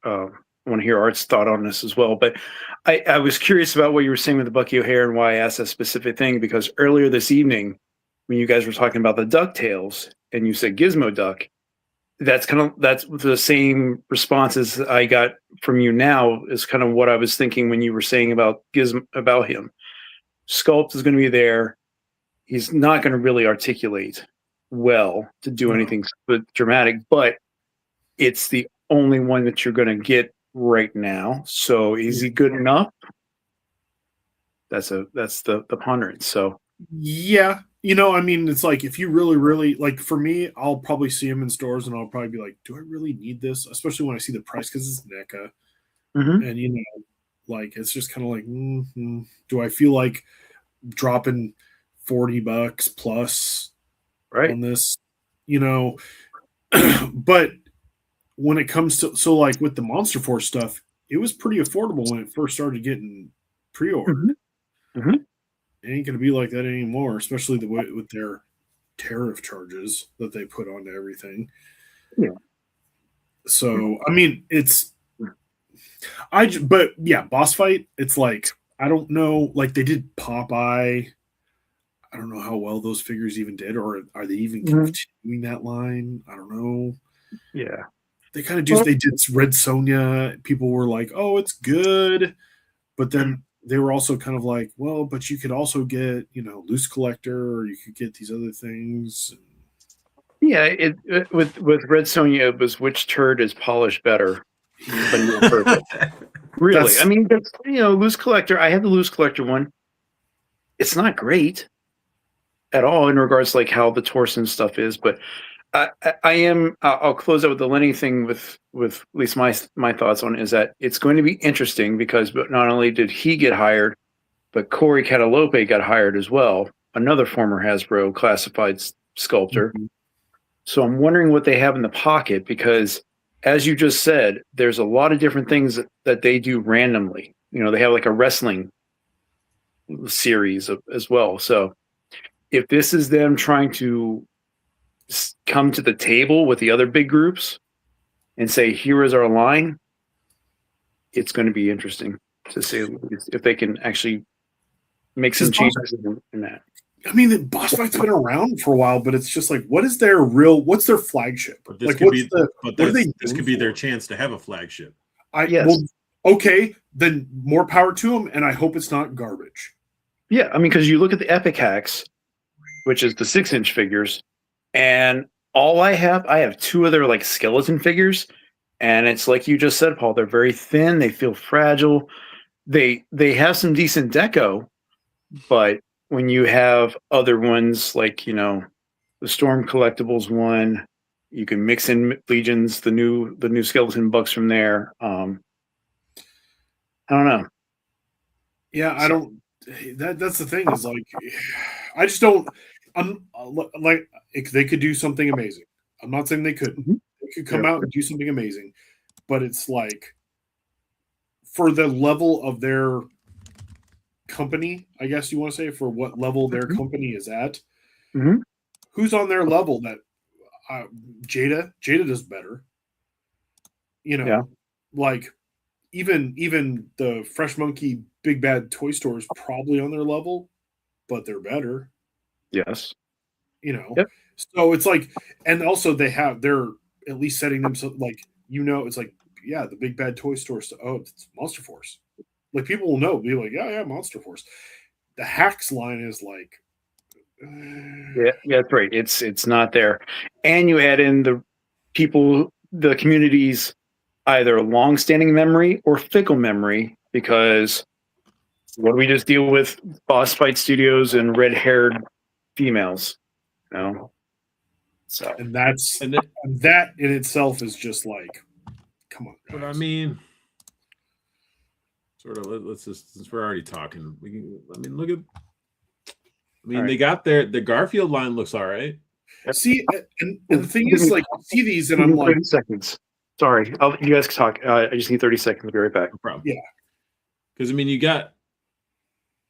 I want to hear Art's thought on this as well. But I was curious about what you were saying with the Bucky O'Hare and why I asked that specific thing, because earlier this evening, when you guys were talking about the DuckTales and you said Gizmo Duck, that's the same responses I got from you now is kind of what I was thinking when you were saying about about him. Sculpt is going to be there. He's not going to really articulate well to do anything dramatic, but it's the only one that you're going to get right now. So is he good enough? That's the ponderance. So yeah, I mean, it's like if you really like, for me, I'll probably see him in stores and I'll probably be like, do I really need this? Especially when I see the price, because it's NECA. And like it's just kind of like, do I feel like dropping $40 plus on this? But when it comes to like with the Monster Force stuff, it was pretty affordable when it first started getting pre-ordered. It ain't going to be like that anymore, especially the way with their tariff charges that they put onto everything. Yeah. So I mean, but yeah, Boss Fight. It's like I don't know. Like they did Popeye. I don't know how well those figures even did, or are they even continuing that line? I don't know. Yeah. They kind of just they did Red Sonja. People were like, "Oh, it's good," but then they were also kind of like, "Well, but you could also get Loose Collector, or you could get these other things." Yeah, with Red Sonja, it was which turd is polished better. Really, I mean, Loose Collector. I had the Loose Collector one. It's not great at all in regards to like how the Torsen stuff is, but I'll close out with the Lenny thing with at least my thoughts on it is that it's going to be interesting because not only did he get hired, but Corey Catalope got hired as well, another former Hasbro classified sculptor. So I'm wondering what they have in the pocket because, as you just said, there's a lot of different things that they do randomly. They have like a wrestling series as well. So if this is them trying to come to the table with the other big groups and say, here is our line, it's going to be interesting to see if they can actually make some changes in that. I mean, the Boss Fight's been around for a while, but it's just like, what's their flagship? But this like, this could be their chance to have a flagship. Okay, then more power to them, and I hope it's not garbage. Yeah, I mean, because you look at the Epic Hacks, which is the 6-inch figures, and I have two other like skeleton figures, and it's like you just said, Paul, they're very thin, they feel fragile, they have some decent deco, but when you have other ones like the Storm Collectibles one, you can mix in Legions, the new skeleton bucks from there. I don't know. Yeah, I don't. That's the thing is like, I just don't. Like they could do something amazing. I'm not saying they couldn't. Mhm. They could come out and do something amazing, but it's like for the level of their company, I guess you want to say, for what level their company is at. Mhm. Who's on their level? That Jada does better. You know, Yeah. like even the Fresh Monkey Big Bad Toy Store is probably on their level, but they're better. Yes. You know, Yep. so it's like, and also they're at least setting themselves like, it's like, yeah, the Big Bad Toy Store. Oh, it's Monster Force. Like people will know, be like, yeah, Monster Force. The Hacks line is like, Yeah, that's right. It's not there, and you add in the people, the community's either long-standing memory or fickle memory, because what do we just deal with? Boss Fight Studios and red-haired females, you know. So and that's And then, that in itself is just like, come on, but guys. I mean, sort of. Let's just, since we're already talking, we can. I mean, look at. I mean, All right. they got the Garfield line looks all right. See, and the thing is, like, you see these, and I'm like, 30 seconds. Sorry, you guys can talk. I just need 30 seconds. I'll be right back. No problem. Yeah. Because I mean, you got,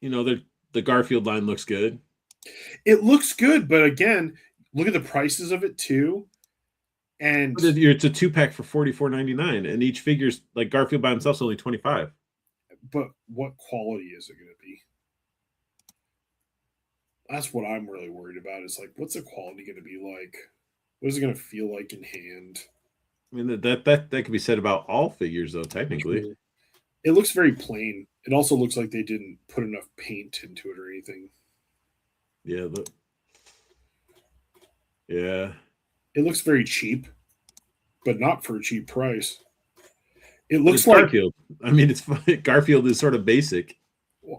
the Garfield line looks good. it looks good, but again, look at the prices of it too. And But it's a 2-pack for $44.99, and each figure's like Garfield by himself is only $25. but what quality is it going to be? That's what I'm really worried about. Is like, what's the quality going to be like? What is it going to feel like in hand? I mean, that could be said about all figures, though. Technically, It looks very plain. It also looks like they didn't put enough paint into it or anything. yeah. Yeah. It looks very cheap, but not for a cheap price. It But looks it's like Garfield. I mean, it's Garfield is sort of basic.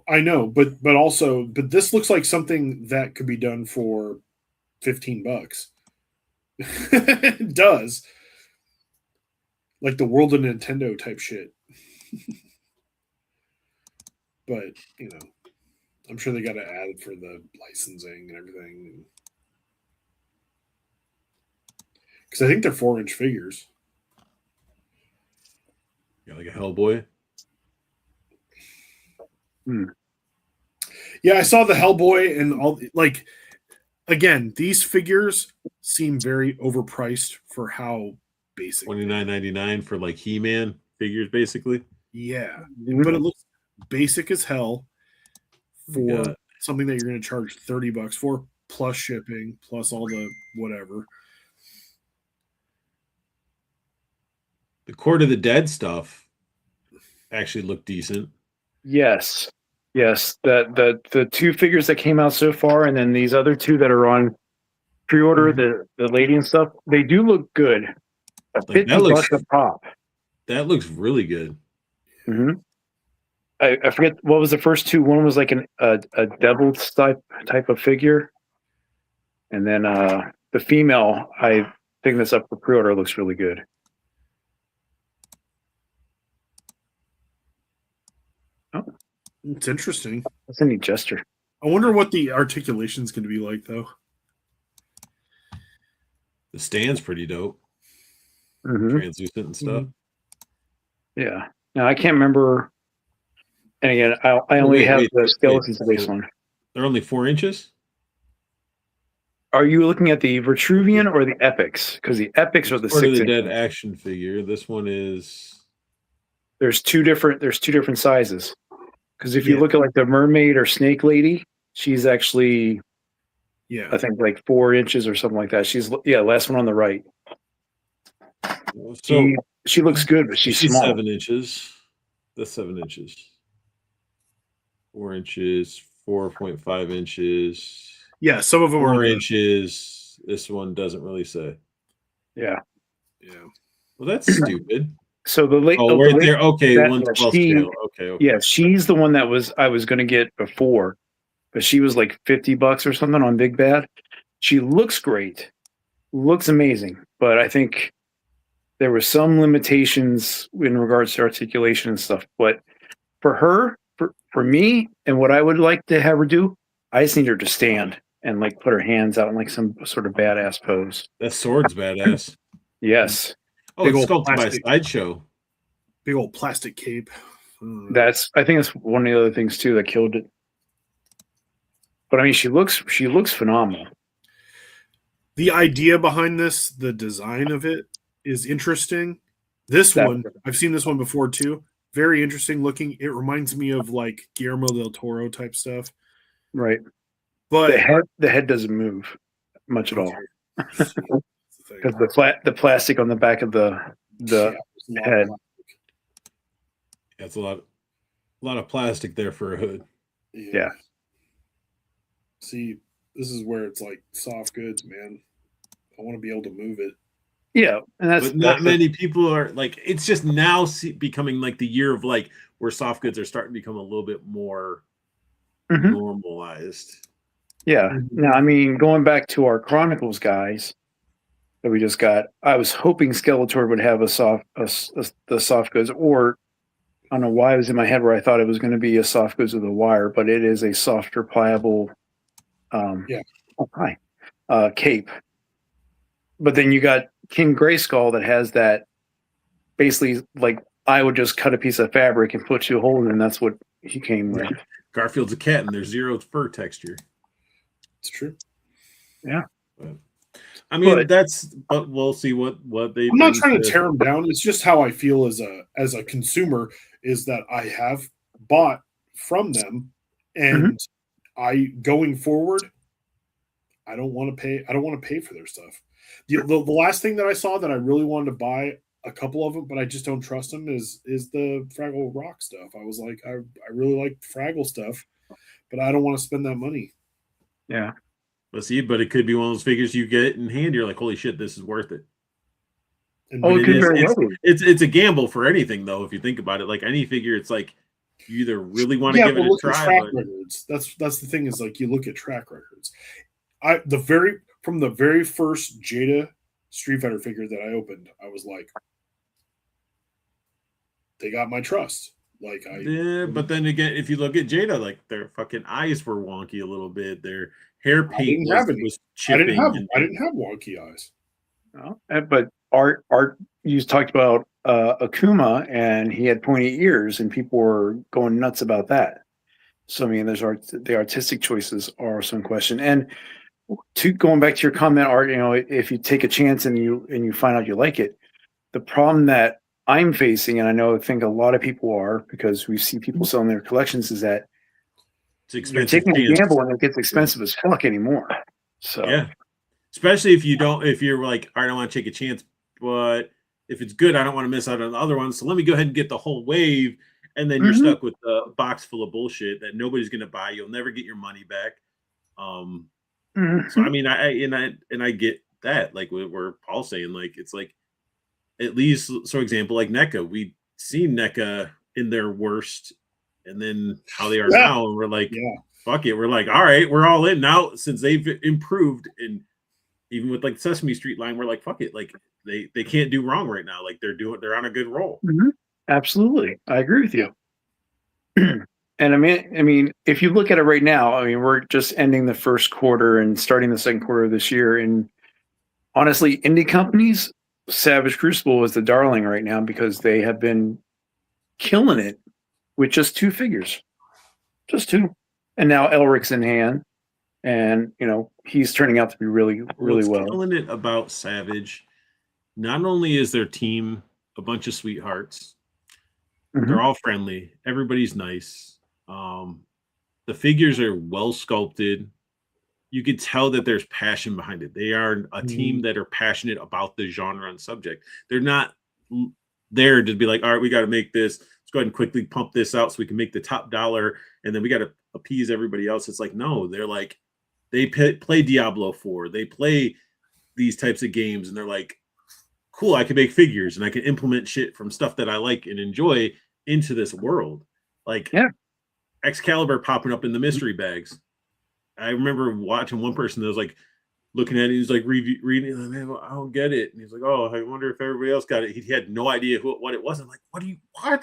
I know, but this looks like something that could be done for $15. It does. Like the World of Nintendo type shit. But, I'm sure they got to add it for the licensing and everything. Because I think they're 4-inch figures. Yeah, like a Hellboy. Yeah, I saw the Hellboy and all. Like, again, these figures seem very overpriced for how basic. $29.99 for like He-Man figures, basically. Yeah, but it looks basic as hell for Yeah. something that you're going to charge $30 for, plus shipping, plus all the whatever. The Court of the Dead stuff actually looked decent. Yes. The two figures that came out so far, and then these other two that are on pre-order, the lady and stuff, they do look good. Like, that $50 looks- a pop. That looks really good. Mm-hmm. I forget what was the first two. One was like a devil's type of figure, and then the female, I think that's up for pre-order, looks really good. It's interesting. That's a neat gesture. I wonder what the articulation is going to be like, though. The stand's pretty dope. Mm-hmm. Translucent and stuff. Yeah. Now I can't remember. And again, I only have the skeletons of this one. They're only 4 inches. Are you looking at the Vitruvian or the Epics? Because the Epics are the Court of 6 the Dead inch. action figure. This one is. There's two different sizes. Because if you Yeah. look at like the mermaid or snake lady, she's actually Yeah. I think like 4 inches or something like that. She's last one on the right. So She looks good, but she's small. 7 inches. That's 7 inches. 4 inches, 4.5 inches, Yeah, some of them 4 are inches. This one doesn't really say. Yeah. Yeah. Well, that's stupid. So the late Oh, right there. Okay, that- 1/12 she- scale. Okay. Yeah, she's the one that I was going to get before, but she was like $50 or something on Big Bad. She looks great, looks amazing, but I think there were some limitations in regards to articulation and stuff. But for her, for me, and what I would like to have her do, I just need her to stand. and like put her hands out in like some sort of badass pose. That sword's badass. Yes, Oh, Big it's old sculpted by plastic. Sideshow. Big old plastic cape. I think that's one of the other things too that killed it. But I mean, she looks phenomenal. The idea behind this, the design of it, is interesting. This one, I've seen this one before too. Very interesting looking. It reminds me of like Guillermo del Toro type stuff. Right. But The head doesn't move much at all That's the thing. because the plastic on the back of the Yeah, there's a lot of head. plastic. That's a lot of plastic there for a hood. Yeah. See, this is where it's like soft goods, man. I want to be able to move it. Yeah, and But not many people are like. It's just now becoming like the year of like where soft goods are starting to become a little bit more Mhm. normalized. Yeah. Mhm. Now, I mean, going back to our Chronicles guys that we just got, I was hoping Skeletor would have the soft goods, or I don't know why it was in my head where I thought it was going to be a soft goods with a wire, but it is a softer, pliable, Yeah. cape. But then you got King Grayskull that has that basically like I would just cut a piece of fabric and put two holes in, and that's what he came with. Garfield's a cat, and there's zero fur texture. It's true. I mean, But- but we'll see what they. I'm not bring trying to tear them down. It's just how I feel as a consumer is that I have bought from them, and I going forward, I don't want to pay. I don't want to pay for their stuff. The last thing that I saw that I really wanted to buy a couple of them, but I just don't trust them is the Fraggle Rock stuff. I was like, I really like Fraggle stuff, but I don't want to spend that money. Yeah. Let's see, but it could be one of those figures you get in hand. You're like, holy shit, this is worth it. And Oh, But it could very it's, well be. it's a gamble for anything though. If you think about it, like any figure, it's like you either really want to yeah, give but it a look at try. track But records. That's the thing is like you look at track records. From the very first Jada Street Fighter figure that I opened, I was like, they got my trust. Like yeah, but then again, if you look at Jada, like their fucking eyes were wonky a little bit. Their hair paint didn't have any. was I chipping. didn't have wonky eyes. No, but Art, you talked about Akuma, and he had pointy ears, and people were going nuts about that. So I mean, the artistic choices are some question. And going back to your comment, Art, if you take a chance and you find out you like it, the problem that I'm facing, and I think a lot of people are, because we see people selling their collections, is that It's you're expensive. taking a chance. gamble and it gets expensive as fuck anymore. So Yeah. Especially if you're like, all right, I want to take a chance, but if it's good, I don't want to miss out on the other ones. So let me go ahead and get the whole wave. And then you're Mhm. stuck with a box full of bullshit that nobody's going to buy. You'll never get your money back. Mhm. So I mean, I get that, like where Paul's saying, like it's like at least, so example, like NECA, we've seen NECA in their worst, and then how they are Yeah. now, and we're like, Yeah. fuck it, we're like, all right, we're all in now since they've improved, and even with like Sesame Street line, we're like, fuck it, like they can't do wrong right now, like they're on a good roll. Absolutely, I agree with you. And I mean, if you look at it right now, I mean, we're just ending the first quarter and starting the second quarter of this year, and honestly, indie companies, Savage Crucible is the darling right now because they have been killing it with just two figures, just two, and now Elric's in hand, and he's turning out to be really What's well. killing it about Savage, not only is their team a bunch of sweethearts, Mhm. they're all friendly, everybody's nice. The figures are well sculpted. You could tell that there's passion behind it. They are a team that are passionate about the genre and subject. They're not there to be like, all right, we got to make this. Let's go ahead and quickly pump this out so we can make the top dollar, and then we got to appease everybody else. It's like, no, they're like, they play Diablo 4. They play these types of games, and they're like, cool, I can make figures and I can implement shit from stuff that I like and enjoy into this world. Like, Yeah. Excalibur popping up in the mystery bags. I remember watching one person that was like looking at it. He was like reading. Like, man, I don't get it. And he's like, "Oh, I wonder if everybody else got it." He had no idea what it was. I'm like, "What? I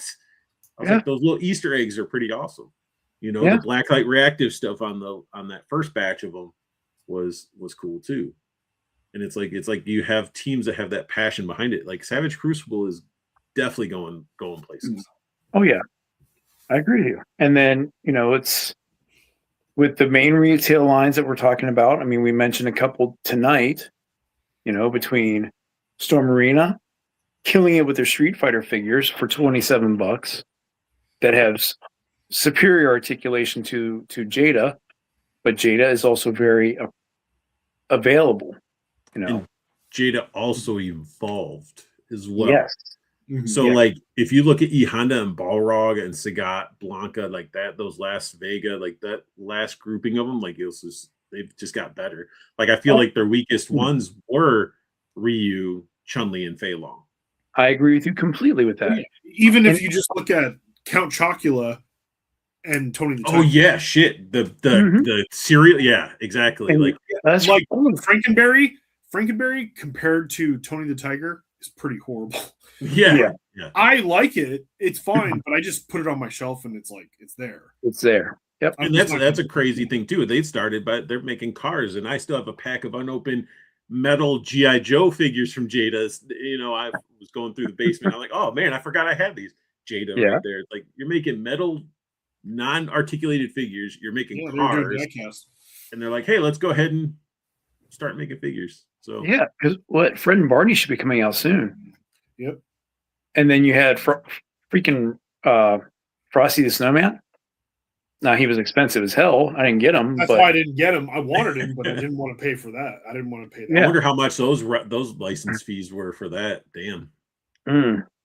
was like, those little Easter eggs are pretty awesome. The blacklight reactive stuff on that first batch of them. was cool too. And it's like you have teams that have that passion behind it. Like Savage Crucible is definitely going places. Oh yeah, I agree with you. And then it's with the main retail lines that we're talking about. I mean, we mentioned a couple tonight. Between Storm Arena killing it with their Street Fighter figures for $27 that have superior articulation to Jada, but Jada is also very available. And Jada also evolved as well. Yes. So like if you look at E Honda and Balrog and Sagat, Blanca, like that, those last Vega, like that last grouping of them, like they've just got better. Like I feel like their weakest ones were Ryu, Chun-Li, and Fei Long. I agree with you completely with that. Even if you just look at Count Chocula and Tony the Tiger. Oh yeah, shit. The cereal, yeah, exactly. And like that's like Frankenberry compared to Tony the Tiger is pretty horrible. Yeah. I like it. It's fine, but I just put it on my shelf and it's like it's there. It's there. Yep. And that's a crazy thing too. They started, but they're making cars, and I still have a pack of unopened metal GI Joe figures from Jada's. I was going through the basement. I'm like, oh man, I forgot I had these. Jada right there. Like you're making metal, non-articulated figures. You're making cars, and they're like, hey, let's go ahead and start making figures. So yeah, because Fred and Barney should be coming out soon. Yep. And then you had freaking Frosty the Snowman. Now he was expensive as hell. I didn't get him. That's why I didn't get him. I wanted him, but I didn't want to pay for that. I didn't want to pay that. I wonder how much those license fees were for that. Damn.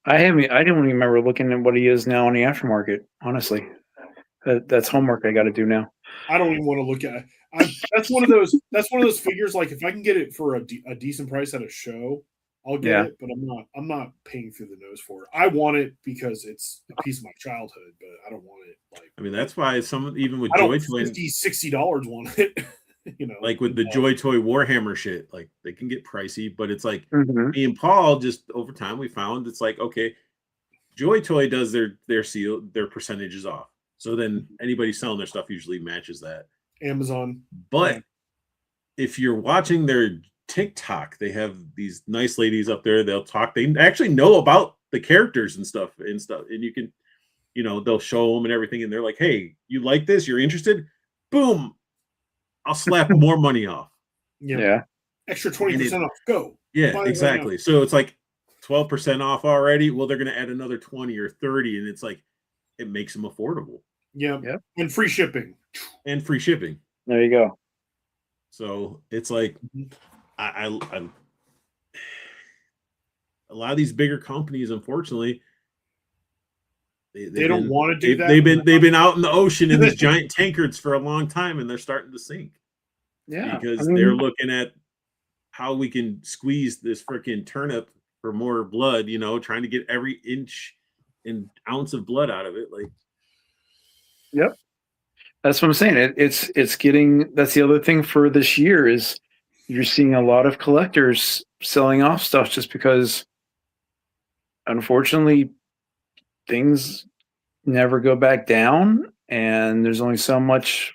I didn't even remember looking at what he is now on the aftermarket. Honestly, that's homework I got to do now. I don't even want to look at it. That's one of those figures. Like if I can get it for a decent price at a show, I'll get it. But I'm not paying through the nose for it. I want it because it's a piece of my childhood, but I don't want it. Like I mean, that's why some even with I don't Joy Toy, $60 want it. Like with the Joy Toy Warhammer shit, like they can get pricey, but it's like Mm-hmm. me and Paul just over time we found it's like okay, Joy Toy does their percentages off, so then anybody selling their stuff usually matches that. Amazon, but if you're watching their TikTok, they have these nice ladies up there. They'll talk. They actually know about the characters and stuff, and you can, they'll show them and everything. And they're like, "Hey, you like this? You're interested? Boom! I'll slap more money off." Yeah. Extra 20% off. Go. Yeah, exactly. So it's like 12% off already. Well, they're going to add another 20 or 30, and it's like it makes them affordable. Yeah. And free shipping. There you go. So it's like I a lot of these bigger companies, unfortunately, they don't want to do that. They've been out in the ocean in these giant tankers for a long time, and they're starting to sink. Yeah, because they're looking at how we can squeeze this freaking turnip for more blood. Trying to get every inch and ounce of blood out of it. Like, yep. That's what I'm saying. It's getting. That's the other thing for this year is you're seeing a lot of collectors selling off stuff just because, unfortunately, things never go back down, and there's only so much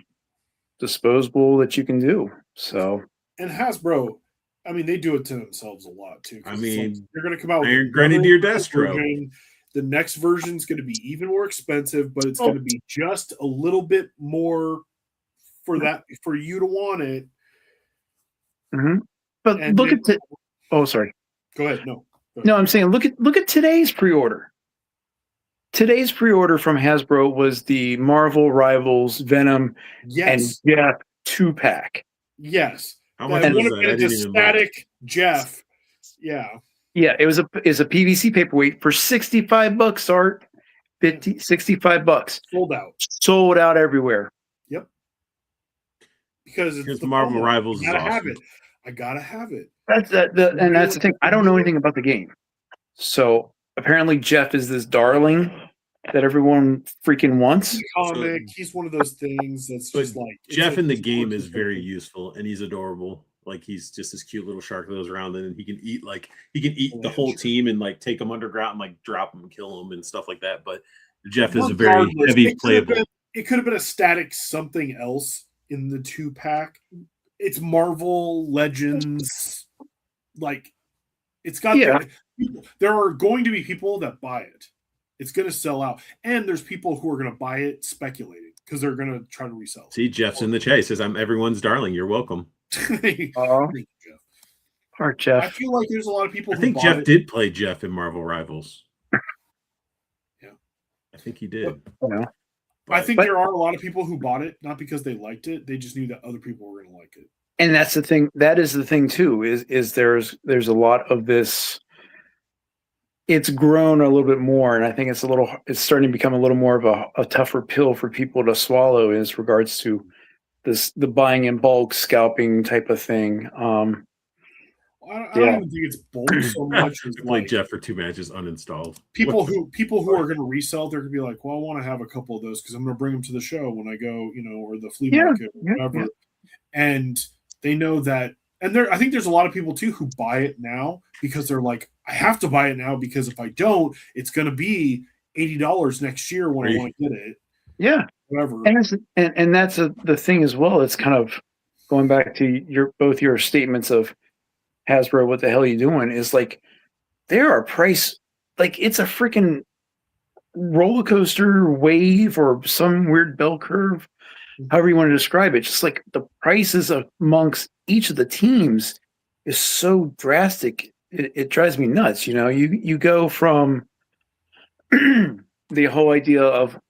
disposable that you can do. So, and Hasbro, I mean, they do it to themselves a lot too. I mean, like, they're going to come out with Iron Grenadier Destro. The next version is going to be even more expensive, but it's going to be just a little bit more for you to want it. Mm-hmm. But and look at sorry. Go ahead. No, I'm saying look at today's pre-order. Today's pre-order from Hasbro was the Marvel Rivals Venom and Jeff 2-pack. Yes. How much was that? It's a static Jeff. Yeah. Yeah, it was a PVC paperweight for $65, Art. $65. Sold out everywhere. Yep. Because it's the Marvel Rivals is awesome. Have it. I gotta have it. That's the thing. I don't know anything about the game. So apparently Jeff is this darling that everyone freaking wants. Comic. He's one of those things that's just like Jeff in the game is very useful and he's adorable. Like he's just this cute little shark that goes around and he can eat the whole team and like take them underground and like drop them and kill them and stuff like that. But Jeff is a very heavy playable. It could have been a static something else in the 2-pack, it's Marvel Legends. Like, it's got there are going to be people that buy it. It's going to sell out, and there's people who are going to buy it speculating because they're going to try to resell. See, Jeff's in the chase. Says, "I'm everyone's darling. You're welcome." Thank you, Jeff. Or Jeff. I feel like there's a lot of people. I think Jeff did play Jeff in Marvel Rivals. Yeah, I think he did. I think there are a lot of people who bought it not because they liked it; they just knew that other people were going to like it. And that's the thing. That is the thing too. Is there's a lot of this. It's grown a little bit more, and I think it's starting to become a little more of a tougher pill for people to swallow as regards to the buying in bulk, scalping type of thing. I don't even think it's bulk so much as I played Jeff for 2 matches uninstalled. People who are going to resell, they're going to be like, well, I want to have a couple of those because I'm going to bring them to the show when I go, or the flea market or whatever. Yeah. And they know that, and I think there's a lot of people too who buy it now because they're like, I have to buy it now because if I don't, it's going to be $80 next year when I want to get it. Yeah, whatever. And that's the thing as well. It's kind of going back to both your statements of Hasbro, what the hell are you doing? Is like there are price, like it's a freaking roller coaster wave or some weird bell curve, however you want to describe it. Just like the prices amongst each of the teams is so drastic. It drives me nuts. You go from the whole idea of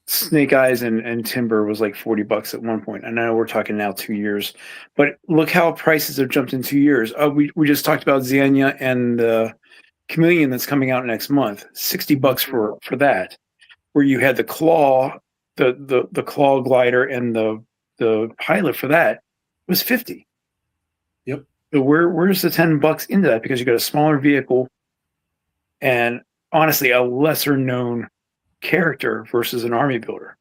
Snake Eyes and Timber was like $40 at one point. I know we're talking now 2 years, but look how prices have jumped in 2 years. We just talked about Xenia and the Chameleon that's coming out next month. $60 for that, where you had the claw, the claw glider and the pilot for that was $50. Yep. So where's the $10 into that? Because you got a smaller vehicle and honestly a lesser known character versus an army builder.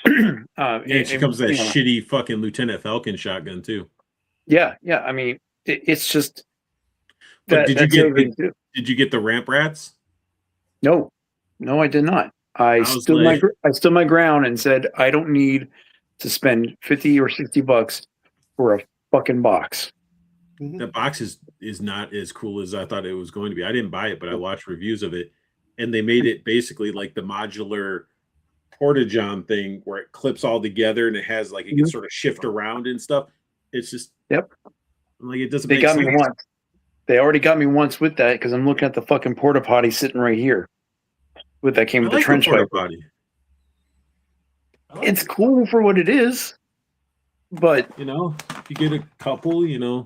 She comes with that shitty fucking Lieutenant Falcon shotgun too. Yeah. I mean, it's just. Did you get the ramp rats? No, I did not. I stood my ground and said I don't need to spend $50 or $60 for a fucking box. That box is not as cool as I thought it was going to be. I didn't buy it, but I watched reviews of it, and they made it basically like the modular Porta-John thing where it clips all together and it has like it can sort of shift around and stuff. It's just like it doesn't. They got me once. They already got me once with that because I'm looking at the fucking porta potty sitting right here. With that came with the trench coat. It's cool for what it is, but if you get a couple, yeah,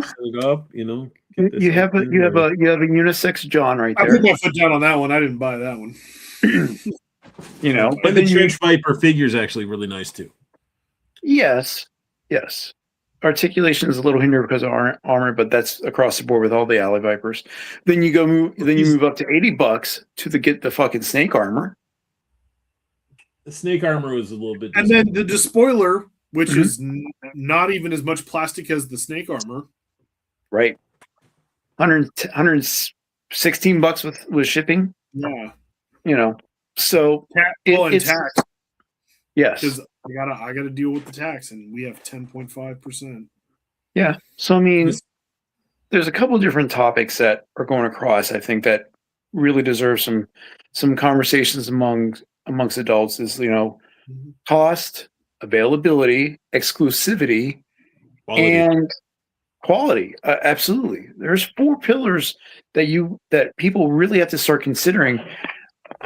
set it up, you have a unisex John right there. I put my foot down on that one. I didn't buy that one. But the Trench Viper figure is actually really nice too. Yes. Articulation is a little hindered because of armor, but that's across the board with all the Alley Vipers. Then you move up to $80 to get the fucking snake armor. The snake armor was a little bit, and then the despoiler, which is not even as much plastic as the snake armor. Right. $116 with shipping. Yeah. So it's tax. Yes. Because I gotta deal with the tax, and we have 10.5%. Yeah. So I mean, there's a couple of different topics that are going across. I think that really deserve some conversations amongst adults. Is cost, availability, exclusivity, and quality. Absolutely. There's 4 pillars that people really have to start considering.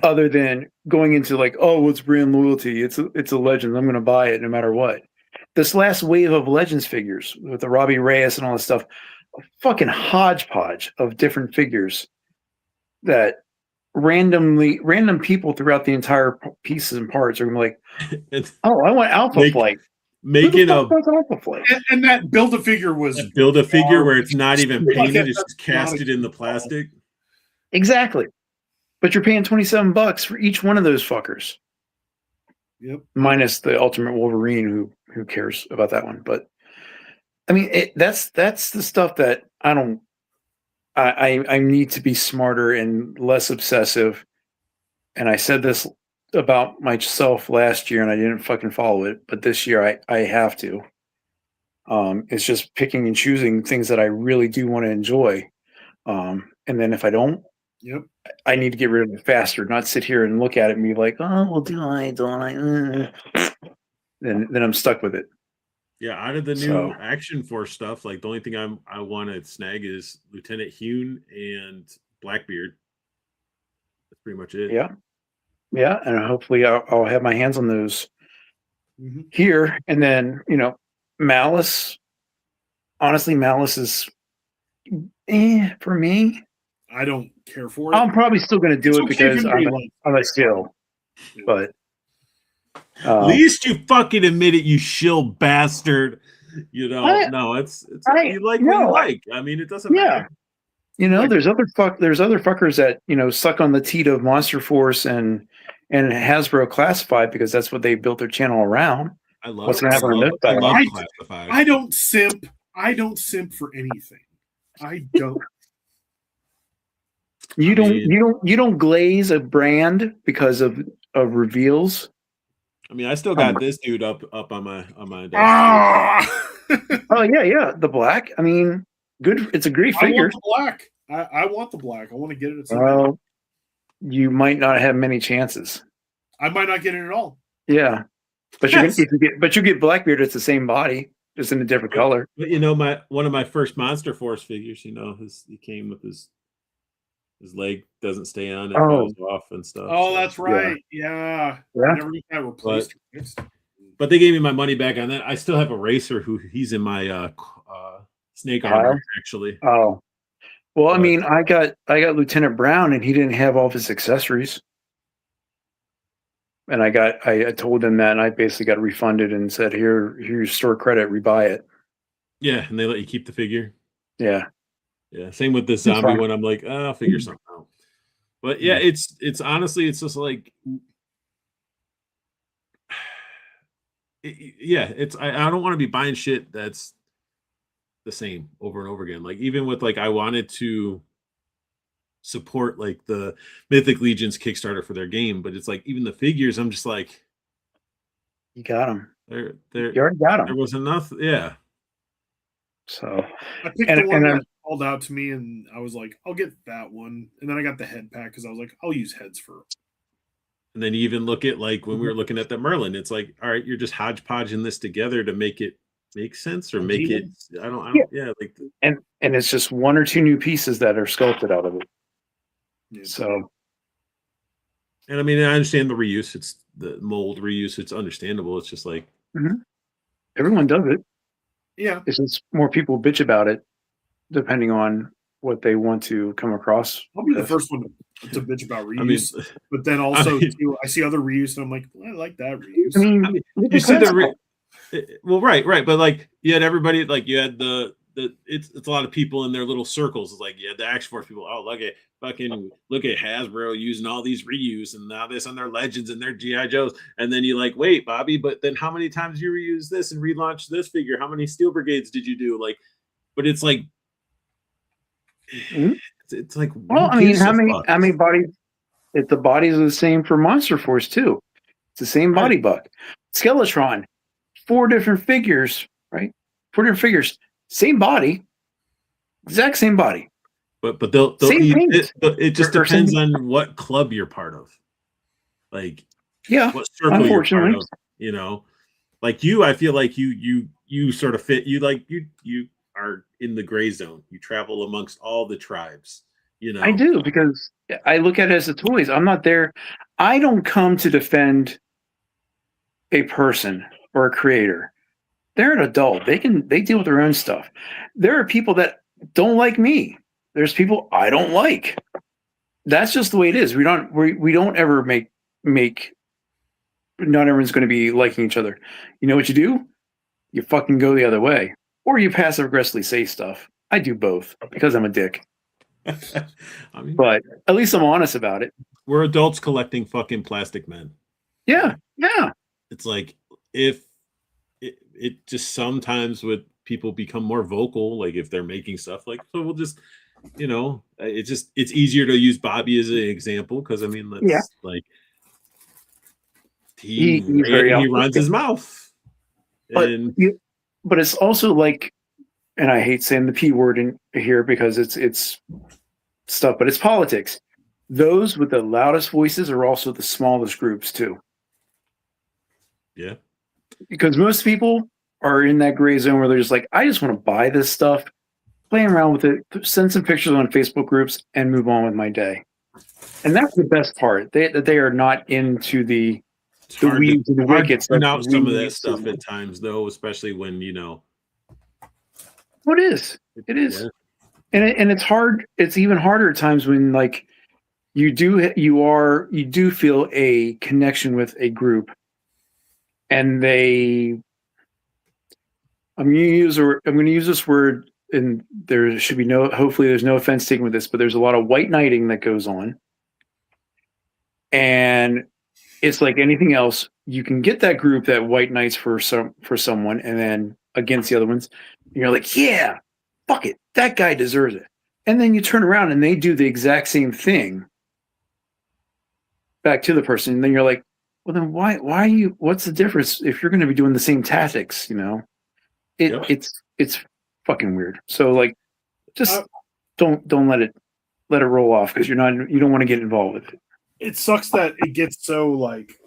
Other than going into like, oh, it's brand loyalty. It's a Legends. I'm going to buy it no matter what. This last wave of Legends figures with the Robbie Reyes and all this stuff, a fucking hodgepodge of different figures that random people throughout the entire pieces and parts are going to be like, oh, I want Alpha Flight. Making Alpha Flight. And that Build-A-Figure was Build-A-Figure where it's not even painted, it's just casted in the plastic. Exactly. But you're paying $27 for each one of those fuckers. Yep. Minus the Ultimate Wolverine, who cares about that one? But I mean, that's the stuff that I need to be smarter and less obsessive. And I said this about myself last year and I didn't fucking follow it, but this year I have to. It's just picking and choosing things that I really do want to enjoy. And then if I don't, Yep. I need to get rid of it faster, not sit here and look at it and be like, oh, well, do I, don't I? Then I'm stuck with it. Yeah, out of the new So- Action Force stuff, like the only thing I want to snag is Lieutenant Hune and Blackbeard. That's pretty much it. Yeah. Yeah. And hopefully I'll have my hands on those Mhm. here. And then, Malice. Honestly, Malice is for me. I don't care for it. I'm probably still going to do It's it okay because if you like I'm a skill. But At least you fucking admit it, you shill bastard. No, it's you like what you like. I mean, it doesn't matter. there's other fuckers that suck on the teat of Monster Force and Hasbro Classified because that's what they built their channel around. I love What's gonna happen on this I side? love I- Classified. I don't simp. I don't simp for anything. I don't. You don't glaze a brand because of reveals. I mean, I still got this dude up on my desk. Ah! Oh yeah, the black. I mean, good. It's a great I figure. want the black. I want the black. I want to get it at some Well, you might not have many chances. I might not get it at all. Yeah, but Yes. you get Blackbeard. It's the same body, just in a different color. But one of my first Monster Force figures, he came with his leg doesn't stay on, it Oh. falls off and stuff. Oh, so- that's right. Yeah. Yeah. I never got that replaced. or fixed. But they gave me my money back on that. I still have a racer he's in my snake Pile? armor actually. Oh, well, I But- mean, I got Lieutenant Brown, and he didn't have all of his accessories. And I told them that, and I basically got refunded and said, here's your store credit, rebuy it. Yeah, and they let you keep the figure. Yeah. Yeah, same with this That's zombie fine. one. I'm like, I'll figure something out. But yeah, it's honestly, it's just like, I don't want to be buying shit that's the same over and over again. Like even with I wanted to support like the Mythic Legion's Kickstarter for their game, but it's like even the figures, I'm just like, You got him. there You already got there him. was enough. Yeah, So, I picked And- the one and that I'm- called out to me, and I was like, I'll get that one. And then I got the head pack because I was like, I'll use heads for. and then you even look at like when we were looking at the Merlin, it's like, all right, you're just hodgepodging this together to make it make sense or make it. I don't like. and it's just one or two new pieces that are sculpted out of it. Yeah. So, And I mean, I understand the reuse. It's the mold reuse. It's understandable. It's just like, everyone does it. Yeah. It's just more people bitch about it, depending on what they want to come across. I'll be the first one to bitch about reuse. I mean, but then also, mean- too, I see other reuse, and I'm like, I like that reuse. I mean, I mean, look you at see the Classified. well, right, but like you had everybody, like you had the it's a lot of people in their little circles. It's like you had the Action Force people. Oh, look at Hasbro using all these reuse and now this on their Legends and their GI Joes. And then you like, wait, Bobby, but then how many times you reuse this and relaunch this figure? How many Steel Brigades did you do? Like, but it's like, Mhm. it's like, Well, who I mean, gives a how fuck? many bodies? If the bodies are the same for Monster Force too, it's the same body buck. Skeletron, 4 different figures, right? 4 different figures, same body, exact same body. But they'll Same thing. it just Or same- depends on what club you're part of. Like, Yeah, what circle you're part unfortunately. of, like you, I feel like you sort of fit, you are in the gray zone. You travel amongst all the tribes, I do, because I look at it as the toys. I'm not there. I don't come to defend a person or a creator. They're an adult. They deal with their own stuff. There are people that don't like me. There's people I don't like. That's just the way it is. We don't ever make not everyone's going to be liking each other. You know what you do? You fucking go the other way, or you passive aggressively say stuff. I do both because I'm a dick, I mean, but at least I'm honest about it. we're adults collecting fucking plastic men. Yeah. It's like if it just sometimes with people become more vocal, like if they're making stuff, like so we'll just it's easier to use Bobby as an example because I mean, Yeah. like He very runs outspoken. his mouth. But And but it's also like, and I hate saying the P word in here because it's stuff, but it's politics. Those with the loudest voices are also the smallest groups too. yeah. Because most people are in that gray zone where they're just like, I just want to buy this stuff, play around with it, send some pictures on Facebook groups, and move on with my day. And that's the best part. They are not into the It's the hard weeds and the hard to wickets. tune that out some of we that used stuff to. at times, though, especially when What is it is, Yeah. and it's hard. It's even harder at times when like you do feel a connection with a group, and they. I'm going to use this word, and there should be no. Hopefully, there's no offense taken with this, but there's a lot of white knighting that goes on, and it's like anything else. You can get that group that white knights for someone, and then against the other ones, and you're like, yeah, fuck it, that guy deserves it. And then you turn around and they do the exact same thing back to the person, and then you're like, well, then why are you? What's the difference if you're going to be doing the same tactics? You know, Yep. it's fucking weird. So like, just don't let it roll off because you don't want to get involved with it. It sucks that it gets so like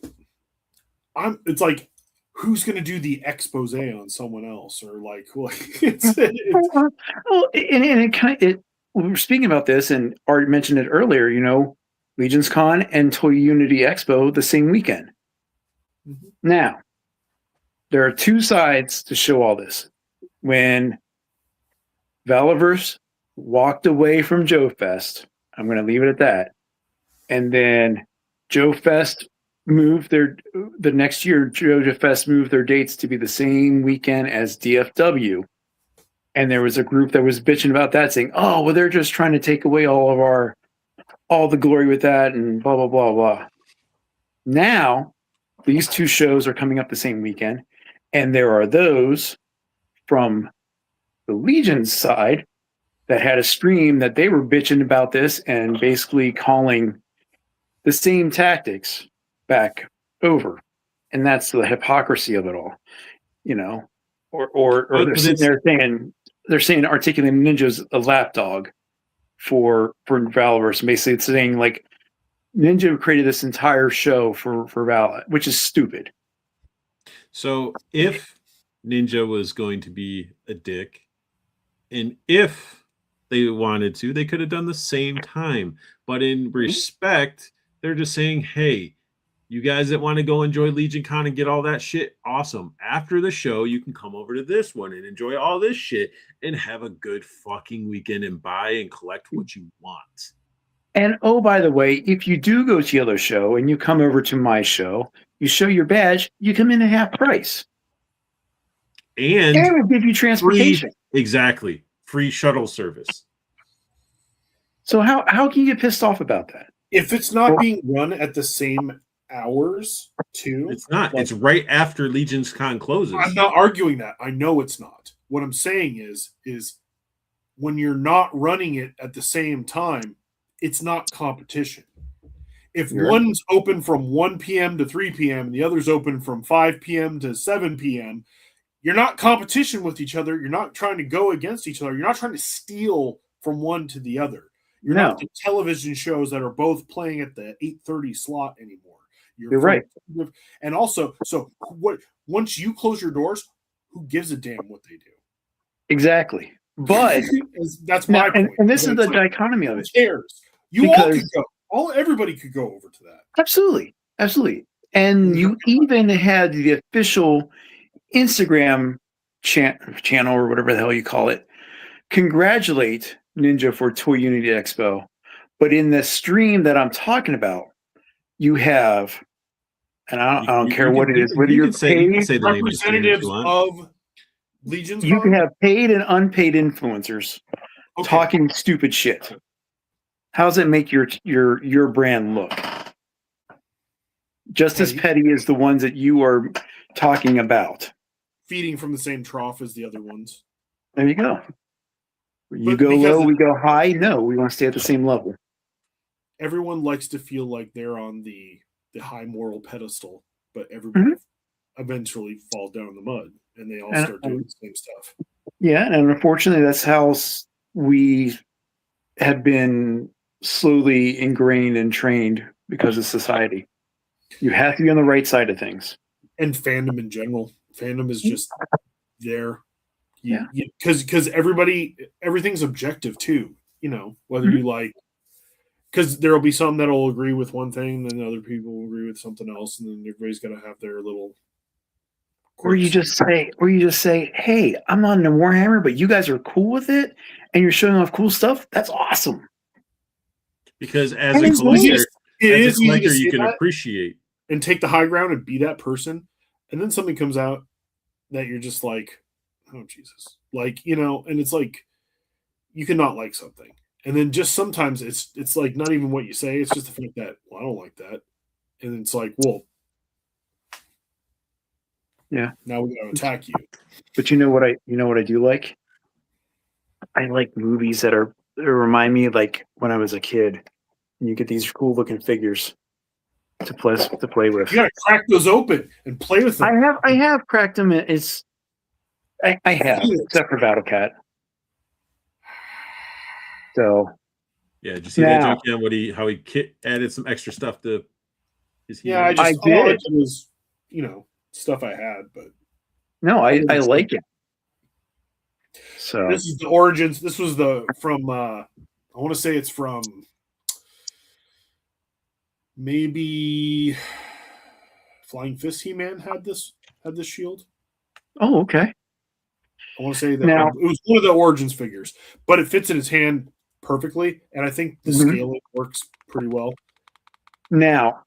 it's like who's going to do the expose on someone else or like it's Well, and it kind of we were speaking about this, and Art mentioned it earlier. You know, Legions Con and Toy Unity Expo the same weekend. Mhm. Now, there are two sides to show all this. When Valiverse walked away from Joe Fest, I'm going to leave it at that. And then Joe Fest moved the next year. Joe Fest moved their dates to be the same weekend as DFW. And there was a group that was bitching about that, saying, "Oh, well, they're just trying to take away all the glory with that, and blah blah blah blah." Now, these two shows are coming up the same weekend, and there are those from the Legion's side that had a stream that they were bitching about this and basically calling the same tactics back over, and that's the hypocrisy of it all, you know. Or they're sitting there saying Articulate Ninja's a lapdog for Valiverse. Basically, it's saying like Ninja created this entire show for Val, which is stupid. So if Ninja was going to be a dick, and if they wanted to, they could have done the same time. But in respect, they're just saying, hey, you guys that want to go enjoy Legion Con and get all that shit, awesome. After the show, you can come over to this one and enjoy all this shit and have a good fucking weekend and buy and collect what you want. And oh, by the way, if you do go to the other show and you come over to my show, you show your badge, you come in at half price. And we'll give you transportation. Exactly. Free shuttle service. So how can you get pissed off about that? if it's not being run at the same hours too. It's not. Like, it's right after Legion's Con closes. I'm not arguing that. I know it's not. What I'm saying is when you're not running it at the same time, it's not competition. If one's open from 1 p.m. to 3 p.m. and the other's open from 5 p.m. to 7 p.m., you're not competition with each other. You're not trying to go against each other. You're not trying to steal from one to the other. You're not the television shows that are both playing at the 8:30 slot anymore. You're right. And also, so what? Once you close your doors, who gives a damn what they do? Exactly. But that's my point. And this is the dichotomy of it. Who cares? You all could go. Everybody could go over to that. Absolutely. Absolutely. And you even had the official Instagram channel or whatever the hell you call it congratulate Ninja for Toy Unity Expo. But in the stream that I'm talking about, you have, and I don't care what it is, whether you're paid, say the representatives of Legion's you can have paid and unpaid influencers talking stupid shit. How does it make your brand look? Just as petty as the ones that you are talking about. Feeding from the same trough as the other ones. There you go. You go low, we go high. No, we want to stay at the same level. Everyone likes to feel like they're on the high moral pedestal. but everybody eventually falls down in the mud, and they all And- start doing the same stuff. Yeah, and unfortunately, that's how we have been slowly ingrained and trained because of society. You have to be on the right side of things. And fandom in general. Fandom is just there. Yeah. Because everything's objective too. Whether you like, because there'll be some that'll agree with one thing, then other people will agree with something else, and then everybody's got to have their little. Or you just say, "Hey, I'm on the Warhammer, but you guys are cool with it, and you're showing off cool stuff. That's awesome." Because as And a it's collector, It as is a easy to collector, say you can that appreciate. and take the high ground and be that person, and then something comes out that you're just like, oh Jesus, like and it's like you cannot like something, and then just sometimes it's like not even what you say, it's just the fact that, well, I don't like that, and it's like, well, Yeah. now we got to attack you. But you know what I do like? I like movies that remind me of like when I was a kid, and you get these cool looking figures to play with. You got to crack those open and play with them. I have cracked them. I have, except for Battle Cat. So Yeah, did you see that Now- joke? Yeah, how he added some extra stuff to his. Yeah, I I just all did. it was stuff I had, but no, I like it. So this is the origins. This was from I want to say it's from maybe Flying Fist He-Man had this shield. oh, okay. I want to say that Now- it was one of the origins figures, but it fits in his hand perfectly, and I think the Mhm. scaling works pretty well. Now,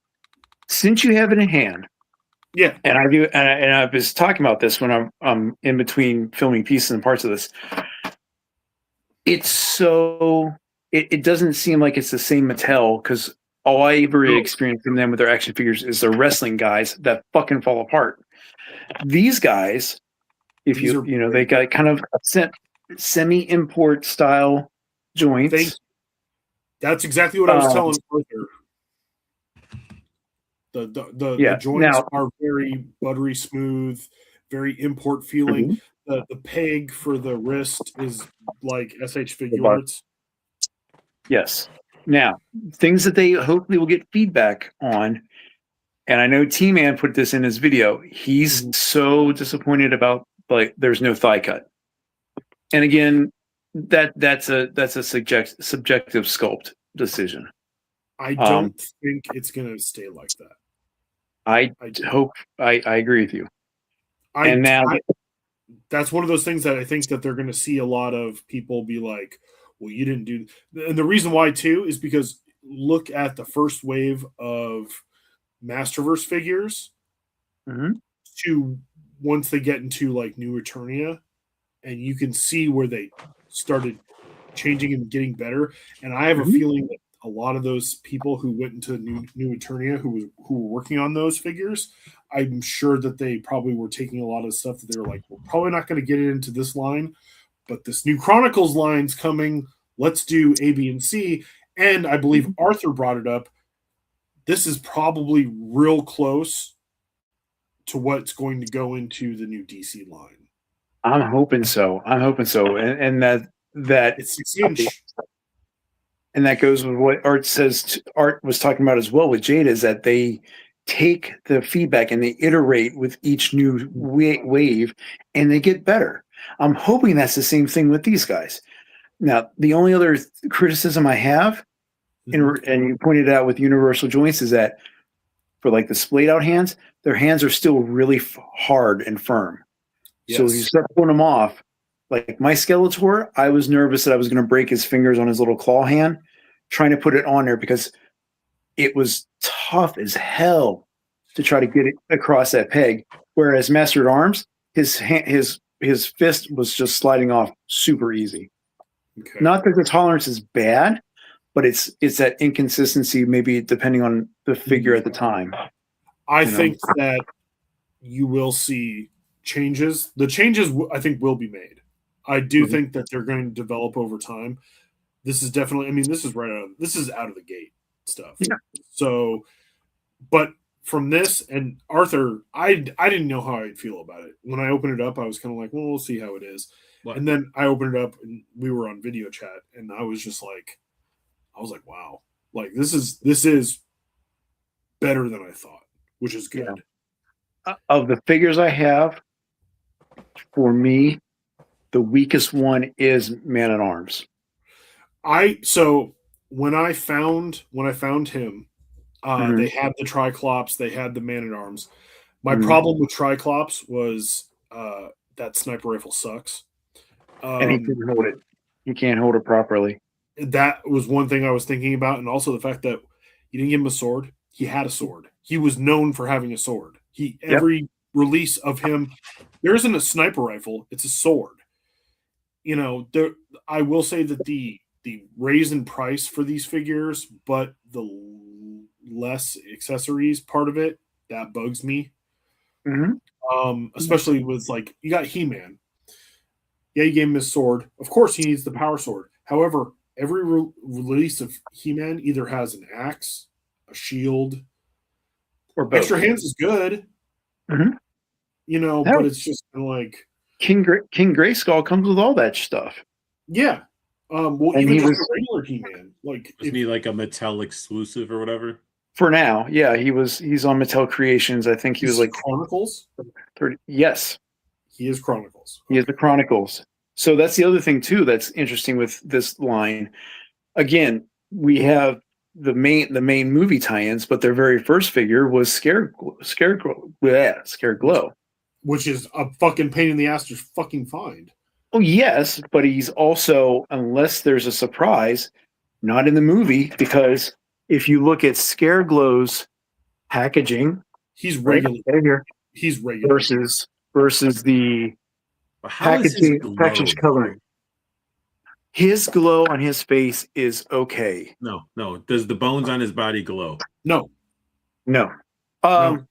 since you have it in hand, Yeah, and I do, and I was talking about this when I'm in between filming pieces and parts of this. It's so it doesn't seem like it's the same Mattel, because all I ever experienced from them with their action figures is their wrestling guys that fucking fall apart. These guys, if These you are they got kind of semi-import style joints. Thank- that's exactly what I was Um, telling Arthur. The Yeah, joints now- are very buttery smooth, very import feeling. Mhm. The peg for the wrist is like SH bar. Figuarts. Yes. Now, things that they hopefully will get feedback on, and I know T-Man put this in his video. He's so disappointed about like there's no thigh cut. And again, that's a subjective sculpt decision. I don't think it's going to stay like that. I I hope I agree with you. I, And now- that's one of those things that I think that they're going to see a lot of people be like, well, you didn't do. And the reason why, too, is because look at the first wave of Masterverse figures Mhm. to once they get into like New Eternia, and you can see where they started changing and getting better. And I have a Mhm. feeling that a lot of those people who went into New Eternia who were working on those figures, I'm sure that they probably were taking a lot of stuff that they were like, we're probably not going to get it into this line, but this new Chronicles line's coming. Let's do A, B, and C. And I believe Arthur brought it up. This is probably real close to what's going to go into the new DC line. I'm hoping so. And that It's 6-inch. and that goes with what Art says. Art was talking about as well with Jade, is that they take the feedback and they iterate with each new wave, and they get better. I'm hoping that's the same thing with these guys. Now, the only other criticism I have, and you pointed out with universal joints, is that for like the splayed out hands, their hands are still really hard and firm. So if you Yes. start pulling them off, like my Skeletor, I was nervous that I was going to break his fingers on his little claw hand, trying to put it on there, because it was tough as hell to try to get it across that peg. Whereas Master at Arms, his fist was just sliding off super easy. Okay. Not that the tolerance is bad, but it's that inconsistency, maybe depending on the figure at the time. I you know. think that you will see changes. The changes, I think, will be made. I do Mhm. think that they're going to develop over time. This is definitely, I mean, this is out of the gate stuff. Yeah. So, but from this and Arthur, I didn't know how I'd feel about it. When I opened it up, I was kind of like, well, we'll see how it is. What? And then I opened it up and we were on video chat, and I was just like, wow, like this is better than I thought, which is good. Of the figures I have, for me, the weakest one is Man at Arms. So when I found him, Mhm. they had the Triclops, they had the Man at Arms. My Mhm. problem with Triclops was that sniper rifle sucks. And he couldn't hold it. He can't hold it properly. That was one thing I was thinking about, and also the fact that you didn't give him a sword. He had a sword. He was known for having a sword. Every release of him, there isn't a sniper rifle; it's a sword. You know, I will say that the raise in price for these figures, but the less accessories part of it, that bugs me. Especially with, like, you got He-Man. Yeah, you gave him his sword. Of course, he needs the power sword. However, every release of He-Man either has an axe, a shield, Or both. extra hands is good. Mhm. You know, Hell. but it's just kind of like, King Grayskull comes with all that stuff. yeah. Well, And even he just was- a regular He-Man, like, Isn't he like a Mattel exclusive or whatever? For now, yeah, he's on Mattel Creations. I think he was like Chronicles. 30. Yes, He is Chronicles. he is the Chronicles. So that's the other thing too that's interesting with this line. Again, we have the main movie tie-ins, but their very first figure was Scareglow, Which is a fucking pain in the ass to fucking find. Oh yes, but he's also, unless there's a surprise, not in the movie, because if you look at Scareglow's packaging, He's right regular. here He's regular. versus the But how is his packaging glow? package coloring. His glow on his face is okay. No. Does the bones on his body glow? No. No. No.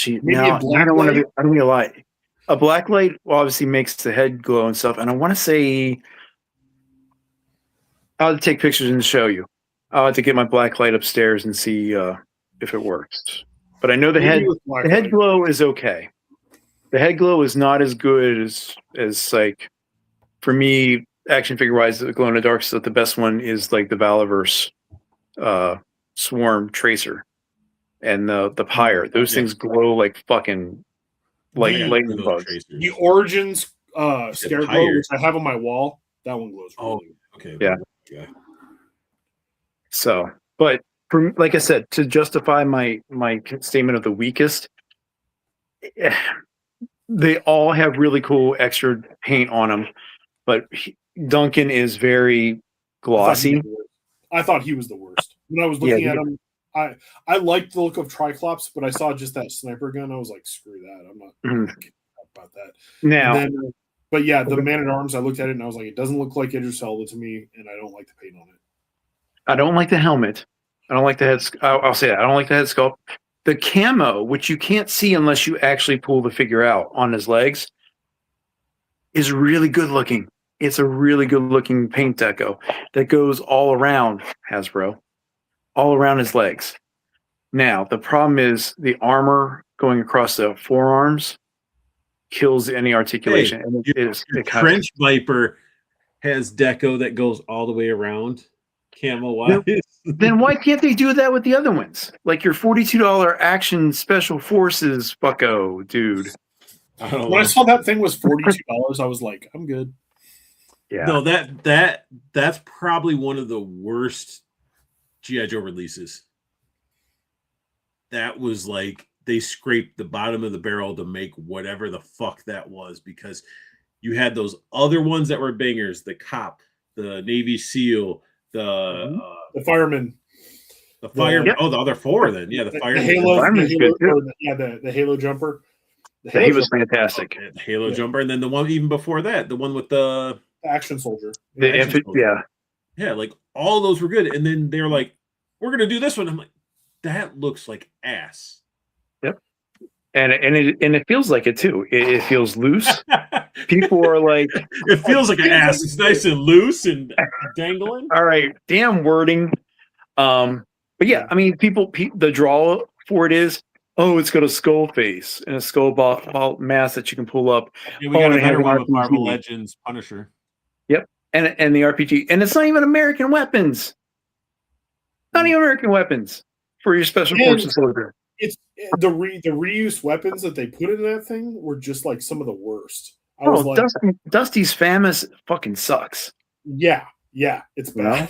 Maybe Now a black I don't want to light? be. I don't want to lie. A black light obviously makes the head glow and stuff, and I want to say I'll have to take pictures and show you. I'll have to get my black light upstairs and see if it works. But I know the Maybe head with black the head light. glow is okay. The head glow is not as good as like, for me, action figure wise, the glow in the dark stuff. The best one is like the Valaverse Swarm Tracer and the Pyre. Those Yeah. things glow like fucking like I got lightning those bugs. tracers. The Origins said Scareglow, higher. which I have on my wall, that one glows Oh. really. Okay. Yeah. Okay. So, but for, like I said, to justify my statement of the weakest, they all have really cool extra paint on them, but Duncan is very glossy. I thought he was the worst. When I was looking at him, I liked the look of Triclops, but I saw just that sniper gun. I was like, screw that. I'm not Mhm. about that. Now, And then, but yeah, the Man at Arms, I looked at it and I was like, it doesn't look like Idris Elba to me, and I don't like the paint on it. I don't like the helmet. I don't like the head. I'll say that. I don't like the head sculpt. The camo, which you can't see unless you actually pull the figure out on his legs, is really good looking. It's a really good looking paint deco that goes all around Hasbro, all around his legs. Now, the problem is the armor going across the forearms kills any articulation. And Your Trench Viper has deco that goes all the way around, camo wise. Then why can't they do that with the other ones? Like your $42 Action Special Forces bucko, dude. I don't When I know. saw that thing was $42, I was like, I'm good. Yeah. No, that's probably one of the worst G.I. Joe releases. That was like they scraped the bottom of the barrel to make whatever the fuck that was, because you had those other ones that were bangers, the cop, the Navy SEAL, the fireman, the fire. Yep. Oh, the other four then. Yeah, the the fire. Halo, fireman's the Halo, good, too. or the Halo jumper. The He Halo was jumper, fantastic. The Halo Yeah. jumper, and then the one even before that, the one with the the action soldier. Yeah. yeah, like all those were good. And then they were like, "We're gonna do this one." I'm like, that looks like ass. And it feels like it too. It feels loose. People are like, It feels like an ass. It's nice and loose and dangling. all right, damn wording. But yeah, I mean, the draw for it is, oh, it's got a skull face and a skull ball mask that you can pull up. Yeah, we got and a it has better an one with Marvel RPG. Legends Punisher. Yep, and the RPG, and it's not even American weapons. Not even American weapons for your special And- forces soldier. It's the reuse weapons that they put in that thing were just like some of the worst. I was Oh, like, Dusty's Famous fucking sucks. yeah, it's You know? bad.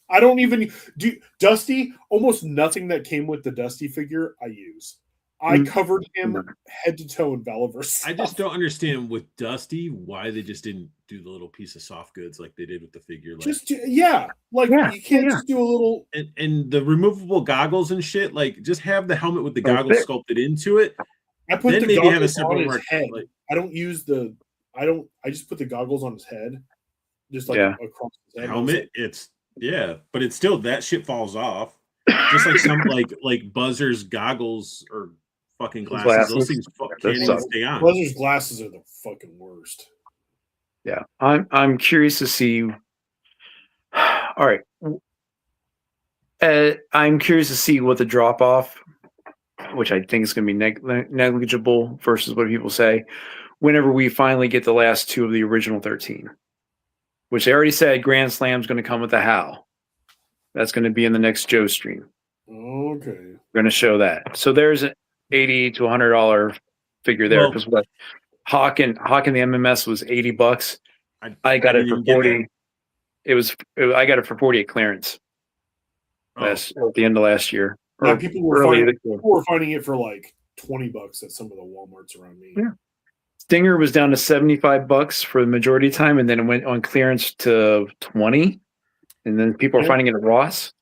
I don't even do Dusty. Almost nothing that came with the Dusty figure I use. I covered him head to toe in Valiverse. I just don't understand with Dusty why they just didn't do the little piece of soft goods like they did with the figure. Like, You can't just do a little. and the removable goggles and shit. Like, just have the helmet with the Oh, goggles there. sculpted into it. I put Then the maybe goggles have a separate on his mark, head. like- I don't use the. I just put the goggles on his head, just like Yeah. across his head. Helmet. It's but it's still that shit falls off. Just like some like Buzzer's goggles or fucking glasses. Those things can't even suck. stay on. Buzzer's glasses are the fucking worst. Yeah, I'm curious to see. All right, I'm curious to see what the drop off, which I think is going to be negligible versus what people say, whenever we finally get the last two of the original 13, which they already said Grand Slam's going to come with the HAL. That's going to be in the next Joe stream. Okay. We're going to show that. So there's an $80 to $100 figure there Well- because what Hawk and the MMS was $80. I got it didn't for even get 40. I got it for 40 at clearance Oh, at the end of last year. Yeah, Or people were early finding, this year. people were finding it for like $20 at some of the Walmarts around me. Yeah. Stinger was down to $75 for the majority of the time, and then it went on clearance to 20. And then people are Yeah. finding it at Ross.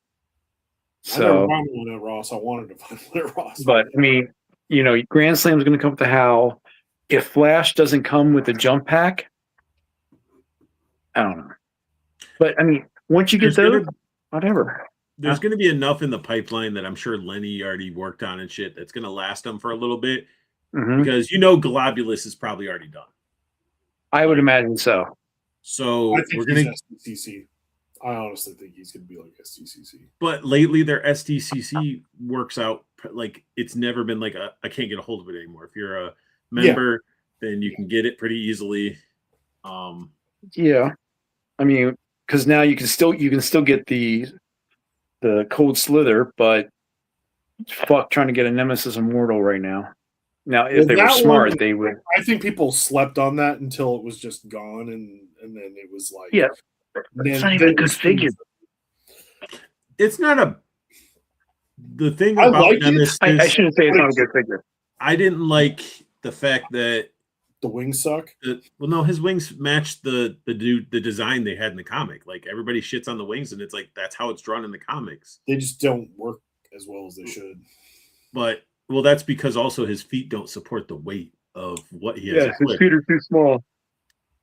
I never So, found one at Ross. I wanted to find one at Ross. but I mean, Grand Slam's going to come with the HAL. If Flash doesn't come with the jump pack, I don't know. But I mean, once you get There's those, whatever. there's going to be enough in the pipeline that I'm sure Lenny already worked on and shit that's going to last them for a little bit Mhm. because Globulus is probably already done. I would imagine so. So I think we're going to, he's SDCC. I honestly think he's going to be like SDCC. but lately their SDCC works out like it's never been like I can't get a hold of it anymore. If you're a member, then you can get it pretty easily. Yeah, I mean, because now you can still get the Cold Slither, but fuck, trying to get a Nemesis Immortal right now. Now, if Well, they were that smart, one- they would. I think people slept on that until it was just gone, and then it was like, Yeah, then- it's not even a then good it's- figure. It's not the thing I about like it. Nemesis. I shouldn't say it's not a good figure. I didn't like the fact that The wings suck. well, no, his wings matched the design they had in the comic. Like everybody shits on the wings, and it's like that's how it's drawn in the comics. They just don't work as well as they should. But well, that's because also his feet don't support the weight of what he has. Yeah, his equipped. feet are too small.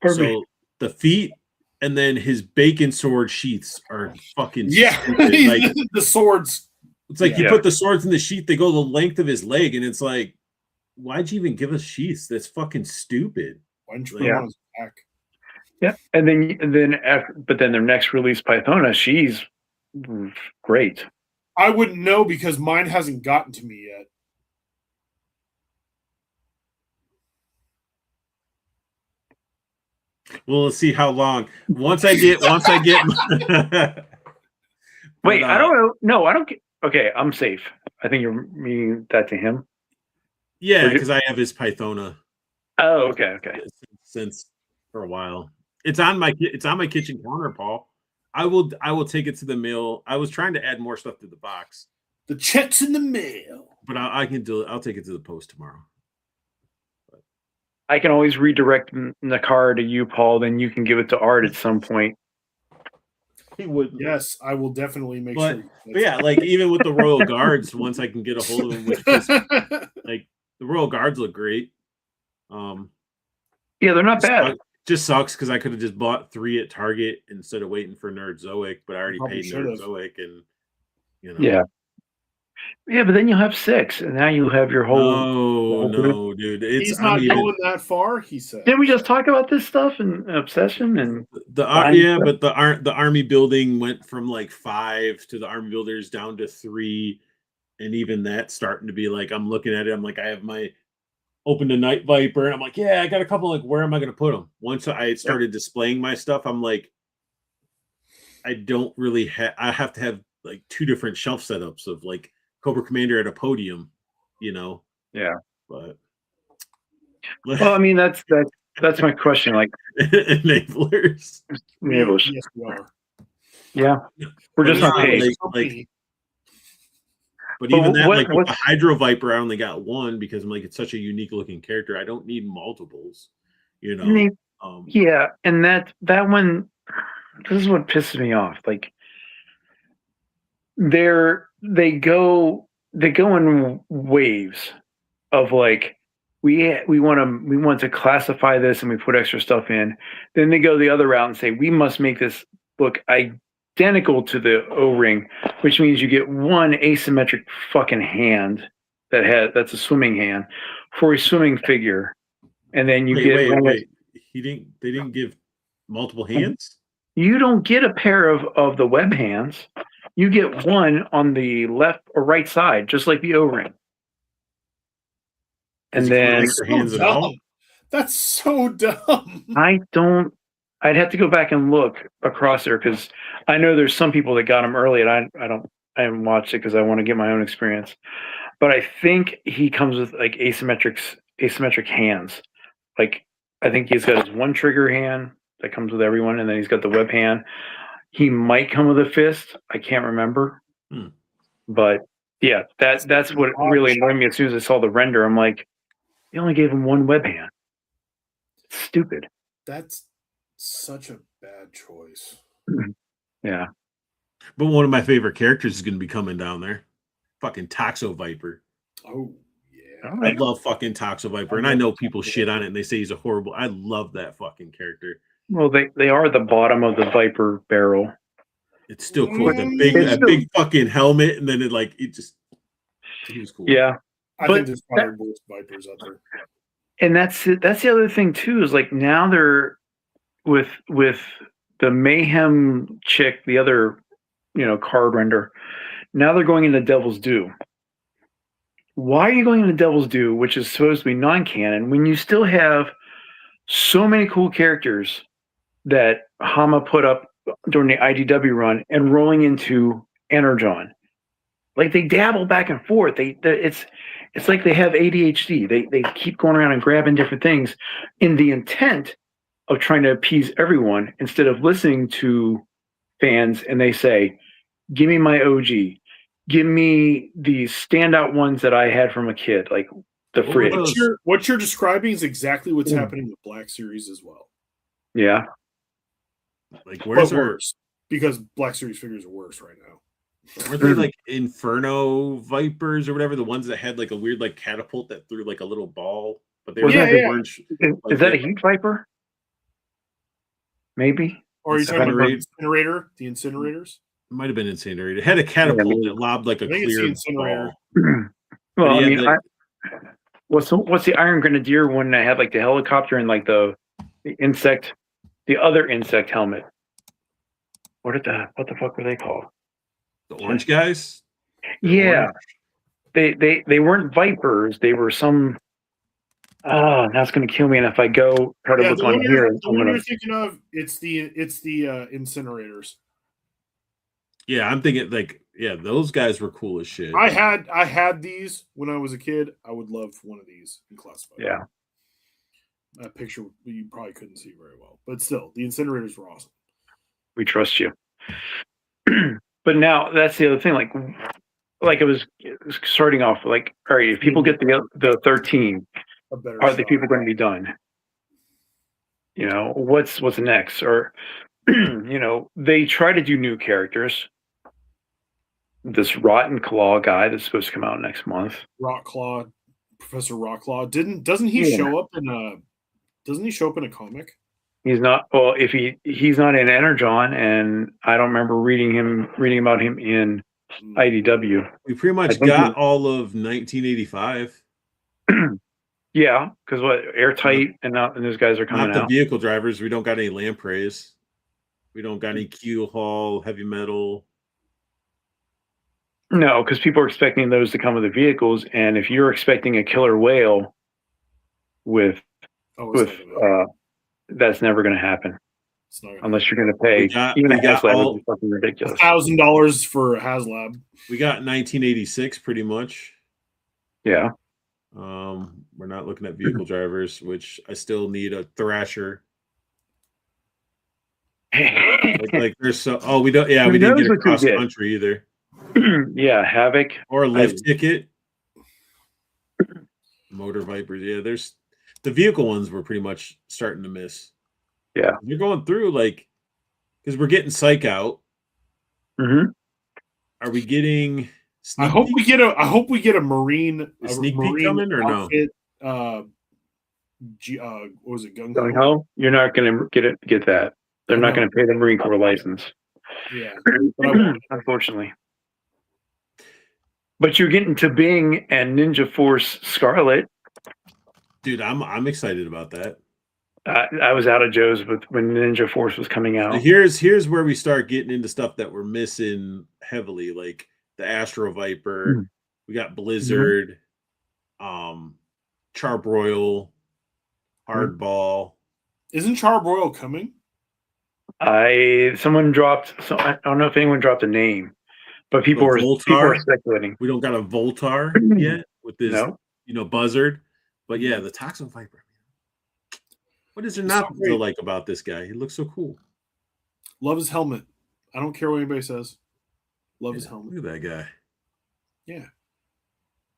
Pardon me. So the feet and then his bacon sword sheaths are fucking Yeah, stupid. Like the swords. it's like you Yeah. put the swords in the sheath, they go the length of his leg, and it's like, why'd you even give us sheaths? That's fucking stupid. Why don't you put Yeah. him on his back? Yeah, and then their next release, Pythona, she's great. I wouldn't know because mine hasn't gotten to me yet. Well, let's see how long. Once I get Wait, But, I don't know. No, I don't get. Okay, I'm safe. I think you're meaning that to him. yeah, because I have his Pythona Oh, okay. since for a while. It's on my kitchen counter, Paul. I will take it to the mill. I was trying to add more stuff to the box, The check's in the mail. but I can do it. I'll take it to the post tomorrow. I can always redirect the car to you, Paul. Then you can give it to Art at some point. He would. Yes, I will definitely make But- sure. But yeah, like even with the Royal Guards, once I can get a hold of them, which is, like the Royal Guards look great. Yeah, they're not bad. Just sucks because I could have just bought 3 at Target instead of waiting for Nerd Zoic, but I already Probably paid Nerd should've. Zoic, and Yeah. Yeah, but then you'll have 6, and now you have your whole. No, dude. He's not going that far, he said. Didn't we just talk about this stuff and obsession and but the army building went from like 5 to the army builders down to 3, and even that's starting to be like, I'm looking at it, I'm like, I have my open to Night Viper, and I'm like, yeah, I got a couple, like, where am I going to put them? Once I started displaying my stuff, I'm like, I don't really have, I have to have like 2 different shelf setups of like Cobra Commander at a podium, you know? Yeah. But well, I mean, that's my question. Like enablers. enablers. Yes, we are. Yeah. We're just not paid. But even that, like with the Hydro Viper, I only got 1 because I'm like, it's such a unique looking character. I don't need multiples, you know? Yeah. And that one, this is what pisses me off. Like they go in waves of like, we want to classify this and we put extra stuff in. Then they go the other route and say, we must make this look identical to the O-ring, which means you get 1 asymmetric fucking hand that's a swimming hand for a swimming figure. And then you wait. They didn't give multiple hands? You don't get a pair of the web hands. You get 1 on the left or right side, just like the O-ring. And then that's so dumb. I'd have to go back and look across there because I know there's some people that got them early, and I haven't watched it because I want to get my own experience. But I think he comes with like asymmetric hands. Like I think he's got his 1 trigger hand that comes with everyone, and then he's got the web hand. He might come with a fist. I can't remember. But yeah, that's what really annoyed me as soon as I saw the render. I'm like, they only gave him 1 web hand. Stupid. That's such a bad choice. Yeah. But one of my favorite characters is going to be coming down there. Fucking Toxo Viper. Oh, yeah. I love fucking Toxo Viper. And I know people shit on it and they say he's a horrible. I love that fucking character. Well, they are the bottom of the Viper barrel. It's still cool. That big fucking helmet, and then it was cool. Yeah. I think there's probably worse Vipers out there. And that's the other thing too, is like now they're with the Mayhem chick, the other, card render. Now they're going into Devil's Due. Why are you going into Devil's Due, which is supposed to be non-canon, when you still have so many cool characters that Hama put up during the IDW run and rolling into Energon? Like they dabble back and forth. It's like they have ADHD. They keep going around and grabbing different things in the intent of trying to appease everyone instead of listening to fans. And they say, give me my OG. Give me the standout ones that I had from a kid, like the Fridge. What you're describing is exactly what's happening with Black Series as well. Yeah. Like where's worse? Because Black Series figures are worse right now. Were they like Inferno Vipers or whatever? The ones that had like a weird like catapult that threw like a little ball, but they weren't. Is that a Heat Viper? Maybe. Or are you talking about Incinerator? The Incinerators? It might have been Incinerator. It had a catapult that lobbed like a clear Incinerator. Well, I mean, what's the Iron Grenadier one that had like the helicopter and like the insect, the other insect helmet? What the fuck were they called? The orange guys? Yeah. They weren't Vipers. They were some. Oh, now it's going to kill me. And if I go try to look on here, the one you're thinking of, it's the Incinerators. Yeah, I'm thinking like, yeah, those guys were cool as shit. I had these when I was a kid. I would love one of these in Classified. Yeah. That picture you probably couldn't see very well, but still, the Incinerators were awesome. We trust you. But now that's the other thing. Like it was starting off like, all right, if people get the 13, are the people going to be done? What's next? Or they try to do new characters. This Rotten Claw guy that's supposed to come out next month. Rockclaw, Professor Rockclaw. Doesn't he show up in a comic? He's not. Well, if he's not in Energon, and I don't remember reading about him in IDW. We pretty I much think got all of 1985. Yeah, because what Airtight and those guys are coming Not the out. vehicle drivers. We don't got any Lampreys. We don't got any Q Hall, Heavy Metal. No, because people are expecting those to come with the vehicles, and if you're expecting a killer whale with Oh, that's never going to happen it's not gonna unless you're going to pay. We got Even a all- HasLab would be fucking ridiculous. $1,000 for a HasLab. We got 1986 pretty much. Yeah. We're not looking at vehicle drivers, which I still need a Thrasher. Like there's so we don't Who we didn't knows get a what you cross get? country either. Yeah, Havoc. Or a lift ticket. Motor Vipers. Yeah, there's the vehicle ones were pretty much starting to miss. Yeah. You're going through because we're getting Psych out. Mm-hmm. Are we getting I hope we get a Marine a sneak peek coming or outfit, no? What was it? Gung Going home? You're not going to get that. They're not going to pay the Marine Corps license. Yeah, but I want Unfortunately. But you're getting to Bing and Ninja Force Scarlet. Dude, I'm excited about that. I was out of Joe's when Ninja Force was coming out. Here's where we start getting into stuff that we're missing heavily, like the Astro Viper. We got Blizzard, Charbroil, Hardball. Isn't Charbroil coming? Someone dropped. So I don't know if anyone dropped a name, but people are speculating. We don't got a Voltar yet with this, Buzzard. But yeah, the Toxin Viper. What is there not to like about this guy? He looks so cool. Love his helmet. I don't care what anybody says. Love his helmet. Look at that guy. Yeah.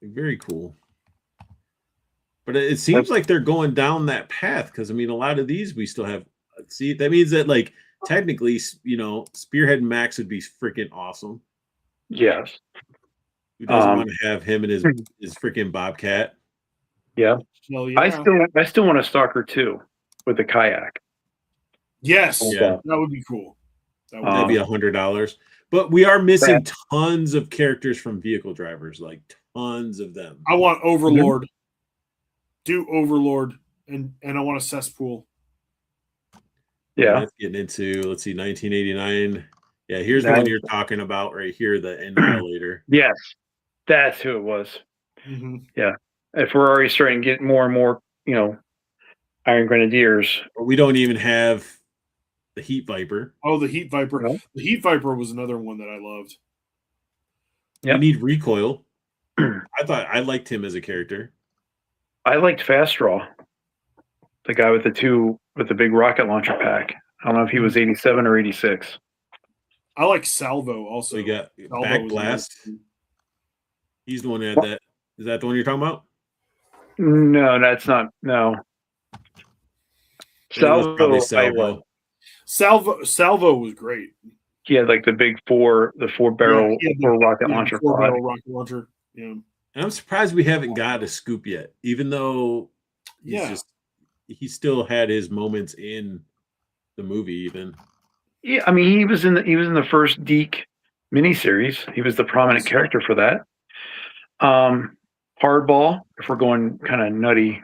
Very cool. But it seems like they're going down that path because, a lot of these we still have. See, that means that, technically, Spearhead Max would be freaking awesome. Yes. Who doesn't want to have him and his freaking Bobcat? Yeah. Well, yeah. I still want a Stalker too with the kayak. Yes. Yeah. That would be cool. That'd be $100. But we are missing tons of characters from vehicle drivers, tons of them. I want Overlord. Do Overlord, and I want a cesspool. Yeah. Let's get into, 1989. Yeah, here's the one you're talking about right here, the Annihilator. Yes. That's who it was. Mm-hmm. Yeah. If we're already starting to get more and more, Iron Grenadiers. We don't even have the Heat Viper. Oh, the Heat Viper. No. The Heat Viper was another one that I loved. Yep. We need Recoil. I liked him as a character. I liked Fast Draw. The guy with the big rocket launcher pack. I don't know if he was 87 or 86. I like Salvo also. We got Salvo Back was Blast. amazing. He's the one that had that. Is that the one you're talking about? No, that's not. No. It was probably Salvo. Salvo was great. He had the big four barrel rocket launcher. Four-barrel rocket launcher. Yeah. And I'm surprised we haven't got a scoop yet, even though he still had his moments in the movie. Even Yeah, he was in the first Deke miniseries. He was the prominent character for that. Hardball, if we're going kind of nutty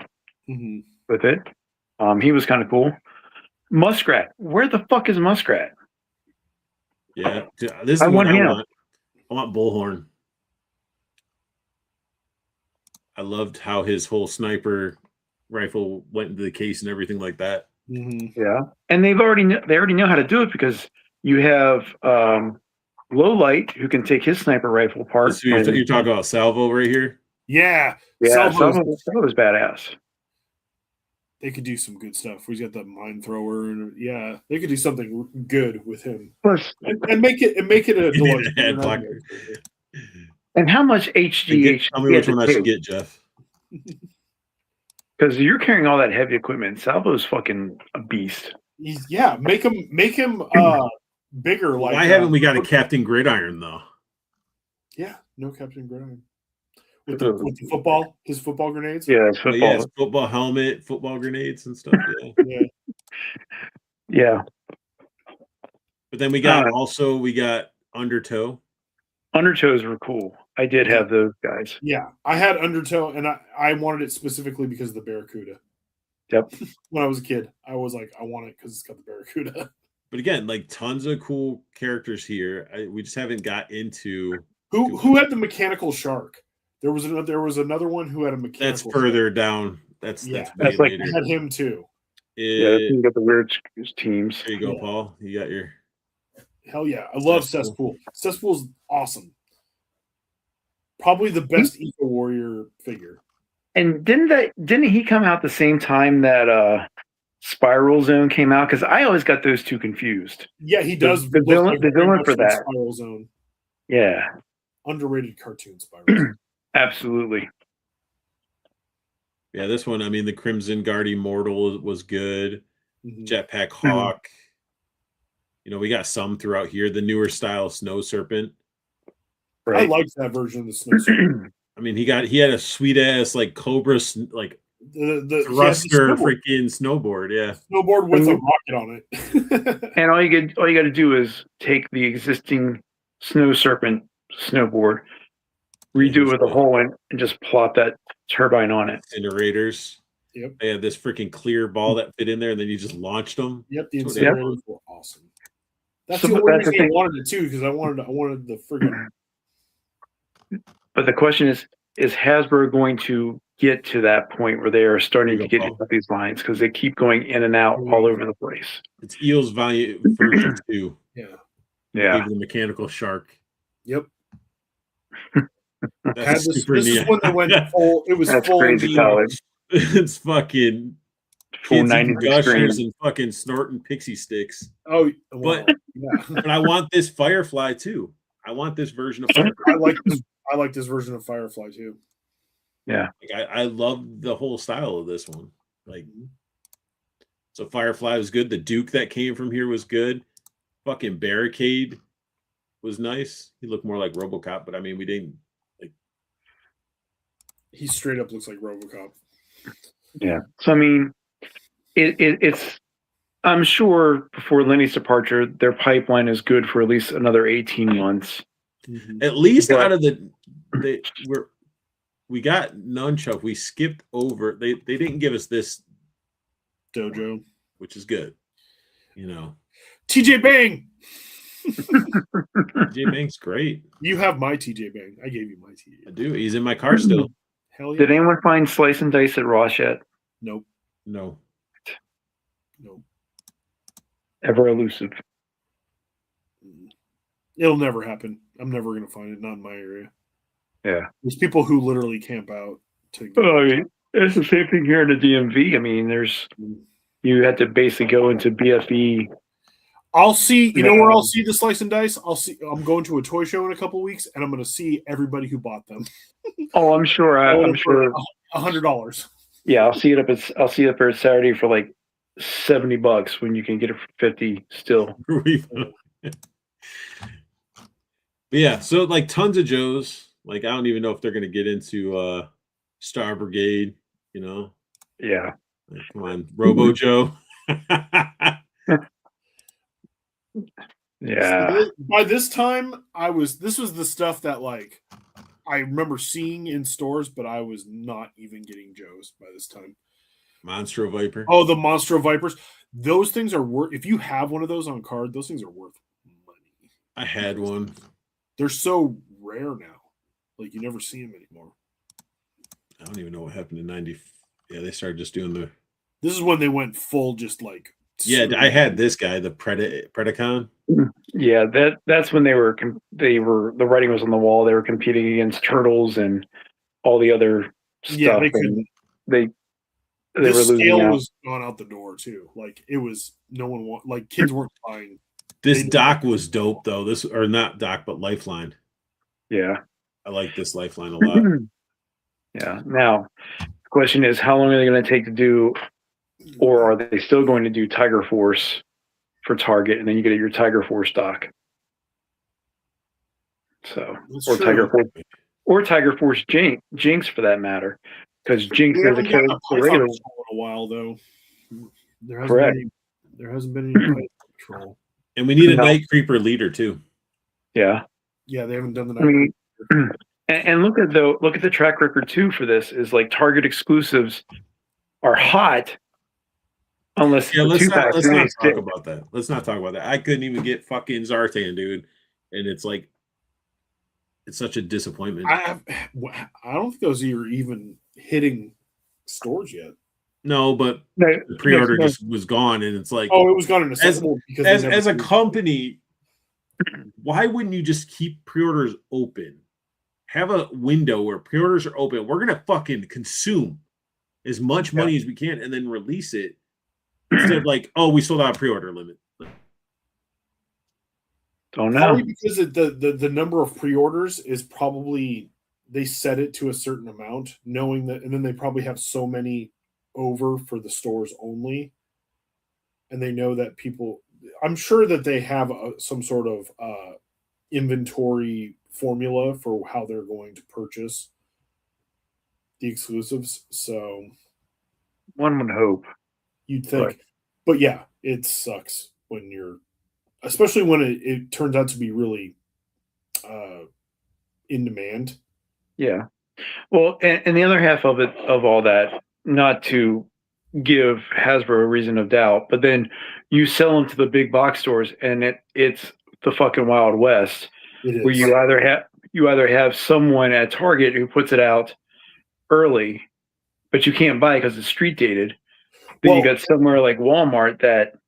with it, he was kind of cool. Muskrat, where the fuck is Muskrat? yeah, this is what I want. I want Bullhorn. I loved how his whole sniper rifle went into the case and everything like that. Mm-hmm. Yeah, and they already know how to do it because you have Lowlight who can take his sniper rifle apart. So you're talking about Salvo right here. Yeah. Salvo's badass. They could do some good stuff. He's got the mine thrower, and they could do something good with him, Plus, and make it a deluxe. Head blocker. and how much HGH? Tell me which one I should get, Jeff. Because you're carrying all that heavy equipment. Salvo's fucking a beast. Make him bigger. Why haven't we got a Captain Gridiron though? Yeah, no Captain Gridiron. With the football, his football grenades. Yeah, it's football. Yeah, football helmet, football grenades and stuff. Yeah. Yeah. But then we got Undertow. Undertows were cool. I did have those guys. Yeah, I had Undertow, and I wanted it specifically because of the Barracuda. Yep. When I was a kid, I was like, I want it because it's got the Barracuda. But again, like tons of cool characters here. We just haven't got into Who had the mechanical shark? There was another one who had a mechanical. that's further down. That's Yeah. That's way like- I later. had him too. Yeah, you got the weird teams. There you go, Yeah. Paul. You got your Hell yeah, I love Cesspool. Cesspool. Cesspool's awesome. Probably the best Eco Warrior figure. And didn't he come out the same time that Spiral Zone came out? Because I always got those two confused. Yeah, he does. the look villain- like the very villain much for like that. Spiral Zone. Yeah, Underrated cartoon Spiral Zone. absolutely. yeah. This one, I mean, the Crimson Guard Immortal was good. Mhm. Jetpack Hawk. You know, we got some throughout here. The newer style Snow Serpent. I Right. liked that version of the Snow Serpent. I mean, he had a sweet ass like Cobra like He has the thruster snowboard- freaking snowboard. Yeah. snowboard with a rocket on it. And all you got to do is take the existing Snow Serpent snowboard, redo it with a hole in, and just plop that turbine on it. Incinerators. Yep. They had this freaking clear ball that fit in there, and then you just launched them. Yep, the Yep. incinerators were awesome. That's So the only that's the reason I thing. wanted it too, because I wanted the friggin' But the question is Hasbro going to get to that point where they are starting to get into these lines because they keep going in and out all over the place? It's Eels Volume version 2. yeah. Yeah. Gave the mechanical shark. Yep. That's Had this super is neat. when they went full. It was That's full crazy neon. college. It's fucking Full kids eating 90s extreme. gushers and fucking snorting pixie sticks. Oh, well, But- yeah. But I want this Firefly too. I want this version of Firefly. I like this version of Firefly too. Like, I love the whole style of this one. Like, so Firefly was good. The Duke that came from here was good. Fucking Barricade was nice. He looked more like RoboCop, but I mean, we didn't. He straight up looks like RoboCop. Yeah. So, I mean, it's, I'm sure before Lenny's departure, their pipeline is good for at least another 18 months. At least But- out of we got Nunchuck. We skipped over. They didn't give us this, Dojo. which is good. You know, TJ Bang. Jay Bank's great. You have my TJ Bang. I gave you my TJ. I do. He's in my car still. Hell yeah. Did anyone find Slice and Dice at Ross yet? Nope. No. Nope. Ever elusive. It'll never happen. I'm never gonna find it. Not in my area. Yeah. There's people who literally camp out to. Oh, I mean, it's the same thing here in the DMV. I mean, you had to basically go into BFE. I'll see. You know Yeah. where I'll see the Slice and Dice? I'm going to a toy show in a couple weeks, and I'm going to see everybody who bought them. Oh, I'm sure. I'm sure. $100. Yeah, I'll see it up. I'll see it for Saturday for like $70 when you can get it for 50 still. But yeah, so like tons of Joes. Like I don't even know if they're gonna get into Star Brigade, you know. Yeah. Like, come on, Robo Joe. Yeah. By this time, this was the stuff that like I remember seeing in stores, but I was not even getting Joe's by this time. Monstro Viper. Oh, the Monstro Vipers. Those things are worth. If you have one of those on card, those things are worth money. I had one. They're so rare now. Like you never see them anymore. I don't even know what happened in 90. Yeah, they started just doing the. This is when they went full, just like. Yeah, I had this guy, the Predacon. Yeah, that's when they were the writing was on the wall. They were competing against Turtles and all the other stuff. Yeah, they and couldn't. they were The losing scale out. was gone out the door too. Like it was, no one want like kids weren't buying. This They- doc was dope though. This or not doc, but Lifeline. Yeah. I like this Lifeline a lot. Yeah. Now, the question is, how long are they going to take to do, or are they still going to do Tiger Force for Target, and then you get your Tiger Force stock? So, That's or true. Tiger Force Jinx for that matter, because Jinx We has a haven't gotten character. a Python regular- Patrol in a while though. There hasn't Correct. been any, there hasn't been any Python Patrol. And we need a No. Night Creeper leader too. Yeah. Yeah, they haven't done the I night. mean, and look at the track record too for this is like Target exclusives are hot unless Yeah, it's a two-pack. let's and not they talk stick. about that. Let's not talk about that. I couldn't even get fucking Zartan, dude, and it's like it's such a disappointment. I don't think those are even hitting stores yet. No, but No, the pre-order no, just was gone, and it's like Oh, it was gone in a as second because they never as a did. company, why wouldn't you just keep pre-orders open? Have a window where pre-orders are open. We're gonna fucking consume as much money as we can and then release it instead of like, oh, we sold out a pre-order limit. don't know. Probably because the number of pre-orders is probably they set it to a certain amount, knowing that, and then they probably have so many over for the stores only, and they know that people. I'm sure that they have some sort of inventory formula for how they're going to purchase the exclusives. So One would hope. you'd think, Right. but yeah, it sucks when you're, especially when it turns out to be really in demand. Yeah. Well, and the other half of it, of all that, not to give Hasbro a reason of doubt, but then you sell them to the big box stores, and it's the fucking Wild West, It is. where you either have someone at Target who puts it out early, but you can't buy it because it's street dated. Then you Well- got somewhere like Walmart that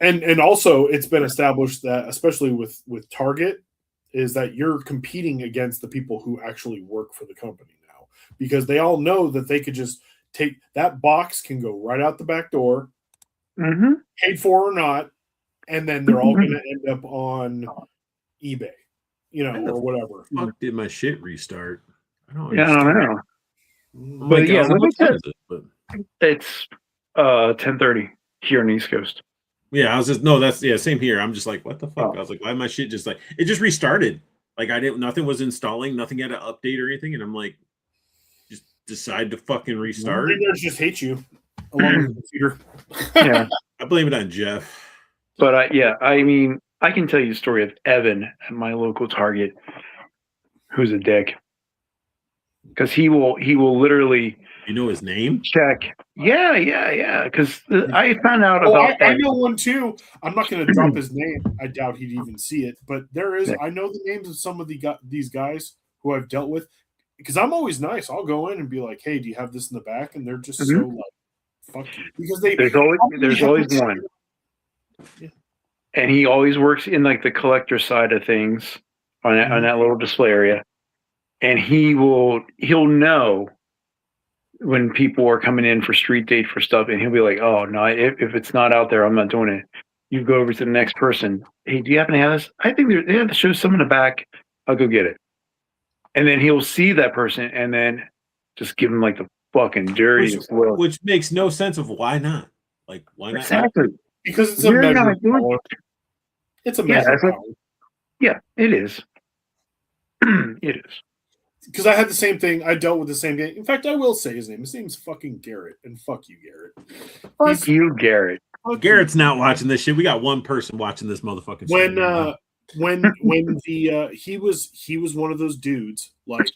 and also it's been established that, especially with Target, is that you're competing against the people who actually work for the company now, because they all know that they could just take that box, can go right out the back door, paid for or not, and then they're all going to end up on eBay, or whatever. Fuck, did my shit restart? I don't I don't know. I'm But like, yeah, I was like, like what I time is it? But It's 10:30 here on the East Coast. yeah, I was just no, that's same here. I'm just like, what the fuck? Oh. I was like, why my shit just like it just restarted? Like nothing was installing, nothing had an update or anything, and I'm like, just decide to fucking restart. Vendors just hate you along with the computer. Yeah. I blame it on Jeff. But I mean, I can tell you the story of Evan at my local Target, who's a dick, because he will literally You know his name? check. Yeah. Because I found out Oh, about I that. know one too. I'm not going to drop his name. I doubt he'd even see it. But there is. I know the names of some of these guys who I've dealt with, because I'm always nice. I'll go in and be like, "Hey, do you have this in the back?" And they're just so like, "Fuck you," because There's always one, Yeah. and he always works in like the collector side of things on that little display area, and he'll know when people are coming in for street date for stuff, and he'll be like, "Oh no, if it's not out there, I'm not doing it." You go over to the next person. Hey, do you happen to have this? I think they have to show some in the back. I'll go get it. And then he'll see that person, and then just give him like the fucking dirtiest look. Which makes no sense of why not. Like, why not? Exactly. because it's a You're measure not of doing power. It's a Yeah, measure that's of what- power. Yeah, it is. It is. Because I had the same thing. I dealt with the same thing. In fact, I will say his name. His name's fucking Garrett, and fuck you, Garrett. Fuck you, Garrett. Fuck Garrett's not watching this shit. We got one person watching this motherfucking when stream. when the he was one of those dudes, like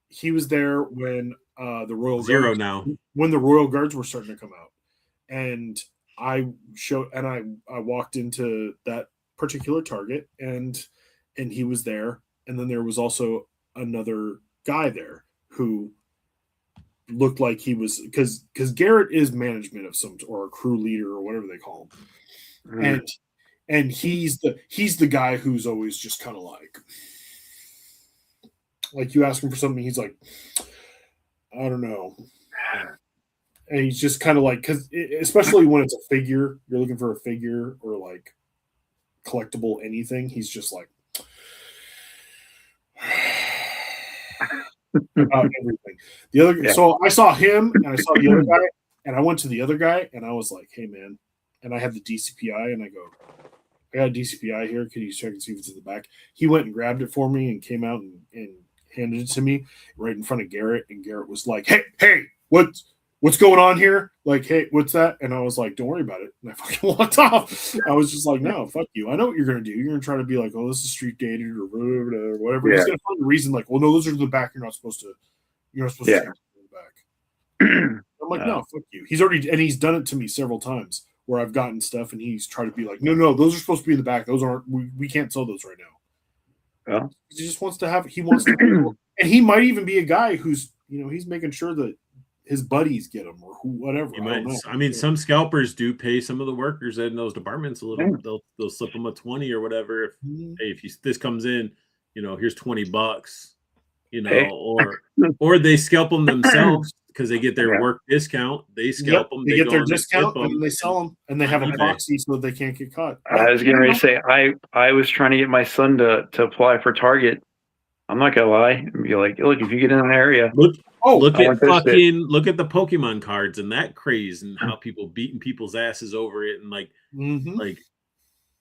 he was there when the Royal Zero Guards, now. when the Royal Guards were starting to come out, and I walked into that particular Target, and he was there, and then there was also another guy there who looked like he was, because Garrett is management of some, or a crew leader or whatever they call him, and he's the guy who's always just kind of like you ask him for something, he's like, I don't know, and he's just kind of like, because especially when it's a figure, you're looking for a figure or like collectible anything, he's just like about everything. So I saw him and I saw the other guy, and I went to the other guy and I was like, hey man, and I had the DCPI, and I go, I got a DCPI here, can you check and see if it's in the back? He went and grabbed it for me and came out and handed it to me right in front of Garrett, and Garrett was like, hey, what what's going on here? Like, hey, what's that? And I was like, don't worry about it. And I fucking walked off. I was just like, no, fuck you. I know what you're going to do. You're going to try to be like, oh, this is street dated or whatever. Yeah. He's going to find a reason like, well, no, those are the back. You're not supposed to Yeah. stick them in the back. I'm like, no, fuck you. He's done it to me several times where I've gotten stuff and he's tried to be like, no, those are supposed to be in the back. Those aren't, we can't sell those right now. Well. He just wants to have, and he might even be a guy who's, he's making sure that his buddies get them or whatever. I mean, some scalpers do pay some of the workers in those departments a little. They'll slip them a 20 or whatever. If this comes in, here's $20, or they scalp them themselves because they get their work discount. They scalp them. They get their discount and they sell them, and they have a proxy so that they can't get caught. I was getting ready to say I was trying to get my son to apply for Target. I'm not gonna lie and be like, look, if you get in an area, look at the Pokemon cards and that craze and how people beating people's asses over it and like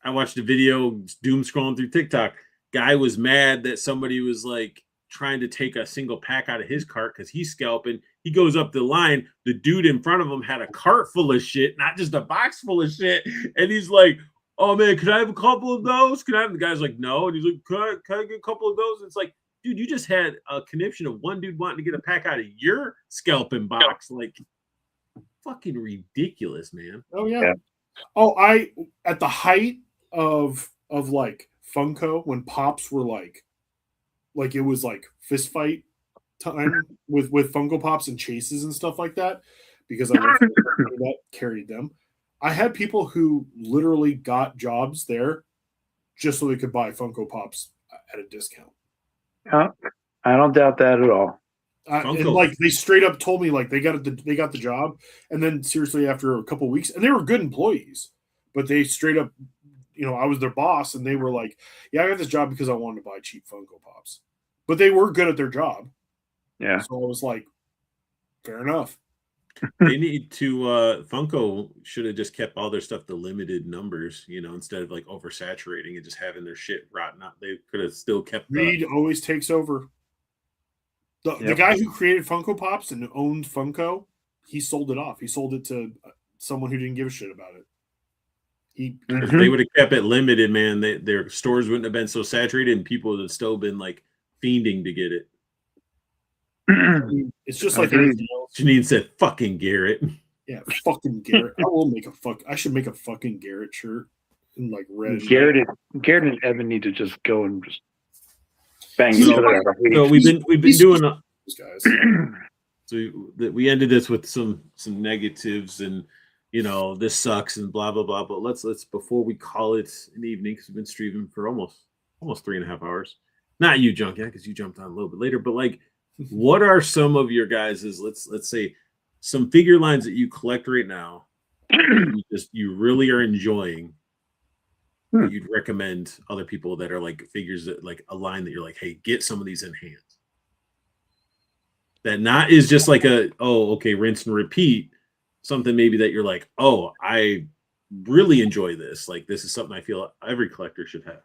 I watched a video doom scrolling through TikTok. Guy was mad that somebody was like trying to take a single pack out of his cart because he's scalping. He goes up the line. The dude in front of him had a cart full of shit, not just a box full of shit. And he's like, oh man, can I have a couple of those? Can I have? The guy's like, no. And he's like, can I get a couple of those? And it's like, dude, you just had a conniption of one dude wanting to get a pack out of your scalping box. Like, fucking ridiculous, man. Oh yeah. Oh, at the height of like Funko, when Pops were like it was like fist fight time with Funko Pops and chases and stuff like that, because I carried them. I had people who literally got jobs there just so they could buy Funko Pops at a discount. I don't doubt that at all. And like they straight up told me like they got the job, and then seriously after a couple of weeks, and they were good employees, but they straight up, I was their boss, and they were like, yeah, I got this job because I wanted to buy cheap Funko Pops, but they were good at their job. Yeah. So I was like, fair enough. They need to Funko should have just kept all their stuff to limited numbers, instead of like oversaturating and just having their shit rotten out. They could have still kept Reed always takes over. The guy who created Funko Pops and owned Funko, he sold it off. He sold it to someone who didn't give a shit about it. If they would have kept it limited, man, their stores wouldn't have been so saturated and people would have still been like fiending to get it. It's just like anything else. Janine said, fucking Garrett. Yeah, fucking Garrett. I should make a fucking Garrett shirt in like red. Garrett and Evan need to just go and just bang each other out. So we've been doing those guys. So we ended this with some negatives and this sucks and blah blah blah. But let's before we call it an evening, because we've been streaming for almost 3.5 hours. Not you, Junk, because you jumped on a little bit later. But like, what are some of your guys's let's say some figure lines that you collect right now you really are enjoying that you'd recommend other people that are like figures that like a line that you're like, hey, get some of these in hand. That not is just like rinse and repeat. Something maybe that you're like, oh, I really enjoy this. Like this is something I feel every collector should have.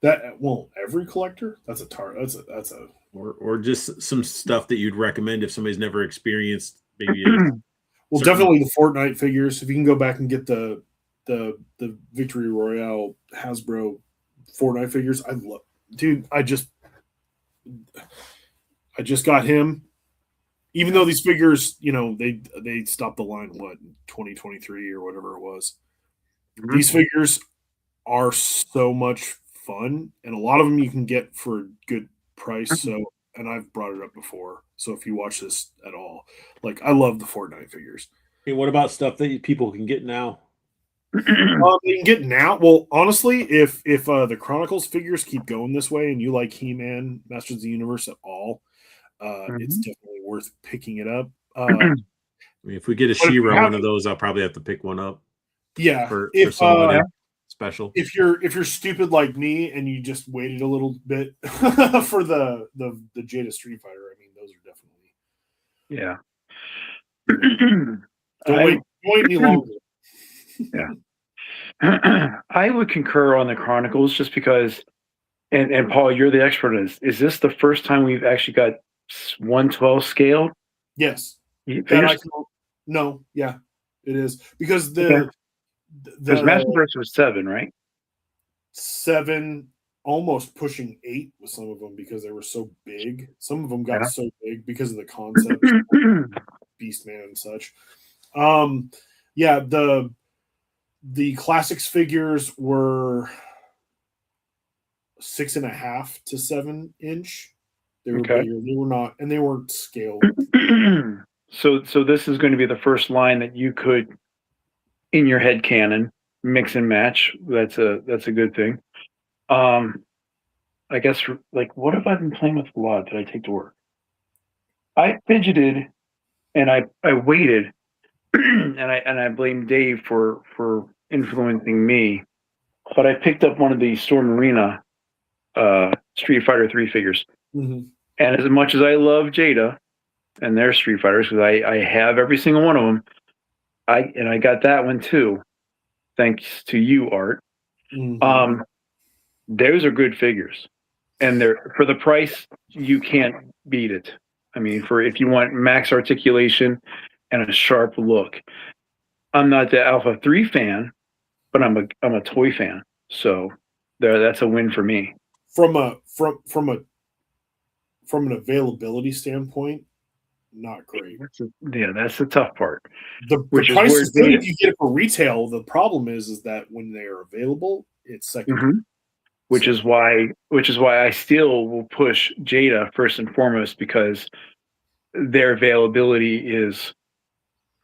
That every collector? That's a or just some stuff that you'd recommend if somebody's never experienced maybe definitely the Fortnite figures. If you can go back and get the Victory Royale Hasbro Fortnite figures, I love, dude. I just got him. Even though these figures, they stopped the line in 2023 or whatever it was. These figures are so much fun, and a lot of them you can get for a good price. So, and I've brought it up before. So if you watch this at all, like I love the Fortnite figures. Hey, what about stuff that people can get now? They can get now. Well, honestly, if the Chronicles figures keep going this way, and you like He-Man, Masters of the Universe at all, it's definitely worth picking it up. I mean, if we get a She-Ra one of those, I'll probably have to pick one up. Yeah, for somebody special. If you're stupid like me and you just waited a little bit for the Jada Street Fighter, I mean, those are definitely don't wait any longer. Yeah. I would concur on the Chronicles just because And Paul, you're the expert on this. Is this the first time we've actually got 112 scaled Yes. That figures? no, yeah, it is because Okay. Because the Masterverse was 7, right? 7, almost pushing 8 with some of them because they were so big. Some of them got Yeah. so big because of the concept, Beastman and such. Yeah, the classics figures were 6.5 to 7 inch. They were Okay. bigger. They were not, and they weren't scaled. So this is going to be the first line that you could, in your head canon, mix and match. That's a good thing. I guess like what have I been playing with a lot that I take to work? I fidgeted and I waited and I blame Dave for influencing me. But I picked up one of the Storm Arena Street Fighter 3 figures. Mhm. And as much as I love Jada and their Street Fighters, because I have every single one of them, I got that one too, thanks to you, Art. Mhm. Those are good figures, and they're for the price you can't beat it. I mean, for if you want max articulation and a sharp look, I'm not the Alpha 3 fan, but I'm a toy fan, so that's a win for me. From an availability standpoint, not great. That's the tough part. The Which is price where is good Dave- if you get it for retail. The problem is that when they are available, it's second. Mhm. Which is why I still will push Jada first and foremost, because their availability is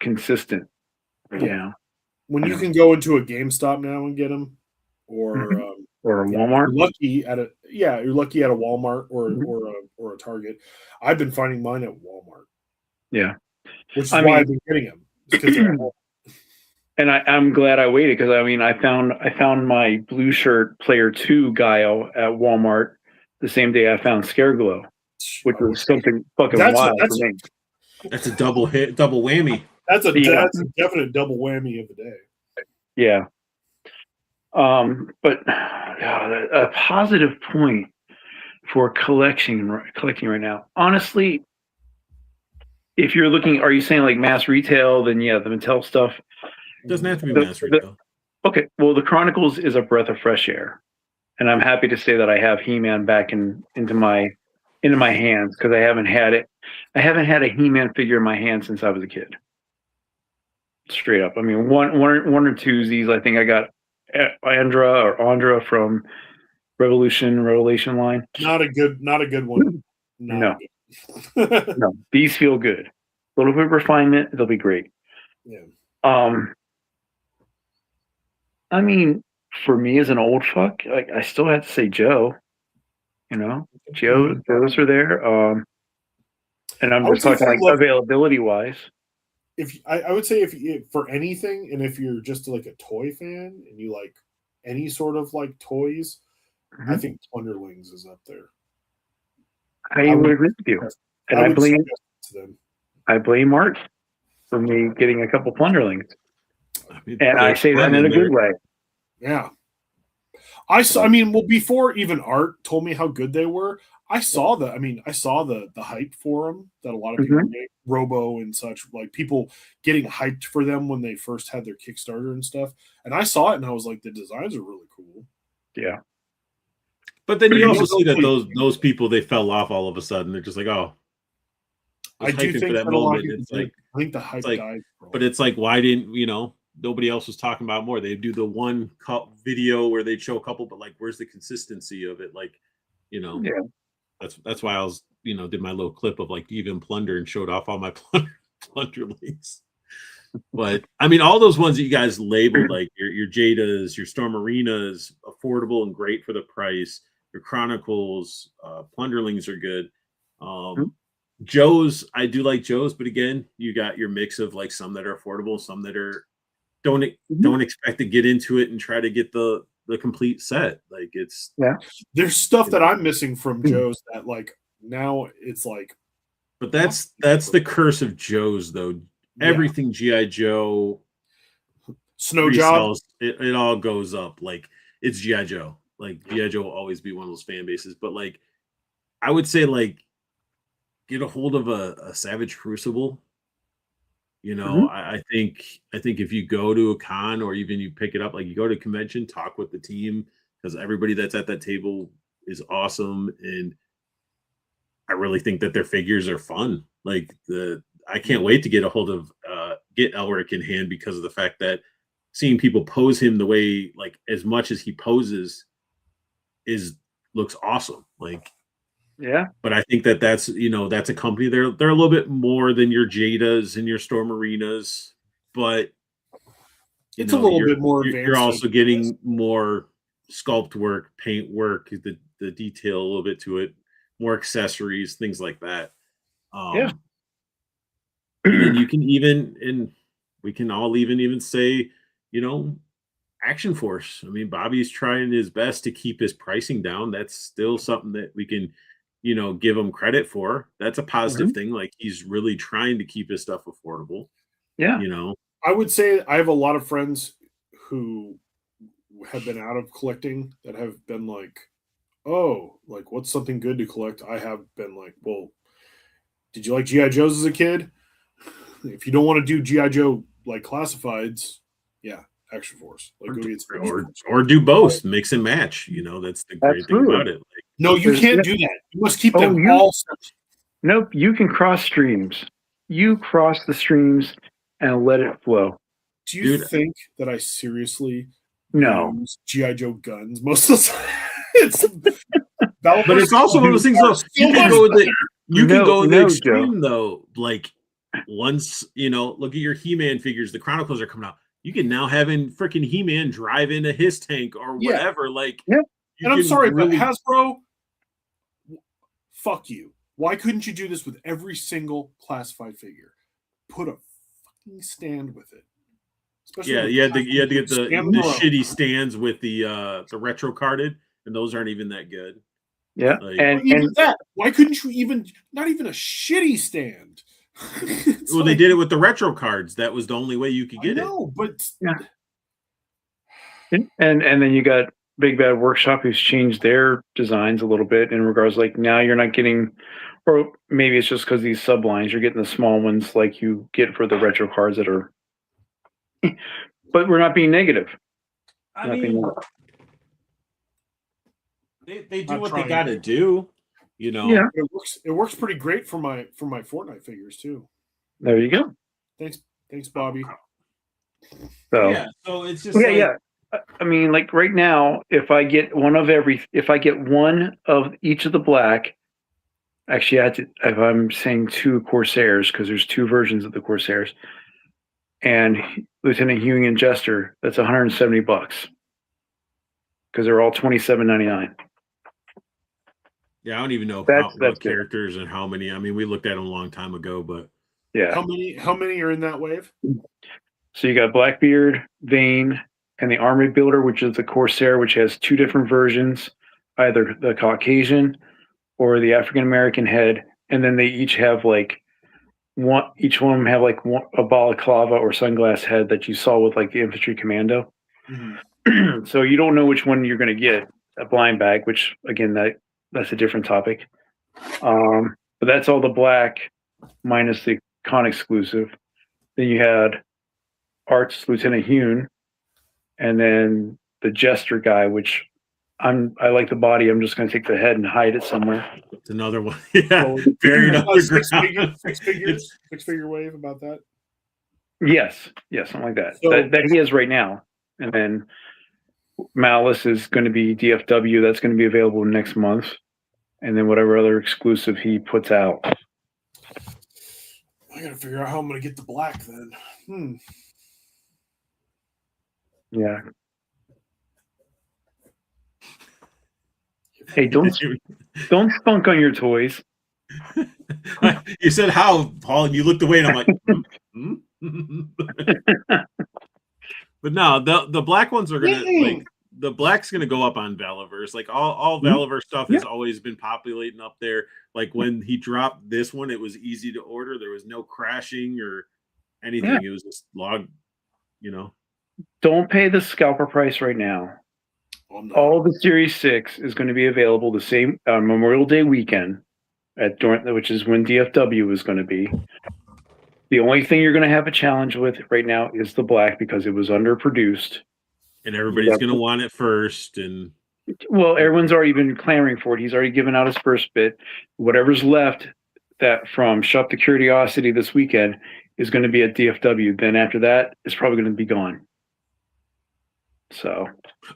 consistent. Yeah, When you can go into a GameStop now and get them, or Mhm. or a yeah, Walmart. you're lucky at a Walmart or Mhm. or a Target. I've been finding mine at Walmart. Yeah, Which is I why mean- I've been getting them. Because they're all- and I'm glad I waited, because I mean I found my blue shirt player 2 Guile at Walmart the same day I found Scareglow, which was something fucking That's a- wild that's for a- me. That's a double hit, double whammy. that's a Yeah. that's a definite double whammy of the day. Yeah. But a positive point for collecting right now. Honestly, if you're looking, are you saying like mass retail? Then yeah, the Mattel stuff. Doesn't have to be The- mass retail. Okay, well, the Chronicles is a breath of fresh air, and I'm happy to say that I have He-Man back into my hands, because I haven't had it. I haven't had a He-Man figure in my hand since I was a kid. Straight up. I mean, one or twosies. I think I got Andra from Revelation line. Not a good one. No. Good. No, these feel good. A little bit of refinement, they'll be great. Yeah. I mean, for me as an old fuck, like I still have to say Joe. You know, Joe's are there. And I'm I would just say talking like look- availability wise. If I would say if for anything, and if you're just like a toy fan and you like any sort of like toys, I Mhm. think Plunderlings is up there. I would agree with you, and I would blame suggest it to them. Art for me getting a couple Plunderlings, I mean, and I there's say that fun in a there. good way. Yeah. I saw. I mean, well, before even Art told me how good they were, I saw the hype for them that a lot of people made, Robo and such, like people getting hyped for them when they first had their Kickstarter and stuff. And I saw it and I was like, the designs are really cool. Yeah. But then you But also you see that also- those people, they fell off all of a sudden. They're just like, oh, I do hyping think for that that a lot of moment. people It's did. like, I think the hype like- died. but it's like, why didn't nobody else was talking about more? They do the one video where they show a couple, but like, where's the consistency of it? Like, Yeah. that's why I was did my little clip of like even plunder and showed off all my plunderlings. But I mean, all those ones that you guys labeled, like your Jadas, your Storm Arenas, affordable and great for the price. Your Chronicles, Plunderlings are good. Joe's, I do like Joe's, but again, you got your mix of like some that are affordable, some that are don't expect to get into it and try to get the complete set. Like it's There's stuff that I'm missing from Joe's that like now it's like, but that's the curse of Joe's though. Everything G.I. Joe Snow Job. it all goes up like it's G.I. Joe. like G.I. Joe will always be one of those fan bases, but like I would say like get a hold of a Savage Crucible. You know, I think if you go to a con or even you pick it up, like you go to a convention, talk with the team because everybody that's at that table is awesome, and I really think that their figures are fun. Like I can't wait to get a hold of get Elric in hand because of the fact that seeing people pose him the way like as much as he poses looks awesome. Like Yeah. but I think that that's that's a company. They're a little bit more than your Jadas and your Storm Arenas, but It's a little bit more You're advanced. also getting more sculpt work, paint work, the detail a little bit to it, more accessories, things like that. Yeah. And you can even, and we can all even say, Action Force. I mean, Bobby's trying his best to keep his pricing down. That's still something that we can, give him credit for. That's a positive thing. Like he's really trying to keep his stuff affordable. Yeah. I would say I have a lot of friends who have been out of collecting that have been like, oh, like what's something good to collect? I have been like, well, did you like G.I. Joes as a kid? If you don't want to do G.I. Joe like classifieds, yeah, Action Force. Like go get some Action Force. Or do both, mix and match. That's the great thing about it. Like, No, you can't do that. You must keep them you- all separate. Nope. You can cross streams. You cross the streams and let it flow. Do you Dude. think that I seriously No. use G.I. Joe guns most of the time? It's but it's also one of those things though. You can go with the No, extreme though. Like once look at your He-Man figures, the Chronicles are coming out. You can now have in freaking He-Man drive in a his tank or Yeah. whatever. Like, Yeah. And I'm sorry, but Hasbro, fuck you. Why couldn't you do this with every single classified figure? Put a fucking stand with it. Especially yeah, with you had to get the stand alone. shitty stands with the retro carded, and those aren't even that good. Yeah. Like- and Even that. Why couldn't you not even a shitty stand? It's Well, they like, did it with the retro cards. That was the only way you could I get it. know, but and then you got Big Bad Workshop who's changed their designs a little bit in regards like now you're not getting, or maybe it's just because these sublines you're getting the small ones like you get for the retro cards that are. But we're not being negative. I Nothing mean, more. they do I'm what trying. they got to do. Yeah. it works pretty great for my Fortnite figures too. There you go. Thanks, Bobby. So Yeah. So it's just yeah. I mean, like right now, if I get one of each of the black, actually, if I'm saying two Corsairs, because there's two versions of the Corsairs, and Lieutenant Huey and Jester, that's $170 because they're all $27.99. Yeah, I don't even know That's what good. characters and how many. I mean, we looked at them a long time ago, but Yeah. How many are in that wave? So you got Blackbeard, Vane, and the Army Builder, which is the Corsair, which has two different versions, either the Caucasian or the African American head, and then they each have like one. Each one of them have like a balaclava or sunglass head that you saw with like the infantry commando. Mhm. So you don't know which one you're going to get a blind bag, which again that's a different topic. But that's all the black minus the con exclusive. Then you had Art's Lieutenant Hune, and then the Jester guy, which I like the body. I'm just going to take the head and hide it somewhere. it's another one. Yeah, Well, buried Six underground. figure wave about that. Yes, something like that. So- that he has right now. And then Malice is going to be DFW. That's going to be available next month. And then whatever other exclusive he puts out. I gotta figure out how I'm gonna get the black then. Yeah. Hey, don't spunk on your toys. You said how, Paul, and you looked away, and I'm like, But no, the black ones are gonna like the black's gonna go up on Valaverse. Like all Valaverse stuff has always been populating up there. Like when he dropped this one, it was easy to order. There was no crashing or anything. Yeah. It was just log, Don't pay the scalper price right now. On the All the Series 6 is going to be available the same Memorial Day weekend which is when DFW is going to be. The only thing you're going to have a challenge with right now is the black because it was underproduced. And everybody's going to want it first. And well, everyone's already been clamoring for it. He's already given out his first bit. Whatever's left that from Shop the Curiosity this weekend is going to be at DFW. Then after that, it's probably going to be gone. So.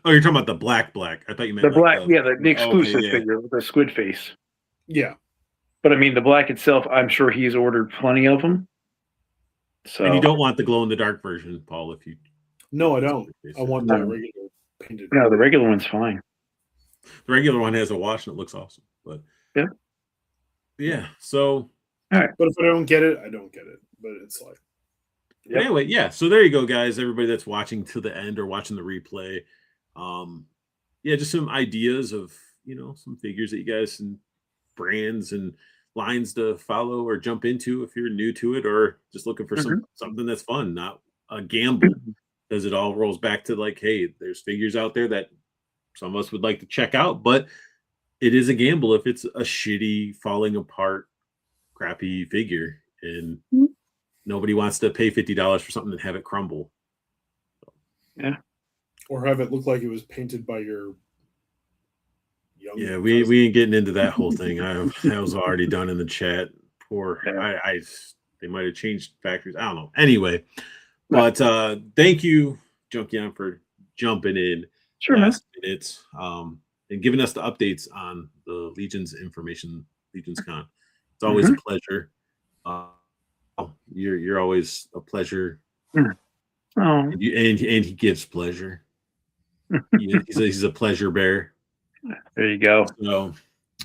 Oh, you're talking about the black. I thought you meant the black, the exclusive okay, yeah. figure with the squid face. Yeah. But I mean, the black itself, I'm sure he's ordered plenty of them. So. And you don't want the glow in the dark version, Paul, if you. No, I don't. I want the regular painted. No, the regular one's fine. The regular one has a wash and it looks awesome. But yeah. So. All right. But if I don't get it, I don't get it. But it's like. Yep. Anyway, yeah. So there you go, guys. Everybody that's watching to the end or watching the replay. Just some ideas of, some figures that you guys and brands and lines to follow or jump into if you're new to it or just looking for something that's fun, not a gamble, because it all rolls back to like, hey, there's figures out there that some of us would like to check out, but it is a gamble if it's a shitty, falling apart, crappy figure, and nobody wants to pay $50 for something and have it crumble. Yeah. Or have it look like it was painted by your young. Yeah, we ain't getting into that whole thing. That was already done in the chat. Poor, they might have changed factories. I don't know. Anyway, but thank you, Junkion, for jumping in. Sure, man. Minutes, and giving us the updates on the Legion's information, Legion's Con. It's always a pleasure. You're always a pleasure. Oh. And he gives pleasure. He's a pleasure bear. There you go. So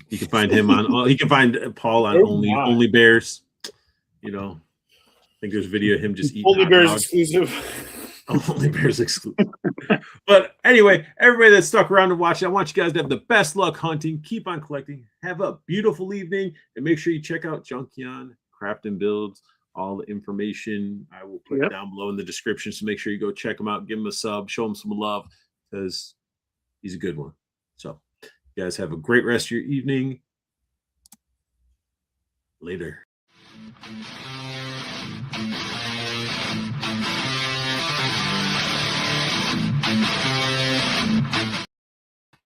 you can find him on. He can find Paul on Only Bears. I think there's a video of him just eating Only Bears dogs. exclusive. Only Bears exclusive. But anyway, everybody that stuck around to watch it, I want you guys to have the best luck hunting. Keep on collecting. Have a beautiful evening, and make sure you check out Junkion Craft and Builds. All the information I will put down below in the description. So make sure you go check him out, give him a sub, show him some love, because he's a good one. So you guys have a great rest of your evening. Later.